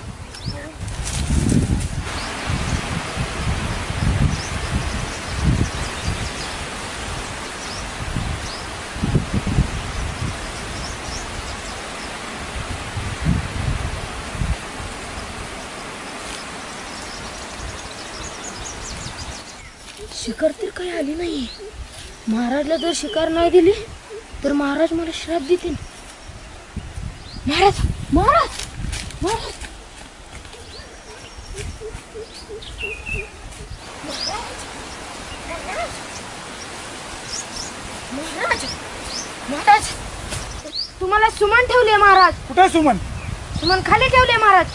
Speaker 3: शिकार तर काही आली नाही. महाराजला जर शिकार नाही दिली तर महाराज मला श्राप देतील. महाराज महाराज महाराज महाराज महाराज तुम्हाला सुमन ठेवले महाराज.
Speaker 1: कुठे सुमन?
Speaker 3: सुमन खाली ठेवले महाराज.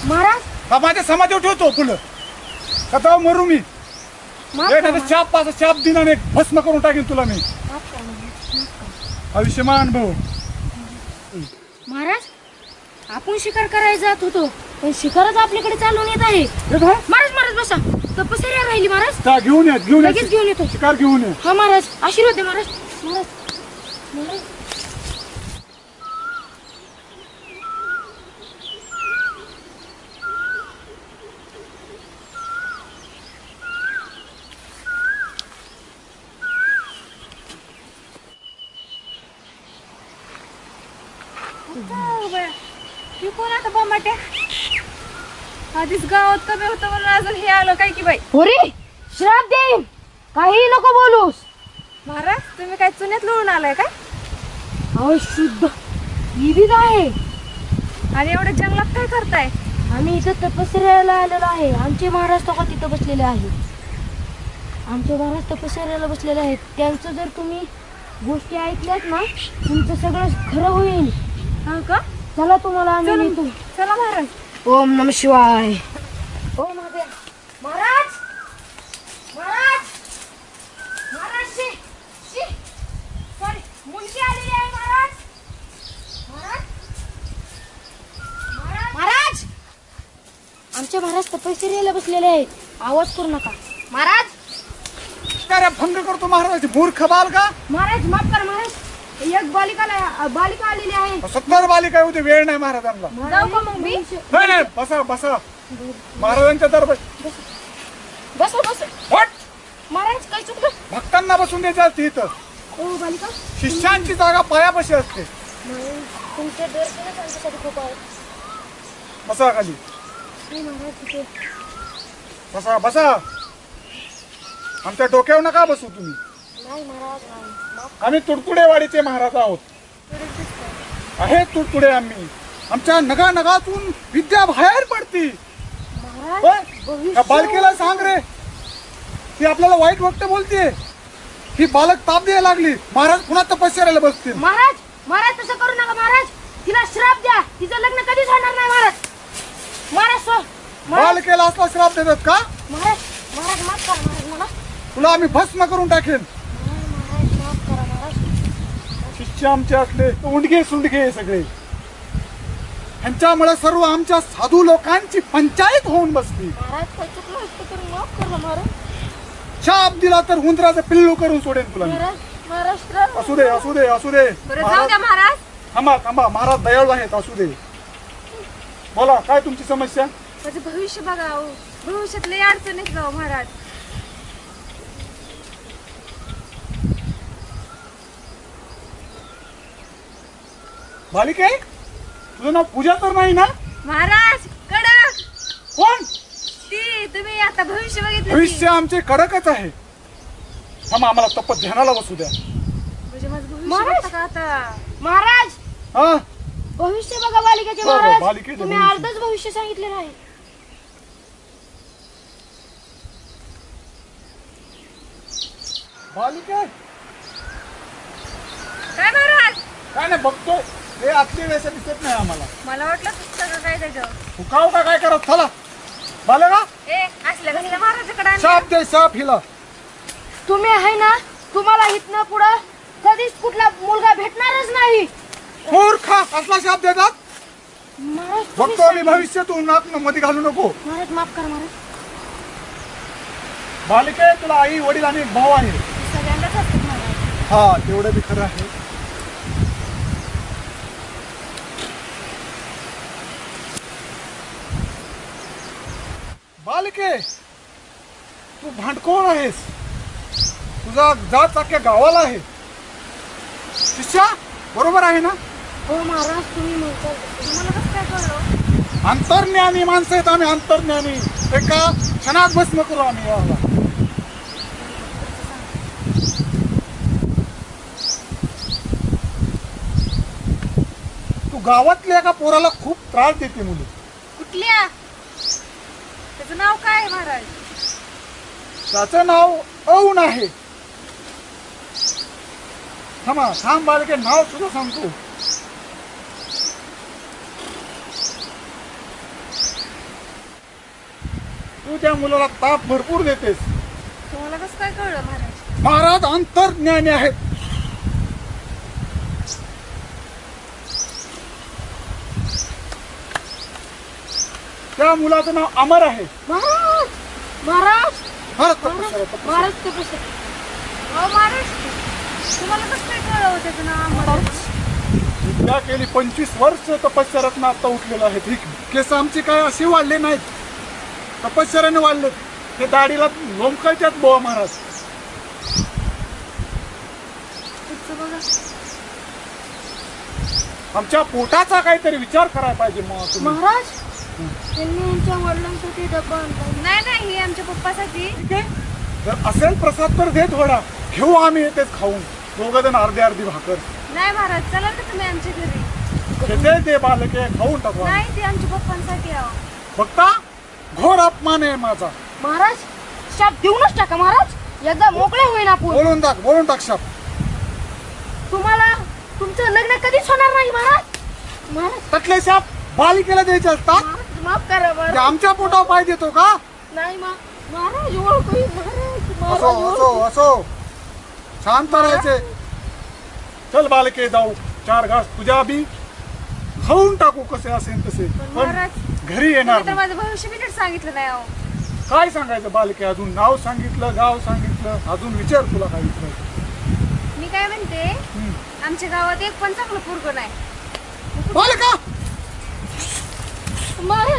Speaker 3: महाराज
Speaker 1: हा माझ्या समाधीवर ठेवतो फुलं. कथा मरू मी.
Speaker 3: माफ
Speaker 1: एखादा शाप पास शाप दिनाने भस्म करून टाकेन तुला मी. आयुष्यमान भाऊ.
Speaker 3: महाराज आपण शिकार करायला जात होतो पण शिकारच आपल्याकडे चालून येत आहे. महाराज महाराज बसा. तपश्चर्या राहिली महाराज.
Speaker 1: जा घेऊन ये
Speaker 3: लगेच घेऊन येतो.
Speaker 1: शिकार घेऊन ये.
Speaker 3: हा महाराज आशीर्वाद दे महाराज. महाराज महाराज
Speaker 9: हे कोण आता बामाट्या? आधीच गावात कमी होतं म्हणून अजून हे आलं काय की बाई.
Speaker 3: अरे श्राप देईन. काही नको बोलूस.
Speaker 9: महाराज तुम्ही काय चुन्यात लोळून आलाय काय?
Speaker 3: अहो शुद्ध विविध आहे.
Speaker 9: आणि एवढ्या जंगलात काय करताय?
Speaker 3: आम्ही इथं तपश्चर्याला आलेलो आहे. आमचे महाराज तो तिथं बसलेले आहेत. आमचे महाराज तपश्चर्याला बसलेले आहेत. त्यांचं जर तुम्ही गोष्टी ऐकल्यात ना तुमचं सगळं खरं होईल.
Speaker 9: हा का?
Speaker 3: चला तुम्हाला आम्ही नेतो.
Speaker 9: चला महाराज.
Speaker 3: ओम नम शिवाय. ओम महादेव. महाराज महाराज महाराज सॉरी मुलगी आलेली आहे महाराज. महाराज महाराज आमचे महाराज तपश्चर्याला बसलेले आहेत. आवाज करू नका महाराज.
Speaker 1: शिकाऱ्या भंग करतो महाराज. मूर्ख बालका.
Speaker 3: महाराज माफ करा महाराज. एक बालिका आलेली आहे.
Speaker 1: 70 बालिका होते. वेळ नाही महाराजांना.
Speaker 9: जाऊ का मग मी?
Speaker 1: नाही नाही बसा बसा. महाराजांच्या दरबार
Speaker 3: बस बस.
Speaker 1: वट.
Speaker 3: महाराज काय चुकलं?
Speaker 1: भक्तांना बसून द्यायचं असते इथं.
Speaker 3: ओ बालिका
Speaker 1: शिष्यांची जागा पायापाशी असते.
Speaker 3: तुमचे दर्शनच आमच्यासाठी खूप आहे.
Speaker 1: बसा खाली.
Speaker 3: नाही महाराज तिथे
Speaker 1: बसा बसा. आमच्या डोक्यावर नका बसू तुम्ही.
Speaker 3: नाही महाराज नाही. माफ
Speaker 1: आम्ही तुडतुडेवाडीचे महाराज आहोत. आहे तुडतुडे आम्ही. आमच्या नगा नगातून विद्या बाहेर पडती.
Speaker 3: महाराज
Speaker 1: होय? या बालकेला सांग रे. ती आपल्याला वाईट वक्त बोलते. ही बालक ताप द्यायला लागली. महाराज पुन्हा तपश्चर्याला बसतील.
Speaker 3: महाराज महाराज तसं करू नका महाराज. तिला श्राप द्या. तिचं लग्न कधीच होणार नाही महाराज. महाराज
Speaker 1: बालकेला असला श्राप देतात का?
Speaker 3: महाराज महाराज माफ करा महाराज मला.
Speaker 1: तुला आम्ही भस्म करून टाकेन.
Speaker 3: महाराज माफ करा महाराज.
Speaker 1: शिष्य आमचे असले उंडगे सुंडगे सगळे. ह्यांच्यामुळे सर्व आमच्या साधू लोकांची पंचायत होऊन बसली.
Speaker 3: महाराज काय चुकलं असतं तर माफ करा महाराज.
Speaker 1: शाप दिला तर उंदराचं पिल्लू करून सोडेन तुला मी.
Speaker 3: महाराज महाराज श्राप
Speaker 1: असू दे असू दे असू दे.
Speaker 9: बरं जाऊ द्या महाराज.
Speaker 1: थांबा थांबा. महाराज दयाळू आहेत. असू दे. बोला काय तुमची समस्या?
Speaker 9: माझं भविष्य बघा. भविष्यात लय अडचणीत जाऊ महाराज.
Speaker 1: बालिके तुझं नाव पूजा तर नाही ना?
Speaker 9: महाराज कडक.
Speaker 1: कोण?
Speaker 9: ती तुम्ही आता भविष्य बघितलं.
Speaker 1: भविष्य आमचे कडकच आहे. थांबा आम्हाला तप ध्यानाला बसू द्या.
Speaker 9: म्हणजे माझं भविष्य
Speaker 3: महाराज.
Speaker 9: बघता का आता?
Speaker 3: महाराज
Speaker 1: हा
Speaker 3: भविष्य बघा बालिकेचे.
Speaker 1: बरं,
Speaker 3: महाराज
Speaker 1: बालिकेचे
Speaker 3: तुम्ही
Speaker 1: भविष्य.
Speaker 3: अर्धच भविष्य सांगितलेलं आहे.
Speaker 1: बालिके
Speaker 9: काय महाराज?
Speaker 1: काय नाही बघतोय. हे आतली वेळ दिसत नाही आम्हाला.
Speaker 9: मला वाटलं सगळं काय त्याच्यावर.
Speaker 1: हुकाव का काय करत चला बाले का
Speaker 9: ए असल्या कसल्या महाराजाकडे
Speaker 1: शाप दे शाप हिला.
Speaker 3: तुम्ही आहे ना, तुम्हाला इथनं पुढं कधीच कुठला मुलगा भेटणारच नाही.
Speaker 1: मूर्ख असला शाप देतात.
Speaker 3: महाराज
Speaker 1: बघतो आम्ही भविष्य तू नाक मध्ये घालू नको.
Speaker 3: महाराज माफ करा महाराज.
Speaker 1: बालिके तुला आई वडील आणि भाऊ आहे.
Speaker 9: सगळ्यांनाच असतात महाराज.
Speaker 1: हा तेवढं बी खरं आहे. बालिके तू भांडकोळ आहेस. तुझा जात अख्ख्या गावाला आहे. शिष्या बरोबर आहे ना.
Speaker 3: हो महाराज तुम्ही म्हणता.
Speaker 9: तुम्हाला कसं काय कळलं?
Speaker 1: अंतर्ज्ञानी माणसं आहेत आम्ही. अंतर्ज्ञानी एका क्षणात भस्म करू आम्ही याला. तू गावातल्या एका पोराला खूप त्रास देते मुली.
Speaker 9: कुठल्या? त्याचं नाव काय आहे महाराज?
Speaker 1: त्याचं नाव औन आहे. थांबा थांब बालके नाव तुझं सांगतो. तू त्या मुलाला ताप भरपूर देतेस.
Speaker 9: तुम्हाला कसं काय कळलं महाराज?
Speaker 1: महाराज अंतर्ज्ञानी आहेत. त्या मुलाचं नाव अमर आहे.
Speaker 3: महाराज महाराज
Speaker 9: महाराज तुम्हाला कसं काय कळलं त्याचं नाव महाराज?
Speaker 1: विद्या केली 25 वर्ष तपश्चर्यातनं आता उठलेलं आहे. ठीक केस आमची काय अशी वाढले नाहीत, तपश्चर्याने वाढले. ते दाढीला लोंबकायच्यात बोवा महाराज. आमच्या पोटाचा काहीतरी विचार करायला पाहिजे मग तुम्ही.
Speaker 3: महाराज त्यांनी यांच्या वडिलांसाठी डब्बा आणला.
Speaker 9: नाही नाही हे आमच्या पप्पासाठी.
Speaker 1: ठीक आहे, जर असेल प्रसाद तर दे थोडा. घेऊ आम्ही येतेच खाऊन दोघं जण अर्धी अर्धी भाकर.
Speaker 9: नाही महाराज चला ना तुम्ही आमच्या घरी.
Speaker 1: दे दे बालके खाऊन टाकू.
Speaker 9: नाही ते आमच्या पप्पांसाठी आहो.
Speaker 1: बघता घोर अपमान आहे माझा.
Speaker 3: महाराज शाप देऊनच टाका महाराज. एकदा मोकळे होईन आपण.
Speaker 1: बोलून टाक शाप.
Speaker 3: तुम्हाला तुमचं लग्न कधीच होणार नाही महाराज. महाराज
Speaker 1: त्यातले शाप बालिकेला द्यायचे असतात.
Speaker 3: माफ करा महाराज.
Speaker 1: आमच्या पोटावर पाय देतो का?
Speaker 3: नाही महाराज ओळखू महाराज.
Speaker 1: असो असो असो शांत राहायचे. चल बालके जाऊ 4 घास तुझ्या बी खाऊन टाकू कसे असेल तसे. पण घरी येणार
Speaker 9: तर माझं भविष्य बी नीट सांगितलं नाही अहो.
Speaker 1: काय सांगायचं बालके? अजून नाव सांगितलं, गाव सांगितलं, अजून विचार तुला काय विचारायचं.
Speaker 9: मी काय म्हणते, आमच्या गावात एक पण चांगलं पोरगं नाही.
Speaker 1: बालका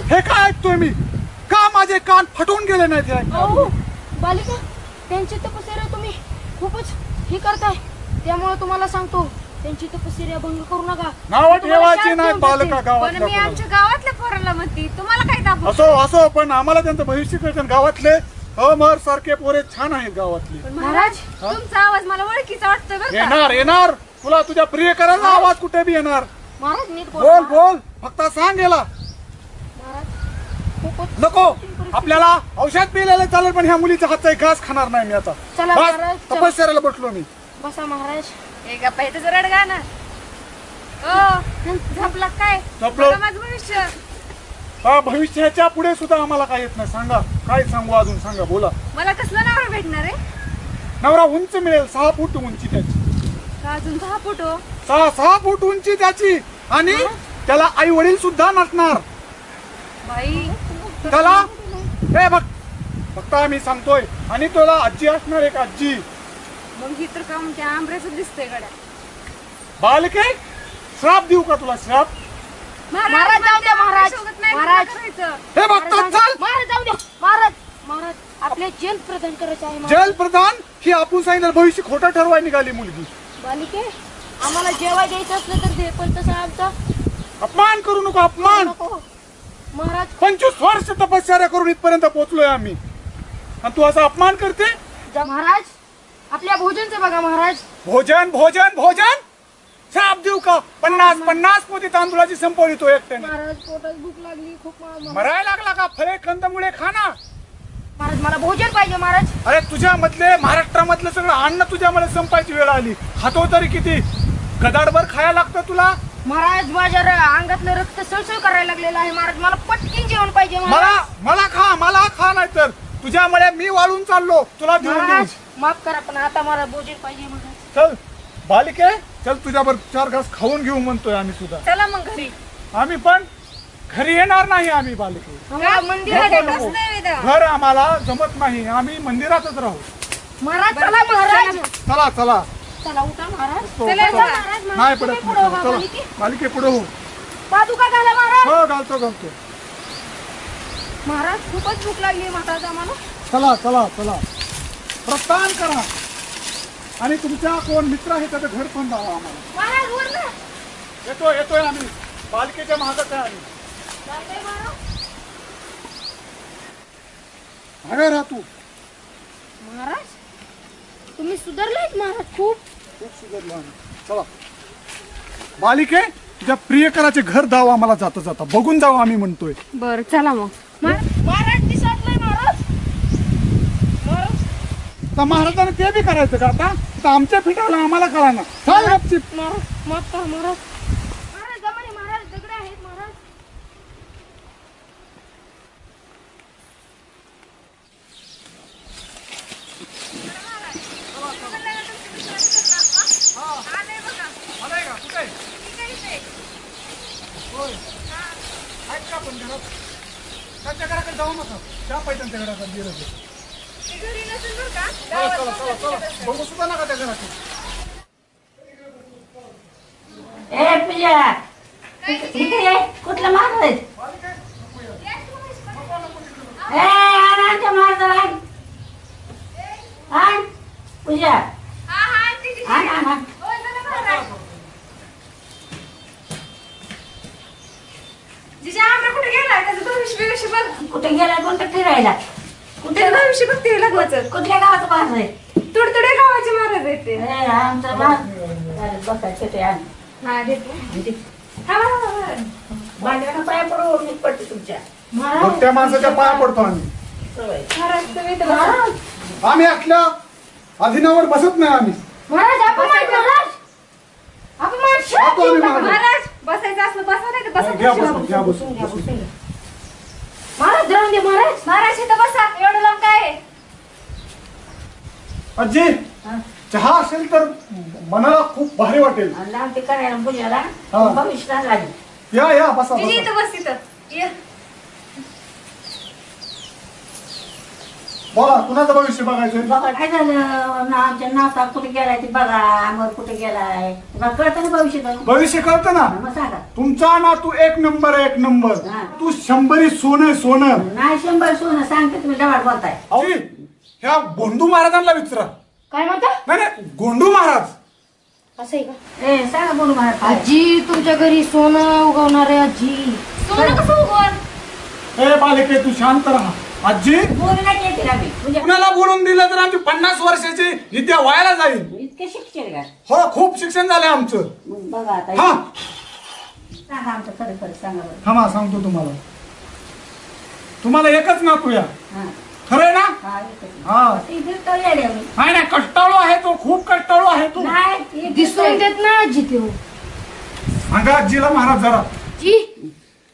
Speaker 1: हे काय ऐकतोय मी? का माझे कान फटून गेले नाहीत हे ऐकून?
Speaker 3: बालिका त्यांची तपश्चर्या तुम्ही खूपच हे करताय. त्यामुळे तुम्हाला सांगतो त्यांची तपश्चर्या भंग करू नका.
Speaker 1: नाव ठेवायची नाही बालका
Speaker 9: पण
Speaker 1: गावातल्या
Speaker 9: मी आमच्या गावातल्या पोराला म्हणते. तुम्हाला काय दाखव?
Speaker 1: असो असो पण आम्हाला त्यांचं भविष्य कळतं. गावातले अमर सारखे पोरे छान आहेत गावातले.
Speaker 9: महाराज तुमचा आवाज मला ओळखीचा वाटतोय बरं का?
Speaker 1: येणार येणार तुला तुझ्या प्रियकराचा आवाज कुठे बी येणार.
Speaker 3: महाराज नीट
Speaker 1: बोल बोल फक्त सांग गेला नको. आपल्याला औषध पिलेलं चालेल पण ह्या मुलीच्या हातचा एक घास खाणार नाही मी आता.
Speaker 3: चला महाराज
Speaker 1: तपश्चर्याला बसलो मी.
Speaker 3: बसा महाराज.
Speaker 9: एक पाहिजे जर रडगा ना. झपला काय?
Speaker 1: झोपलो.
Speaker 9: माझं भविष्य.
Speaker 1: हा भविष्याच्या पुढे सुद्धा आम्हाला काय येत नाही. सांगा काय सांगू अजून सांगा बोला.
Speaker 9: मला कसला नवरा भेटणार आहे?
Speaker 1: नवरा उंच मिळेल 6 फूट उंची त्याची.
Speaker 9: अजून 6 फूट हो.
Speaker 1: 6 फूट उंची त्याची आणि त्याला आई वडील सुद्धा नसणार.
Speaker 9: बाई
Speaker 1: त्याला हे बघ फक्त आम्ही सांगतोय. आणि तुला आजी असणार एक आजी.
Speaker 9: मग ही तर काम त्या आंब्याचं दिसतंय गड्या.
Speaker 1: बालके श्राप देऊ का तुला? श्राप
Speaker 3: महाराज जाऊ द्या महाराज. महाराज
Speaker 1: हे बघतो चल.
Speaker 3: महाराज जाऊ द्या. महाराज आपले जेल प्रदान करायचे आहे.
Speaker 1: जेल प्रदान ही आपण सांगितलं भविष्य खोटं ठरवाय निघाली मुलगी.
Speaker 3: बालिके आम्हाला जेवाय द्यायचं असलं तर दे. पण तसं आमचा
Speaker 1: अपमान करू नको. अपमान
Speaker 3: महाराज
Speaker 1: 25 वर्ष तपश्चर्या करून इथपर्यंत पोहोचलोय आम्ही आणि तू असा अपमान करते.
Speaker 3: महाराज आपल्या भोजनचं बघा महाराज.
Speaker 1: भोजन भोजन भोजन शाप देऊ का? 50 पोती तांदूळाची संपवली तो एकट्याने.
Speaker 3: महाराज पोटात भूक लागली खूप.
Speaker 1: मरायला लागला का? फळे कंदमुळे खा ना.
Speaker 3: महाराज मला भोजन पाहिजे महाराज.
Speaker 1: अरे तुझ्या मधले महाराष्ट्रामधलं सगळं अन्न तुझ्यामध्ये संपायची वेळ आली. खातो तरी किती? गदाडभर खायला लागतं तुला.
Speaker 3: महाराज माझ्या अंगातलं रक्त सळसळ करायला लागलेलं आहे महाराज. मला पटकन जेवण पाहिजे महाराज.
Speaker 1: मला खा नाही तर तुझ्यामुळे मी वाळून चाललो. तुला जेवण देऊ.
Speaker 3: महाराज माफ करा पण आता मला भोजन पाहिजे महाराज.
Speaker 1: चल बालिके चल तुझ्यावर 4 घास खाऊन घेऊ म्हणतोय आम्ही सुद्धा.
Speaker 9: चला मग घरी.
Speaker 1: आम्ही पण घरी येणार नाही. आम्ही बालिके
Speaker 3: मंदिरात
Speaker 1: नको, नको. घर आम्हाला जमत नाही. आम्ही मंदिरातच राहू.
Speaker 3: महाराज चला महाराज.
Speaker 1: चला चला
Speaker 3: चला उठा महाराज.
Speaker 9: चला
Speaker 3: महाराज
Speaker 1: नाही पडत. चला बालिके पुढे हो.
Speaker 3: पादुका घाला महाराज.
Speaker 1: हो घालतो.
Speaker 3: महाराज खूपच भूक लागली महाराज आम्हाला.
Speaker 1: चला चला चला प्रस्थान करा आणि तुमच्या कोण मित्र आहे त्याचं घर पण जावा आम्हाला.
Speaker 3: महाराज वर ना.
Speaker 1: येतोय आम्ही बालिकेच्या मागच आहे आम्ही. मागे राहा तू.
Speaker 3: महाराज तुम्ही सुधारलात महाराज. खूप
Speaker 1: सुधारलो आम्ही. चला बालिके तुझ्या प्रियकराचे घर जावं आम्हाला जाता जाता बघून जावं आम्ही म्हणतोय.
Speaker 9: बर चला मग.
Speaker 3: महाराज दिसतलंय महाराज.
Speaker 1: तर महाराजांनी ते बी करायचं का आता? तर आमच्या फिटाला आम्हाला कळा ना. चाल गपचीप.
Speaker 3: महाराज माफ करा महाराज. महाराज जमाने महाराज दगड आहेत महाराज.
Speaker 1: त्यांच्या घराकडे जाऊ नका. त्या पाहिजे घराकडे गेलं बघू सुद्धा नका त्या घराकडे.
Speaker 6: ए पूजा इकडे कुठला महाराज? आमच्या महाराज आण पूजा आण.
Speaker 9: कुठे गेला त्याचं भविष्य बिविष्य बघ.
Speaker 6: कुठे गेला? कोणतं फिरायला?
Speaker 9: कुठे भविष्य बघते लग्नाचं.
Speaker 6: कुठल्या गावाचं महाराज आहे?
Speaker 9: तुडतुडे गावाचे महाराज आहेत ते.
Speaker 6: आमचा महाराज बसायचं ते आण.
Speaker 9: हा देते.
Speaker 6: बांधवांना पाया पडून मी पडते तुमच्या.
Speaker 1: मोठ्या माणसाच्या पाया पडतो आम्ही.
Speaker 9: महाराज तुम्ही इथं बसा.
Speaker 1: आम्ही आपल्या अधीनावर बसत नाही आम्ही.
Speaker 3: महाराज आपण महाराज
Speaker 1: जातो आम्ही महाराज.
Speaker 9: महाराज बसायचं असलं बसा नाही तर बसा.
Speaker 1: घ्या बसून.
Speaker 3: महाराज जाऊन दे महाराज.
Speaker 9: महाराज इथं बसा. एवढं लांब काय आहे?
Speaker 1: आजी चहा असेल तर मनाला खूप भारी वाटेल.
Speaker 6: लांब ते करायला पूजाला
Speaker 1: हा.
Speaker 6: भविष्यात आली.
Speaker 1: या बसा
Speaker 9: जिजी
Speaker 1: बसा.
Speaker 9: इथं बस इथं. ये.
Speaker 1: बोला कुणाचं भविष्य बघायचं?
Speaker 6: बघा काय झालं आमच्या नाता कुठे गेलाय ते बघा. अमर कुठे गेलाय कळतं ना भविष्य.
Speaker 1: भविष्य कळतं ना.
Speaker 6: मग सांगा.
Speaker 1: तुमचा ना तू एक नंबर.
Speaker 6: हा.
Speaker 1: तू 100 सोनं.
Speaker 6: नाही 100 सोनं सांगते तुम्ही डवाड बोलताय.
Speaker 1: आजी ह्या गोंडू महाराजांना विचारा.
Speaker 3: काय म्हणता?
Speaker 1: नाही गोंडू महाराज.
Speaker 3: असं आहे का?
Speaker 6: ए सांगा बोलू महाराज.
Speaker 3: आजी तुमच्या घरी सोनं उगवणार आहे आजी.
Speaker 9: सोनं कसं उगवण?
Speaker 1: ए बालिके तू शांत राहा. आजी
Speaker 6: बोलू नाही येते आम्ही म्हणजे
Speaker 1: कुणाला बोलून दिलं तर आमची 50 वर्षाची विद्या व्हायला जाईल.
Speaker 6: इतके शिक्षण का?
Speaker 1: हो खूप शिक्षण झालंय आमचं.
Speaker 6: मग बघा आता
Speaker 1: हा
Speaker 6: सांगा आमचं खरं सांगा बरं.
Speaker 1: थांबा सांगतो तुम्हाला एकच ना तू या.
Speaker 6: हा
Speaker 1: खरंय ना?
Speaker 6: हा एकच.
Speaker 1: हा
Speaker 6: ती दिसतो येड्या मी.
Speaker 1: नाही कष्टाळू आहे तो. खूप कष्टाळू आहे तो.
Speaker 6: नाही ती
Speaker 3: दिसून देत ना आजी ते.
Speaker 1: सांगा आजीला महाराज जरा.
Speaker 3: जी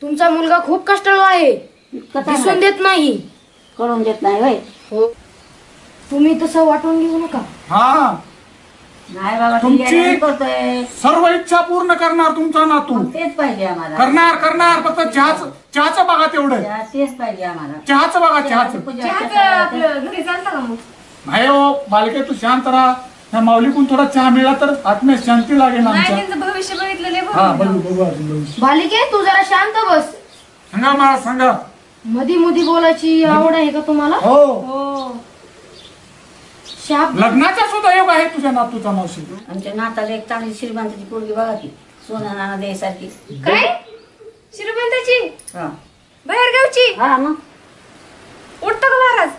Speaker 3: तुमचा मुलगा खूप कष्टाळू आहे. दिसून देत नाही.
Speaker 6: कळून देत नाही होय.
Speaker 3: हो तुम्ही तसं वाटून घेऊ नका.
Speaker 1: हा
Speaker 6: नाही बाबा ती
Speaker 1: तुमची-
Speaker 6: येड्यावानी करतोय.
Speaker 1: सर्व इच्छा पूर्ण करणार तुमचा नातू.
Speaker 6: मग तेच पाहिजे आम्हाला.
Speaker 1: करणार फक्त चहाचं बघा तेवढं.
Speaker 6: तेच पाहिजे आम्हाला.
Speaker 1: चहाचं बघा चहाचं.
Speaker 6: पूजा
Speaker 9: चहाचं
Speaker 6: कसं-
Speaker 9: आपलं घरी चालतं का मग?
Speaker 1: नाही हो बालिके तू शांत राहा. ह्या माऊलीकून थोडा चहा मिळाला तर आत्म्यात शांती लागेल
Speaker 9: नाही
Speaker 1: आमच्या.
Speaker 9: त्यांचं भविष्य बघितलं नाही
Speaker 1: हा
Speaker 9: बघून.
Speaker 1: बघू अजून भविष्य.
Speaker 3: बालिके तू जरा शांत बस.
Speaker 1: सांगा महाराज सांगा.
Speaker 3: मधी मधी बोलायची आवड आहे का तुम्हाला?
Speaker 1: हो
Speaker 9: हो
Speaker 3: शाप
Speaker 1: लग्नाचा सुद्धा योग आहे तुझ्या नातूचा मावशी.
Speaker 6: आमच्या नाताला एक चांगली श्रीमंताची पोरगी बघा की सोना नाना द्यायसारखी.
Speaker 9: काय श्रीमंताची
Speaker 6: हा
Speaker 9: बाहेर गावची
Speaker 6: हा मग
Speaker 9: उठतं का महाराज?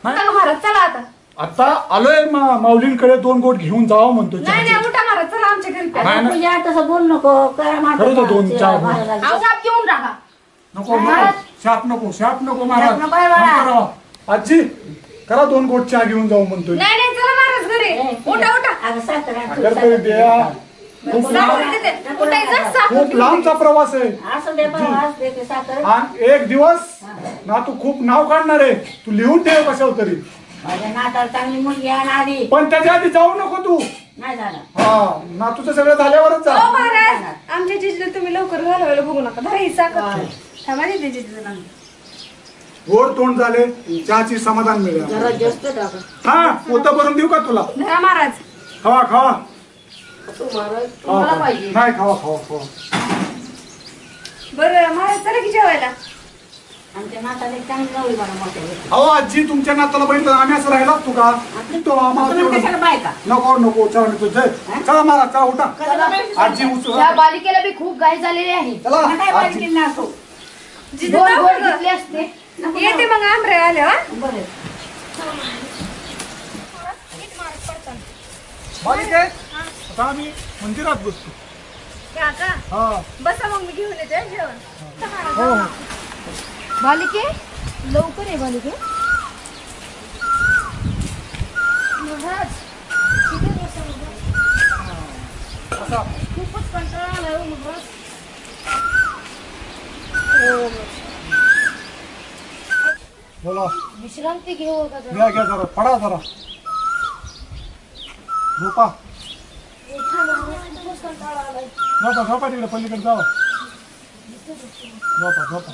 Speaker 1: नाही.
Speaker 9: उठा का महाराज? चला आता.
Speaker 1: आता आलोय माऊलींकडे 2 गोट घेऊन जावं म्हणतो.
Speaker 9: नाही नाही उठा महाराज. चला आमच्या घरी.
Speaker 1: नाही, नाही.
Speaker 6: पूजा तसं बोल नको करा
Speaker 1: खरं तर 2-4
Speaker 6: महाराज.
Speaker 3: अहो, शाप घेऊन राहा.
Speaker 1: नको शाप नको महाराज.
Speaker 6: शाप नको आहे बाळा.
Speaker 1: शांत राहा. आजी करा 2 गोट चहा घेऊन जाऊ म्हणतोय.
Speaker 9: नाही नाही चला महाराज घरी. उठा उठा.
Speaker 6: अगं साखर आण तू,
Speaker 1: साखर तरी
Speaker 6: साखर
Speaker 1: द्या.
Speaker 6: दे.
Speaker 1: खूप लांबचा प्रवास आहे
Speaker 6: असं दे प्रवास देते साखर.
Speaker 1: आणि एक दिवस ना तू खूप नाव काढणार आहे. तू लिहून ठेव कशावर तरी.
Speaker 6: माझ्या नाताला चांगली मुलगी आण आधी.
Speaker 1: पण त्याच्या आधी जाऊ नको तू.
Speaker 6: नाही झालं.
Speaker 1: हा नातूचं सगळं झाल्यावरच जा.
Speaker 9: हो महाराज, आमच्या जिजलं तुम्ही लवकर घालवायला बघू नका. धरा ही साखर. थांबा देते जिजलं.
Speaker 1: गोड तोंड झाले चहाची समाधान मिळेल.
Speaker 6: जरा जास्त टाका.
Speaker 1: हा पोतं भरून देऊ का तुला?
Speaker 9: धरा महाराज.
Speaker 1: खावा खावा.
Speaker 3: तुम्हाला पाहिजे.
Speaker 1: नाही खावा खावा खावा.
Speaker 9: बरं महाराज चला की जेवायला.
Speaker 6: आमच्या नाताला एक चांगली नवरी बघा मोठ्या.
Speaker 1: अहो आजी तुमच्या नाताला बघितलं आम्ही असं राहिला तू का? तो आम्हाला
Speaker 6: तुम्ही
Speaker 1: तेवढं-
Speaker 6: कशाला बायका?
Speaker 1: नको नको चला मी तुझे चला मारा चला उठा. आजी उचल
Speaker 3: त्या बालिकेला बी खूप घाई झालेली आहे.
Speaker 1: चला
Speaker 6: काय
Speaker 1: आजी.
Speaker 6: बायकी ना असो.
Speaker 9: जिजू
Speaker 3: गोड
Speaker 9: जाऊ
Speaker 3: गोड
Speaker 9: का?
Speaker 3: घेतले असते.
Speaker 9: येते मग आमरे आले हा.
Speaker 6: बरं.
Speaker 1: बालिके आता आम्ही मंदिरात बसतो.
Speaker 9: त्या का?
Speaker 1: हा
Speaker 9: बसा मग मी घेऊन येते जेवण.
Speaker 1: हो
Speaker 3: बालिके लवकर आहे बालिके. महाराज तिथे बसा महाराज.
Speaker 1: बसा.
Speaker 3: खूपच कंटाळा आलाय हो महाराज.
Speaker 1: बोला
Speaker 3: विश्रांती घेऊ का जरा?
Speaker 1: घ्या घ्या जरा पडा जरा झोपा
Speaker 3: खूपच कंटाळा आलाय.
Speaker 1: झोपा झोपा तिकडे पलीकडे जावा. झोपा झोपा.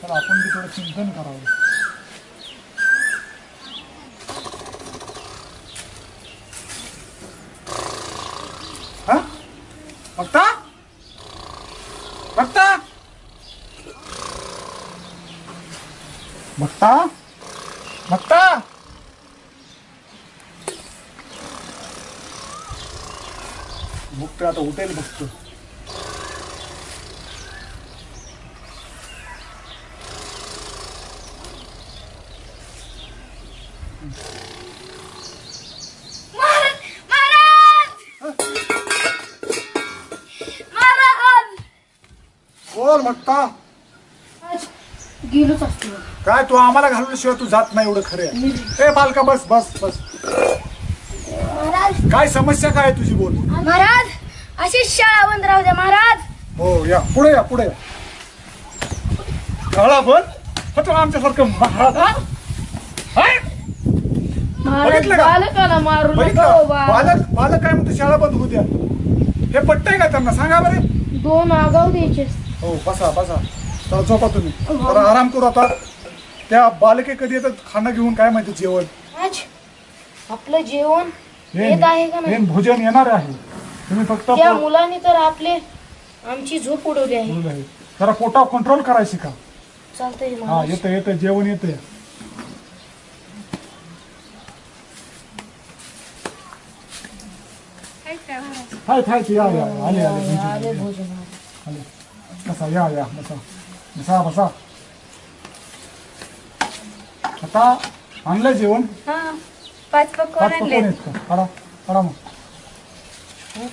Speaker 1: चला आपण बी थोडं चिंतन करावं. हा बघता बघता बघता बघता. बघतो आता उठेल बघतो. बोल बघता.
Speaker 3: गेलोच असतो.
Speaker 1: काय तू आम्हाला घालवल्याशिवाय तू जात नाही एवढं खरं आहे. ए बालका बस बस बस.
Speaker 3: महाराज
Speaker 1: काय समस्या काय आहे तुझी बोल.
Speaker 3: महाराज अशीच शाळा बंद राहू द्या महाराज.
Speaker 1: हो या पुढे या पुढे या. शाळा बंद होतो आमच्यासारखं महाराज हा? हाय?
Speaker 3: महाराज
Speaker 1: बघितलं का?
Speaker 3: बालकाला मारू नका हो
Speaker 1: बघितलं
Speaker 3: बा.
Speaker 1: बालक बालक काय म्हणतो शाळा बंद होऊ द्या. हे पटतंय का त्यांना सांगा बरे.
Speaker 3: 2 आगाऊ द्यायचे.
Speaker 1: हो बसा बसा. चला झोपा तुम्ही जरा आराम करू आता. त्या बालके कधी येतात खाणं घेऊन काय माहिती जेवण.
Speaker 3: आज आपलं जेवण
Speaker 1: हे
Speaker 3: येत आहे का नाही?
Speaker 1: हे भोजन येणार आहे. तुम्ही फक्त
Speaker 3: त्या मुलांनी तर आमची झोप उडवली आहे.
Speaker 1: जरा पोटावर कंट्रोल करायची का.
Speaker 3: चालतंय
Speaker 1: हा
Speaker 3: महाराज.
Speaker 1: येतं येतं जेवण येतं.
Speaker 9: आहेत काय महाराज?
Speaker 1: हाय या या आले आले
Speaker 3: आले भोजन.
Speaker 1: आले. बसा या या बसा बसा बसा. आता आणलं जेवण.
Speaker 9: हा 5 पक्वान
Speaker 1: 5 पकवान
Speaker 9: आणले.
Speaker 1: आहेत का. काढा काढा मग. आहे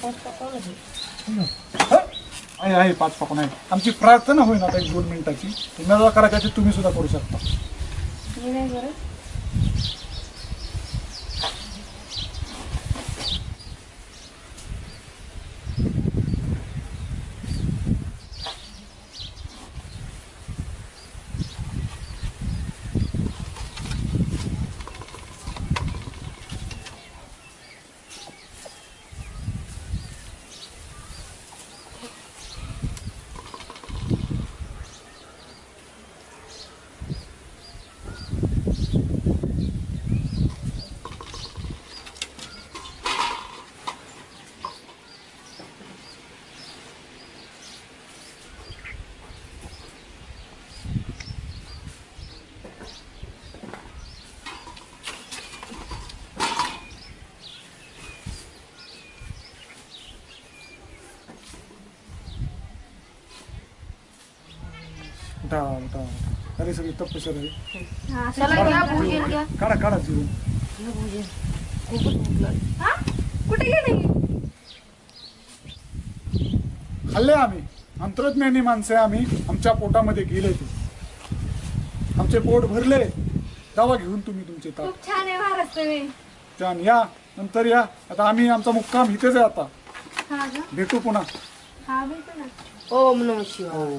Speaker 1: 5 पकवान आहे. आमची प्रार्थना होईल आता 1-2 मिनिटाची. तुम्हाला करायची असेल तुम्ही सुद्धा करू शकता.
Speaker 9: मी नाही बरं.
Speaker 1: उठा उठा. अरे सगळी तपश्चर्या आहे.
Speaker 9: हा
Speaker 3: चला घ्या भोजन घ्या.
Speaker 1: काढा काढा जेवण.
Speaker 3: घ्या भोजन. खूपच भूक लागली.
Speaker 9: हा कुठे गेले?
Speaker 1: खाल्ले आम्ही. अंतर्ज्ञानी माणसं आहे आम्ही. आमच्या पोटामध्ये गेले ते. आमचे पोट भरले. जावा घेऊन तुम्ही तुमचे ताट.
Speaker 9: खूप छान आहे महाराज तुम्ही.
Speaker 1: छान या नंतर या. आता आम्ही आमचा मुक्काम इथेच आहे आता.
Speaker 9: हा का?
Speaker 1: भेटू पुन्हा.
Speaker 9: हा भेटू ना.
Speaker 3: ओम नमः शिवाय.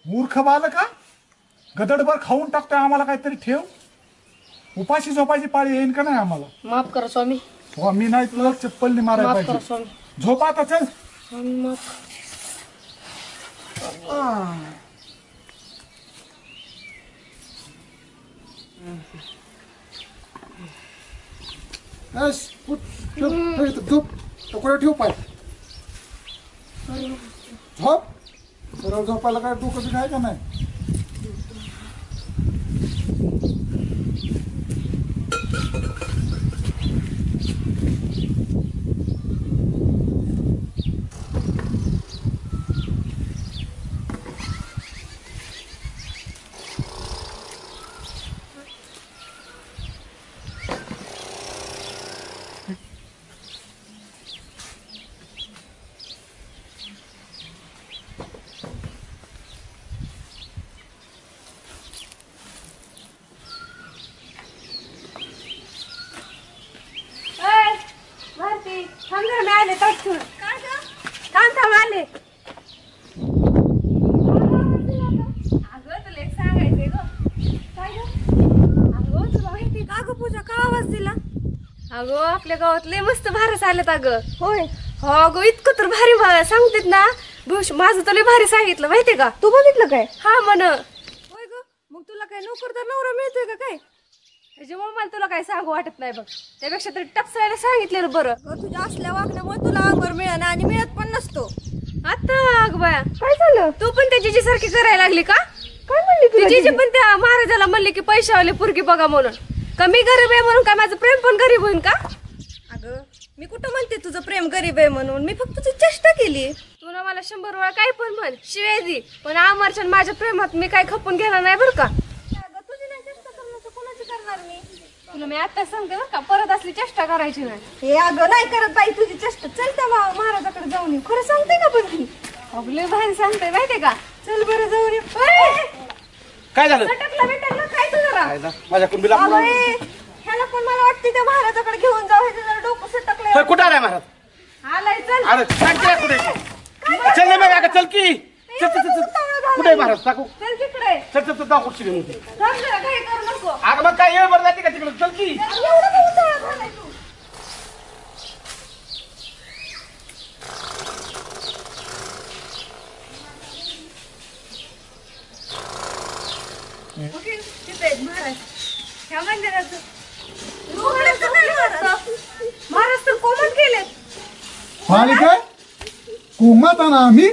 Speaker 1: मूर्ख बालका, गदडभर खाऊन टाकतोय आम्हाला काहीतरी ठेव. उपाशी झोपायची पाळी येईन का नाही आम्हाला?
Speaker 3: माफ करा स्वामी.
Speaker 1: हो मी नाही तुला चप्पलने मारायला
Speaker 3: माफ करा
Speaker 1: पाहिजे.
Speaker 3: स्वामी.
Speaker 1: झोप आता चल.
Speaker 3: स्वामी माफ.
Speaker 1: बस, उठ, ठेव, ठेव इथं, झोप. टोकऱ्या ठेव पाय. झोप. सरळ झोपायला काय डोकं बी काय का नाही?
Speaker 9: भारती थांब जरा, मी आले तटून. थांब आले. अगं तुला एक सांगायचंय ग. काय ग? अगं तुला माहिती का ग पूजा, का आवाज दिला? अगं आपल्या गावात लय मस्त भारस आलेत अगं. होय. हो अगं इतकं तर भारी सांगतेत ना. माझं तर लय भारी सांगितलं माहितीये का? तू बघितलं काय? हा म्हण. होय ग. मग तुला काय नोकरदार नवरा मिळतोय का काय? त्याच्यामुळे मला तुला काय सांगू वाटत नाही बघ. त्यापेक्षा तरी टपसायला सांगितलेलं बरं. तुझ्या असल्या वागण्यामुळे तुला अंगावर मिळाला आणि मिळत पण नसतो. आता अग बाया काय झालं? तू पण त्या जीजी सारखी करायला लागली का? काय म्हणली जीजी पण त्या महाराजाला म्हणले की पैशावाले पुरगी बघा म्हणून. का मी गरीब आहे म्हणून काय माझं प्रेम पण गरीब होईन का? अगं मी कुठं म्हणते तुझं प्रेम गरीब आहे म्हणून. मी फक्त तुझी चेष्टा केली. तुला मला 100 वेळा काय पण म्हण, शिवाय दी, पण आमरच्या माझ्या प्रेमात मी काय खपून घेणार नाही बरं का. तुला मी आता सांगते बरं का, परत असली चेष्टा करायची नाही. हे अगं नाही करत बाई तुझी चेष्टा. चल त्या महाराजाकडे जाऊन येऊ. खरं सांगते का पण ती? अगले भारी सांगते माहितीये का. चल बरं जाऊन येऊ.
Speaker 5: काय झालं?
Speaker 9: सटकला काय तू जरा
Speaker 5: माझ्याकडून बिला
Speaker 9: ह्याला पण मला वाटते त्या महाराजाकडे घेऊन जाऊ. ह्याचं जरा डोकं सटकलंय.
Speaker 5: कुठं आलाय महाराज?
Speaker 9: आलाय. चल
Speaker 5: अरे सांगते कुठे? चल नाही बघा, चल की. चल चल चल. कुठे आहे महाराज? टाकू.
Speaker 9: चल तिकडे.
Speaker 5: चल चल चल दाखव शिरे म्हणते.
Speaker 9: थांब जरा, काही करू नको.
Speaker 5: अगं मग काय येळ बरं जाते का तिकडे? चल की.
Speaker 9: एवढं का उतावळा झालाय तू? ओके, तिथे आहेत महाराज. ह्या मंदिराचं महाराज तर कोमट केलेत.
Speaker 1: मालिका कोमात ना आम्ही.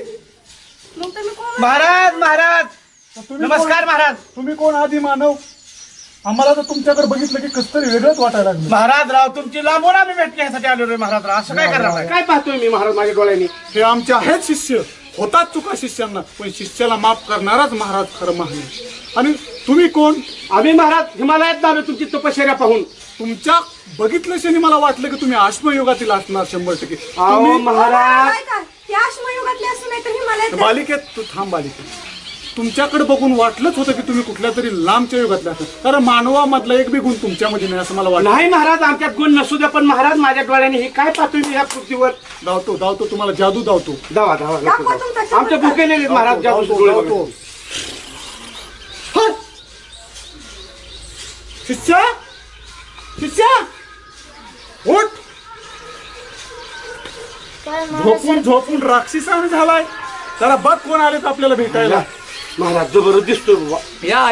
Speaker 9: मग तुम्ही कोमट
Speaker 5: महाराज महाराज नमस्कार महाराज.
Speaker 1: तुम्ही कोण आधी मानव? आम्हाला तर तुमच्याकडे बघितलं की कसं तरी वेगळंच वाटायला लागलं.
Speaker 5: महाराज राव तुमची लांबून आम्ही भेट घ्यायसाठी आलो रे महाराज राव. असं काय करणार? काय पाहतोय मी महाराज माझ्या डोळ्यांनी?
Speaker 1: हे आमचे आहेत शिष्य. होतात चुका शिष्यांना, पण शिष्याला माफ करणाराच महाराज खरं महाराज. आणि तुम्ही कोण?
Speaker 5: आम्ही महाराज हिमालयात आलो तुमची तपश्चर्या पाहून.
Speaker 1: तुमच्या बघितलं क्षणी मला वाटलं की तुम्ही अश्मयुगातील असणार 100%.
Speaker 5: अहो महाराज
Speaker 9: त्या अश्मयुगातले असू नाही तर हिमालयात.
Speaker 1: बालिकेत तू थांब बालिकेत. तुमच्याकडे बघून वाटलंच होतं की तुम्ही कुठल्या तरी लांबच्या युगातले असतात, कारण मानवामधला एक बी गुण तुमच्यामध्ये नाही असं मला वाटलं.
Speaker 5: नाही महाराज आमच्यात गुण नसू द्या, पण महाराज माझ्या डोळ्याने हे काय पाहतोय मी या पृथ्वीवर?
Speaker 1: धावतो तुम्हाला जादू धावतो.
Speaker 5: धावा आमच्या भुकेलेले महाराज जादू डोळे बघतो.
Speaker 1: शिष्या शिष्या उठ. झोपून राक्षसाने झालाय. जरा बघ कोण आलेत आपल्याला भेटायला.
Speaker 5: महाराज जबरदस्त दिसतोय बाबा.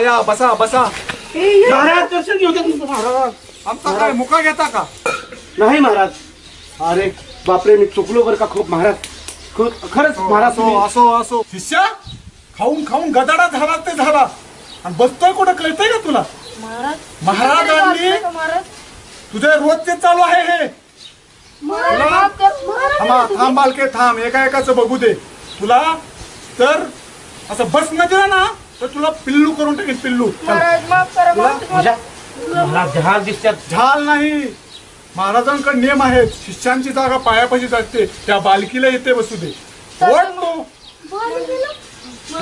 Speaker 1: या बसा
Speaker 5: महाराज दर्शन घेऊ द्या तुमचं महाराज.
Speaker 1: आमचा काय मुका घेता का?
Speaker 5: नाही महाराज. अरे बापरे मी चुकलो बरं का खूप महाराज. खरंच महाराज
Speaker 1: असो शिष्या खाऊन गदाडा झाला ते झाला आणि बसतोय कुठं कळतंय का तुला? महाराजांनी तुझे रोजचे चालू आहे हे. थांब बालके थांब. एकाचं बघू दे तुला. तर असं बस न दिला ना तर तुला पिल्लू करून टाकेल. पिल्लू
Speaker 5: झाल दिसतात.
Speaker 1: झाल नाही. महाराजांकडे नियम आहेत. शिष्यांची जागा पायापाशीच असते. त्या बालकीला येते बसू दे.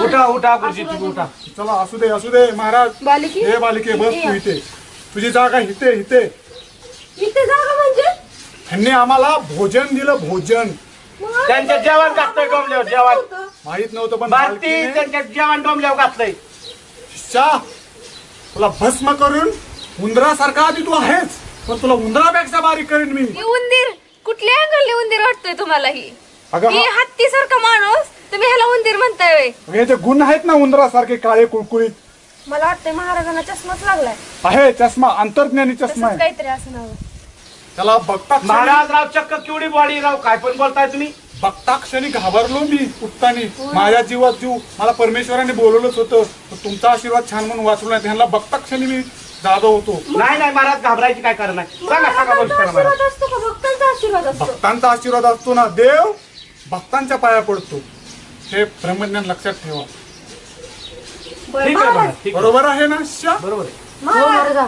Speaker 5: उठा गुरुजी तुम्ही उठा.
Speaker 1: चला असू दे महाराज. हे बालिके बस तू इथे. तुझी जागा इथे
Speaker 9: इथे जागा म्हणजे
Speaker 1: त्यांनी आम्हाला भोजन दिलं, भोजन.
Speaker 5: त्यांच्या जेवण घातलंय डोंबल्यावर जेवण.
Speaker 1: माहित नव्हतं पण
Speaker 5: भारती
Speaker 1: मालकीने-
Speaker 5: त्यांच्या जेवण डोंबल्यावर घातलंय.
Speaker 1: शिष्या, तुला भस्म करून उंदरासारखा आधी तू आहेस, पण तुला उंदरापेक्षा बारीक करेन मी.
Speaker 9: ही उंदीर कुठल्या अँगलने उंदीर वाटतोय तुम्हाला? ही
Speaker 1: अगं
Speaker 9: ही हत्तीसारखा माणूस, तुम्ही ह्याला उंदीर म्हणताय व्हय?
Speaker 1: हे जे गुण आहेत ना उंदरासारखे काळे कुळकुळीत,
Speaker 9: मला वाटतंय महाराजांना चष्माच लागलाय.
Speaker 1: आहे चष्मा, अंतर्ज्ञानी चष्मा आहे.
Speaker 9: काहीतरी असं नाव.
Speaker 1: त्याला बघता
Speaker 5: महाराज राव चक्क केवढी बॉडी राव, काय पण बोलताय तुम्ही.
Speaker 1: बघता क्षणी घाबरलो मी उठतानी. माझ्या जीवात जीव, मला परमेश्वराने बोलवलंच होतं, पण तुमचा आशीर्वाद छान म्हणून वाचलो नाही. त्यांना बघता क्षणी मी जागा होतो.
Speaker 5: नाही महाराज, घाबरायची काय कारण नाही. सांगा बोलू महाराज.
Speaker 9: आशीर्वाद असतो का भक्तांचा आशीर्वाद असतो?
Speaker 1: भक्तांचा आशीर्वाद असतो ना, देव भक्तांच्या पाया पडतो. हे ब्रह्मज्ञान लक्षात ठेवा.
Speaker 5: ठीक आहे महाराज, ठीक आहे.
Speaker 1: बरोबर आहे ना शिष्या?
Speaker 5: बरोबर आहे.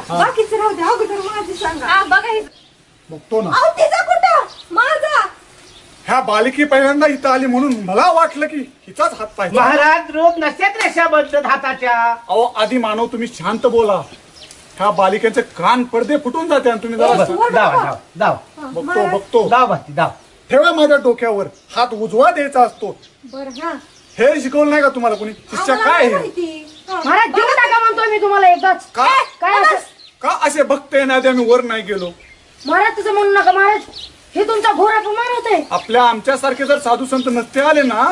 Speaker 9: बाकीचं राहू द्या, अगोदर माझी सांगा. हा बघा हे.
Speaker 1: बघतो ना.
Speaker 9: अहो, तिचा कुठं माझा.
Speaker 1: ह्या बालिकी पहिल्यांदा इथं आली म्हणून मला वाटलं की हिचाच हात पाहिजे.
Speaker 5: महाराज रोग नसतात रेषा बदलत हाताच्या.
Speaker 1: अहो आधी मानव तुम्ही शांत बोला. ह्या बालिकेचे कान पडदे फुटून जाते आणि तुम्ही जरा बघतो ठेवा माझ्या डोक्यावर हात उजवा द्यायचा असतो. हे शिकवलं नाही का तुम्हाला कोणी? शिष्या काय हे?
Speaker 3: महाराज देऊन टाका म्हणतोय मी तुम्हाला एकदाच.
Speaker 1: का
Speaker 3: काय असं?
Speaker 1: का असे बघते ना, आम्ही वर नाही गेलो.
Speaker 3: महाराज तसं म्हणू नका महाराज, हे तुमचा घोर अपमान होतोय.
Speaker 1: आपल्या आमच्यासारखे जर साधू संत नसते आले ना,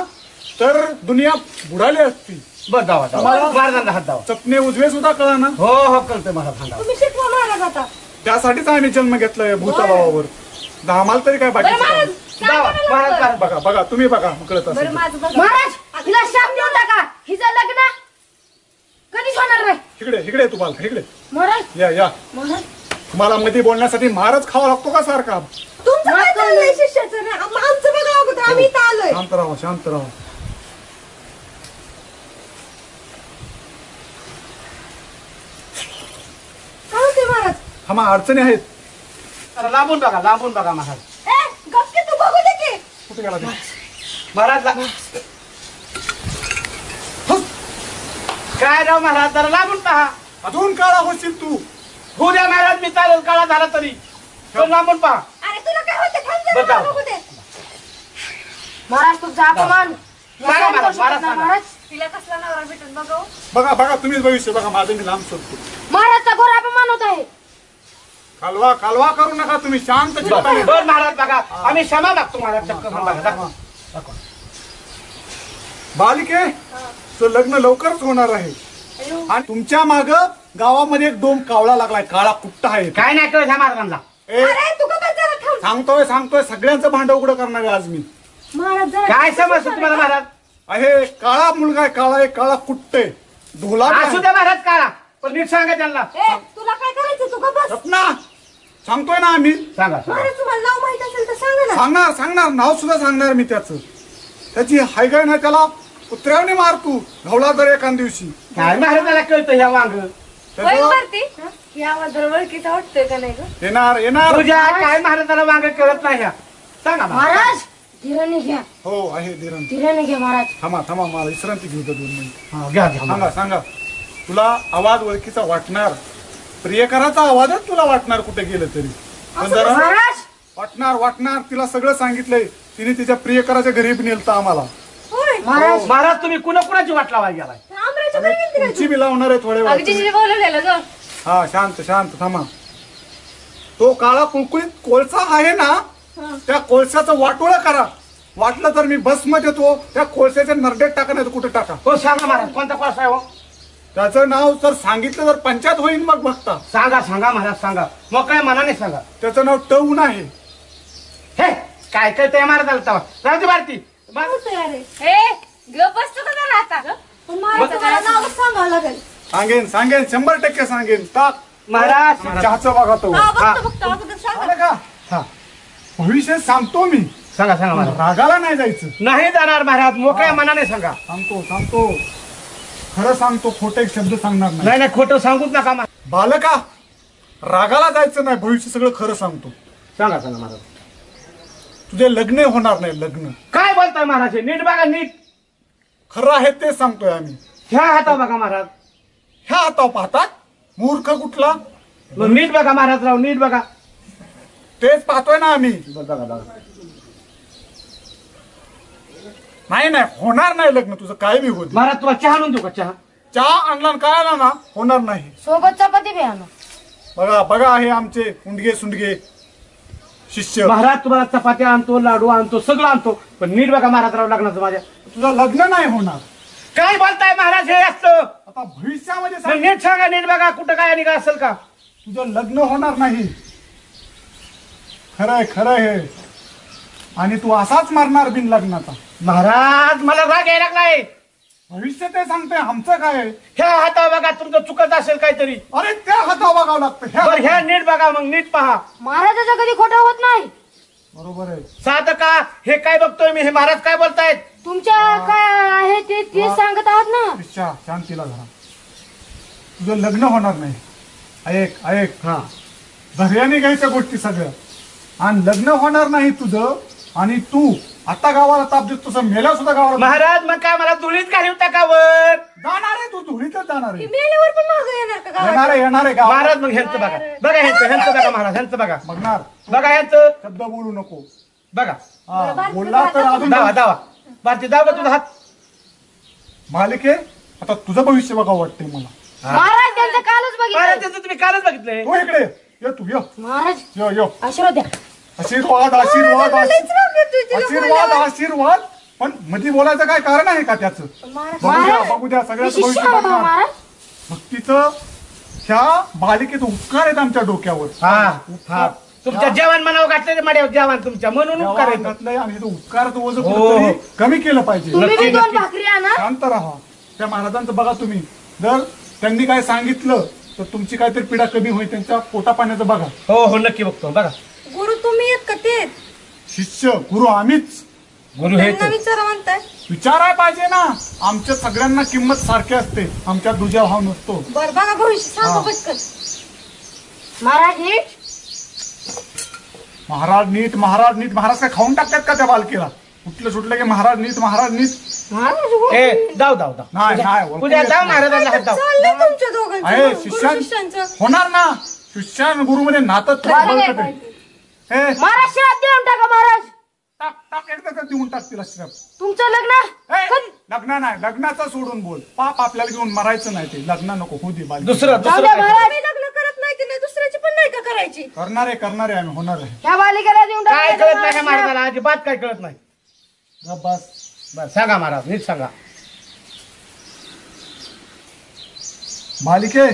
Speaker 1: तर दुनिया बुडाली असती.
Speaker 5: बरं जावा महाराजांना हात दावा.
Speaker 1: चपने उजवे सुद्धा कळा ना.
Speaker 5: हो कळतंय महाराज.
Speaker 9: तुम्ही शिकवा महाराज आता.
Speaker 1: त्यासाठीच आम्ही जन्म घेतलाय भूतभावावर. आम्हाला तरी काय बाकी. बघा बघा तुम्ही बघा कळत असेल.
Speaker 3: महाराज हिला शाप देऊन टाका. हिचं लग्न कधीच होणार नाही.
Speaker 1: इकडे तू बालका इकडे
Speaker 3: महाराज
Speaker 1: या.
Speaker 3: महाराज
Speaker 1: तुम्हाला मध्ये बोलण्यासाठी महाराज खावा लागतो का सारखा?
Speaker 9: तुमचं काय चाललंय शिष्याचं? आमचं बघा अगोदर, आम्ही इथं आलोय.
Speaker 1: शांत राहा.
Speaker 9: काय होते महाराज?
Speaker 1: हा अडचणी आहेत.
Speaker 5: लांबून बघा महाराज.
Speaker 9: गप्पे तू बघू दे की.
Speaker 1: कुठे गेला ते?
Speaker 5: महाराज काय राव महाराज, जरा लांबून पहा.
Speaker 1: अजून काळा होशील तू.
Speaker 5: होऊ द्या महाराज, मी चालेल काळा झाला तरी. पण लांबून पहा.
Speaker 9: अरे तुला काय होते? थांब जरा, बघू दे.
Speaker 3: महाराज तुमचा अपमान. महाराज
Speaker 9: तिला कसला नवरा भेटून बघू.
Speaker 1: बघा तुम्हीच भविष्य बघा. माझं मी लांब सोडतो.
Speaker 3: महाराजचा घोर अपमान होत आहे.
Speaker 1: कालवा करू नका तुम्ही. शांत चित्ताने.
Speaker 5: बरं महाराज बघा, आम्ही क्षमा मागतो महाराज. चक्क बघा.
Speaker 1: बालिके तुझं लग्न लवकरच होणार आहे. आणि तुमच्या माग गावामध्ये एक डोम कावळा लागलाय, काळा कुट्टा आहे.
Speaker 5: काय नाही कळत ह्या महाराजांना.
Speaker 9: अरे तू का जरा थांब.
Speaker 1: सांगतोय सगळ्यांचं भांड उघडं करणार आहे आज मी.
Speaker 9: महाराज जरा
Speaker 5: काय समजतं तुम्हाला महाराज?
Speaker 1: आहे काळा मुलगा आहे, काळा एक काळा कुट्टे धोला
Speaker 5: असू द्या महाराज काळा, पण नीट सांगा त्यांना.
Speaker 9: तुला काय करायचं? तू का बस.
Speaker 1: रत्ना सांगतोय ना आम्ही.
Speaker 5: सांगा
Speaker 9: महाराज तुम्हाला नाव माहित असेल तर सांगा ना.
Speaker 1: सांगणार नाव सुद्धा सांगणार मी त्याचं. त्याची हायगाय ना त्याला कुत्र्याने मार तू घावला तर एखाद दिवशी.
Speaker 5: काय महाराजाला कळतं ह्या वांग.
Speaker 9: याबद्दल ओळखीचा वाटतोय का नाही ग?
Speaker 1: येणार
Speaker 5: तुझ्या काय महाराजाला वांग कळत नाही ह्या. सांगा
Speaker 3: महाराज धीराने घ्या.
Speaker 1: हो आहे धीरण.
Speaker 3: धीराने घ्या महाराज.
Speaker 1: थांबा मला विश्रांती घेऊ दे 2 मिनिट.
Speaker 5: घ्या.
Speaker 1: सांगा तुला आवाज ओळखीचा वाटणार. प्रियकराचा आवाजच तुला वाटणार कुठे गेलं तरी. पण जरा वाटणार. तिला सगळं सांगितलंय. तिने तिच्या प्रियकराच्या घरी नेलता आम्हाला.
Speaker 5: महाराज तुम्ही कुणाची वाट लावायला गेलाय?
Speaker 1: तुमची बी लावणार आहे थोड्या वेळ.
Speaker 9: बोलवलेलं ग.
Speaker 1: हा शांत थांबा. तो काळा कुळकुळीत कोळसा आहे ना, त्या कोळशाचं वाटोळं करा. वाटलं तर मी भस्म देतो. त्या कोळशाच्या नरड्यात टाका नाही तर कुठे टाका.
Speaker 5: हो सांगा महाराज, कोणता कोळसा आहे हो?
Speaker 1: त्याचं नाव जर सांगितलं तर पंचायत होईल. मग बघता.
Speaker 5: सांगा महाराज सांगा. मग काय मनाने सांगा.
Speaker 1: त्याचं नाव टवून आहे.
Speaker 5: हे काय कळतंय महाराजाला तवा? राहू दे भारती.
Speaker 9: हे ग बसतो का जरा आता. पण महाराजाला नाव सांगावं लागेल.
Speaker 1: सांगेन 100% सांगेन. टाक
Speaker 5: महाराज
Speaker 1: चहाचं बघा तो.
Speaker 9: बघतो अगोदर सांगा.
Speaker 1: का हा भविष्य सांगतो मी.
Speaker 5: सांगा महाराज.
Speaker 1: रागाला नाही जायचं.
Speaker 5: नाही जाणार महाराज, मोकळ्या मनाने सांगा.
Speaker 1: सांगतो खरं सांगतो. खोटे शब्द सांगणार नाही.
Speaker 5: नाही खोटं सांगूच नका.
Speaker 1: बालका रागाला जायचं नाही. भविष्य सगळं खरं सांगतो.
Speaker 5: सांगा महाराज.
Speaker 1: तुझे लग्न होणार नाही. लग्न
Speaker 5: काय बोलताय महाराज? नीट बघा नीट.
Speaker 1: खरं आहे ते सांगतोय आम्ही.
Speaker 5: ह्या हाता बघा महाराज.
Speaker 1: ह्या हातावर पाहतात मूर्ख कुठला.
Speaker 5: नीट बघा महाराज राव, नीट बघा.
Speaker 1: तेच पाहतोय ना आम्ही.
Speaker 5: बघा बघा.
Speaker 1: नाही नाही होणार नाही लग्न तुझं, काय बी होत.
Speaker 5: महाराज तुला चहा आणून देऊ का? चहा
Speaker 1: चहा आणला काय आला ना होणार नाही.
Speaker 3: सोबत चपाती बी आणा.
Speaker 1: बघा बघा हे आमचे उंडगे सुंडगे शिष्य.
Speaker 5: महाराज तुम्हाला चपात्या आणतो, लाडू आणतो, सगळं आणतो, पण नीट बघा महाराज राव लग्नाचं माझ्या.
Speaker 1: तुझं लग्न नाही होणार.
Speaker 5: काय बोलताय महाराज हे असतं?
Speaker 1: आता भविष्यामध्ये
Speaker 5: मग
Speaker 1: सांग,
Speaker 5: नीट सांगा, नीट बघा कुठं काय आणि काय असेल का?
Speaker 1: तुझं लग्न होणार नाही. खरंय खरंय हे. आणि तू असाच मारणार बिन लग्नाचा.
Speaker 5: महाराज मला राग यायला लागलाय.
Speaker 1: भविष्य ते सांगते, आमचं काय आहे?
Speaker 5: ह्या हातावर बघा तुमचं चुकत असेल काहीतरी.
Speaker 1: अरे त्या हातावर बघावं लागतं.
Speaker 5: बरं ह्या नीट बघा, मग नीट पहा.
Speaker 3: महाराजाचं कधी खोटं होत नाही.
Speaker 1: बरोबर आहे.
Speaker 5: साधं का हे काय बघतोय मी? हे महाराज काय बोलतायत?
Speaker 3: तुमच्या काय आहे ते सांगत आहात ना.
Speaker 1: शिष्या शांतीला धरा. तुझं लग्न होणार नाही. ऐक ऐक.
Speaker 5: हा
Speaker 1: धैर्याने घ्यायच्या गोष्टी सगळ्या. आणि लग्न होणार नाही तुझं. आणि तू आता गावाला ताप देत तसं मेल्या सुद्धा गावाला.
Speaker 5: महाराज मग काय मला धुळीत घालवता का वर?
Speaker 1: जाणार आहे तू, धुळीतच जाणार आहे.
Speaker 9: मेल्यावर पण मागं येणार का गावात?
Speaker 1: येणार आहे येणार आहे गावाला.
Speaker 5: महाराज मग ह्यांचं बघा, बघा ह्यांचं बघा महाराज, ह्यांचं बघा,
Speaker 1: बघणार.
Speaker 5: बघा ह्यांचं
Speaker 1: शब्द बोलू नको.
Speaker 5: बघा.
Speaker 1: हा, बोलला तर अजून
Speaker 5: दावा दावा भारती दाव का तुझा हात?
Speaker 1: मालिके आता तुझं भविष्य बघावं वाटतंय मला.
Speaker 3: महाराज त्यांचं कालच
Speaker 5: महाराज
Speaker 3: बघितलं.
Speaker 5: त्याचं तुम्ही कालच बघितलंय.
Speaker 1: तू इकडे ये तू ये.
Speaker 3: महाराज
Speaker 1: यो यो.
Speaker 3: आशीर्वाद द्या.
Speaker 1: आशीर्वाद आशीर्वाद आशीर्वाद आशीर्वाद. पण मध्ये बोलायचं काय कारण आहे का त्याचं? बघू द्या सगळ्याचं भविष्य बघणार.
Speaker 3: महाराज
Speaker 1: भक्तीचं ह्या बालिकेचं उपकार आहेत आमच्या डोक्यावर.
Speaker 5: हा हा तुमच्या जेवण मनावर घातले माड्यावर जेवण तुमच्या म्हणून उपकार आहेत.
Speaker 1: घातलंय आणि हे उपकाराचं ओझं
Speaker 5: हो.
Speaker 1: कुठेतरी कमी केलं पाहिजे.
Speaker 3: तुम्ही बी
Speaker 5: नक्की,
Speaker 3: दोन
Speaker 5: नक्की.
Speaker 3: भाकरी आणा.
Speaker 1: शांत राहा. त्या महाराजांचं बघा तुम्ही. जर त्यांनी काय सांगितलं तर तुमची काहीतरी पीडा कमी होईल. त्यांच्या पोटा पाण्याचं बघा.
Speaker 5: हो हो नक्की बघतो. बघा
Speaker 9: गुरु तुम्ही येत का ते?
Speaker 1: शिष्य गुरु आम्हीच.
Speaker 5: गुरु हे
Speaker 9: त्यांना विचारा म्हणताय.
Speaker 1: विचाराय पाहिजे ना. आमच्या सगळ्यांना किंमत सारखी असते. आमच्यात दुजा भाव नसतो.
Speaker 9: बरं बघा भविष्य सांगा पटकन.
Speaker 3: महाराज नीट.
Speaker 1: महाराज नीट महाराज नीट. महाराज काय खाऊन टाकतात का त्या बालकेला? उठलं सुटलं की महाराज नीट महाराज नीट.
Speaker 3: महाराज
Speaker 5: ए दाव दाव दाव
Speaker 1: नाही नाही
Speaker 5: पूजा दाव महाराजांना हात दाव.
Speaker 9: चाललंय तुमच्या
Speaker 1: आहे
Speaker 9: दोघांचं गुरु शिष्यांचं.
Speaker 1: शिष्यां होणार ना. शिष्यान गुरु मध्ये नातं बळकट आहे. हे
Speaker 3: महाराज श्राप देऊन टाका. महाराज
Speaker 1: टाक टाक एकदा तर देऊन टाक तिला श्राप.
Speaker 3: तुमचं लग्न
Speaker 1: ए, लग्न नाही. लग्नाचं सोडून बोल. पाप आपल्याला घेऊन मरायचं नाही. ते लग्न नको होऊ दे. बालिका
Speaker 5: दुसरं
Speaker 3: जाऊ
Speaker 5: दुसरं
Speaker 3: द्या
Speaker 5: काय?
Speaker 3: महाराज.
Speaker 9: मी लग्न करत नाही तिने दुसऱ्याची पण नाही का करायची?
Speaker 1: करणार आहे आम्ही. होणार आहे.
Speaker 3: त्या बालिकेला देऊन
Speaker 5: काय
Speaker 3: टाका.
Speaker 5: कळत नाही का महाराजाला? अजिबात काय कळत नाही.
Speaker 1: गप बस.
Speaker 5: बरं सांगा महाराज नीट सांगा.
Speaker 1: मालिके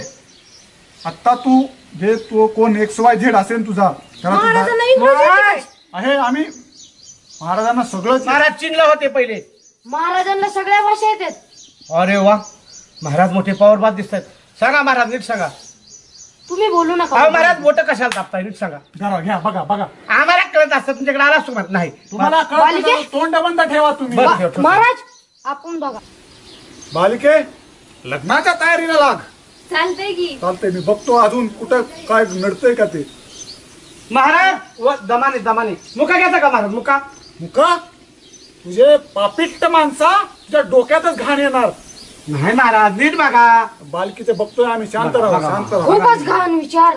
Speaker 1: आता तू जे तो कोण XYZ असेल तुझा त्याला तू
Speaker 9: महाराजांना
Speaker 1: दा-
Speaker 9: इंग्रजी येते काय?
Speaker 1: आहे. आम्ही महाराजांना सगळं
Speaker 5: महाराज चीनला होते पहिले.
Speaker 3: महाराजांना सगळ्या भाषा येतात.
Speaker 5: अरे वा महाराज मोठे पॉवरबाद दिसतात. सांगा महाराज नीट सांगा.
Speaker 3: तुम्ही बोलू नका.
Speaker 5: अहो महाराज मोठं कशाला तापताय? नीट सांगा.
Speaker 1: जरा घ्या. बघा बघा
Speaker 5: आम्हाला कळत असतं तुमच्याकडे आला असतो म्हणत नाही.
Speaker 1: तुम्हाला
Speaker 3: बालिके?
Speaker 1: कळत तोंड बंद ठेवा तुम्ही.
Speaker 5: बरं, ठेव, ठेव.
Speaker 3: महाराज आपण बघा.
Speaker 1: बालिके लग्नाच्या तयारीला लाग.
Speaker 9: चालतंय की.
Speaker 1: चालतंय. मी बघतो अजून कुठं काय नडतंय का ते.
Speaker 5: महाराज व दमाने दमाने मुका घ्यायचा का महाराज? मुका
Speaker 1: मुका तुझे पापिष्ट माणसा तुझ्या डोक्यातच घाण येणार.
Speaker 5: नाही महाराज नीट बघा.
Speaker 1: बालकीचे बघतोय आम्ही. शांत राहा
Speaker 5: बघा,
Speaker 1: शांत
Speaker 3: खूपच
Speaker 1: राहा.
Speaker 3: घाण विचार.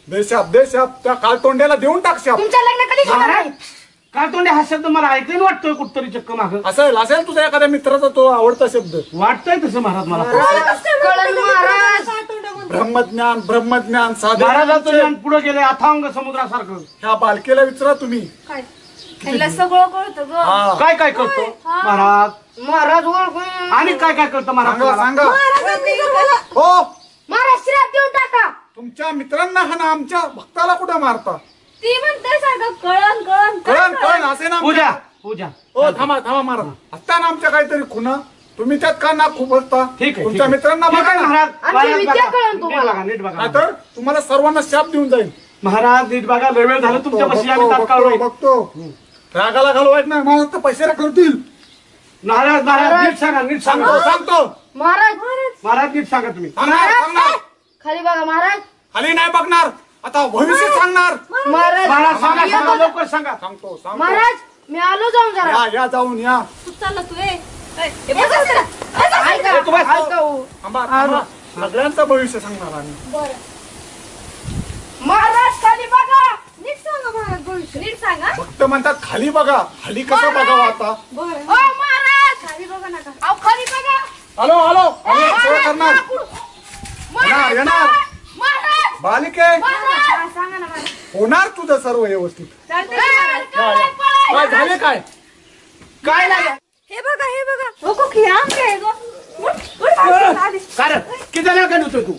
Speaker 1: देशाप त्या काळतोंड्याला देऊन टाक शाप.
Speaker 3: तुमचं लग्न कधी होणार
Speaker 5: महाराज
Speaker 3: आहे?
Speaker 5: का तोंडे हा शब्द मला ऐकून वाटतोय कुठतरी चक्क माग.
Speaker 1: असेल तुझ्या एखाद्या मित्राचा तो आवडता शब्द.
Speaker 5: वाटतंय तसं महाराज मला.
Speaker 3: कळलं महाराज.
Speaker 1: ब्रह्मज्ञान ब्रह्मज्ञान साधे.
Speaker 5: महाराजांचं ज्ञान पुढे गेले अथांग समुद्रासारखं.
Speaker 1: ह्या बालकेला विचारा तुम्ही.
Speaker 9: काय त्याला सगळं कळतं ग.
Speaker 1: हा.
Speaker 5: काय काय करतो महाराज?
Speaker 3: महाराज ओळखून.
Speaker 5: आणि काय काय करतो महाराज?
Speaker 1: सांगा सांगा.
Speaker 9: महाराजांनी जर मला
Speaker 1: हो
Speaker 3: महाराज श्राप देऊन टाका.
Speaker 1: तुमच्या मित्रांना हा ना आमच्या भक्ताला कुठं मारता?
Speaker 9: ती म्हणते सारखं कळण कळण
Speaker 1: कळण कळण असे ना.
Speaker 5: पूजा पूजा
Speaker 1: हो थांबा थांबा मारा. असताना आमच्या काहीतरी खुना तुम्ही त्यात का ना खूप असता.
Speaker 5: ठीक आहे
Speaker 1: तुमच्या मित्रांना बघा ना.
Speaker 5: महाराज
Speaker 3: आमची
Speaker 5: महाराज
Speaker 3: विद्या
Speaker 5: बघा.
Speaker 3: कळण
Speaker 5: नीट
Speaker 3: तुम्हाला.
Speaker 5: बघा, नीट बघा.
Speaker 1: नाहीतर तुम्हाला सर्वांना शाप देऊन जाईल.
Speaker 5: महाराज नीट बघा. लय वेळ झालं तुमच्या बशी आम्ही तात्काळ होईल.
Speaker 1: बघतो रागाला घालवायचं नाही. मला तर पैसे करतील.
Speaker 5: महाराज महाराज नीट सांगा नीट सांगा.
Speaker 1: सांगतो
Speaker 3: महाराज
Speaker 5: महाराज नीट सांगा तुम्ही.
Speaker 1: सांगणार.
Speaker 3: खाली बघा महाराज.
Speaker 1: खाली नाही बघणार. आता भविष्य सांगणार.
Speaker 3: महाराज
Speaker 5: महाराज सांगा सांगा लवकर सांगा.
Speaker 1: सांगतो सांगतो.
Speaker 3: महाराज मी आलो जाऊन जरा.
Speaker 1: या जाऊन या.
Speaker 9: तू चालला तू हे बघ जरा.
Speaker 3: ऐका ऐका हो.
Speaker 1: थांबा थांबा. सगळ्यांचं भविष्य सांगणार आम्ही.
Speaker 3: महाराज खाली बघा. नीट
Speaker 9: भविष्य नीट सांगा.
Speaker 1: भक्त म्हणतात खाली बघा, खाली कसं बघावं आता.
Speaker 9: बरं. ओ महाराज खाली बघा नका. अहो खाली बघा.
Speaker 1: हॅलो हॅलो सोय करणार येणार
Speaker 9: महाराज
Speaker 1: बालिके
Speaker 9: महाराज सांगा ना महाराज.
Speaker 1: होणार तुझं सर्व व्यवस्थित.
Speaker 9: चालतंय.
Speaker 1: काय झाले काय काय झालं
Speaker 9: हे बघा हे बघा. हो की आम काय गो.
Speaker 5: कारण किती झालं काय नव्हतं तू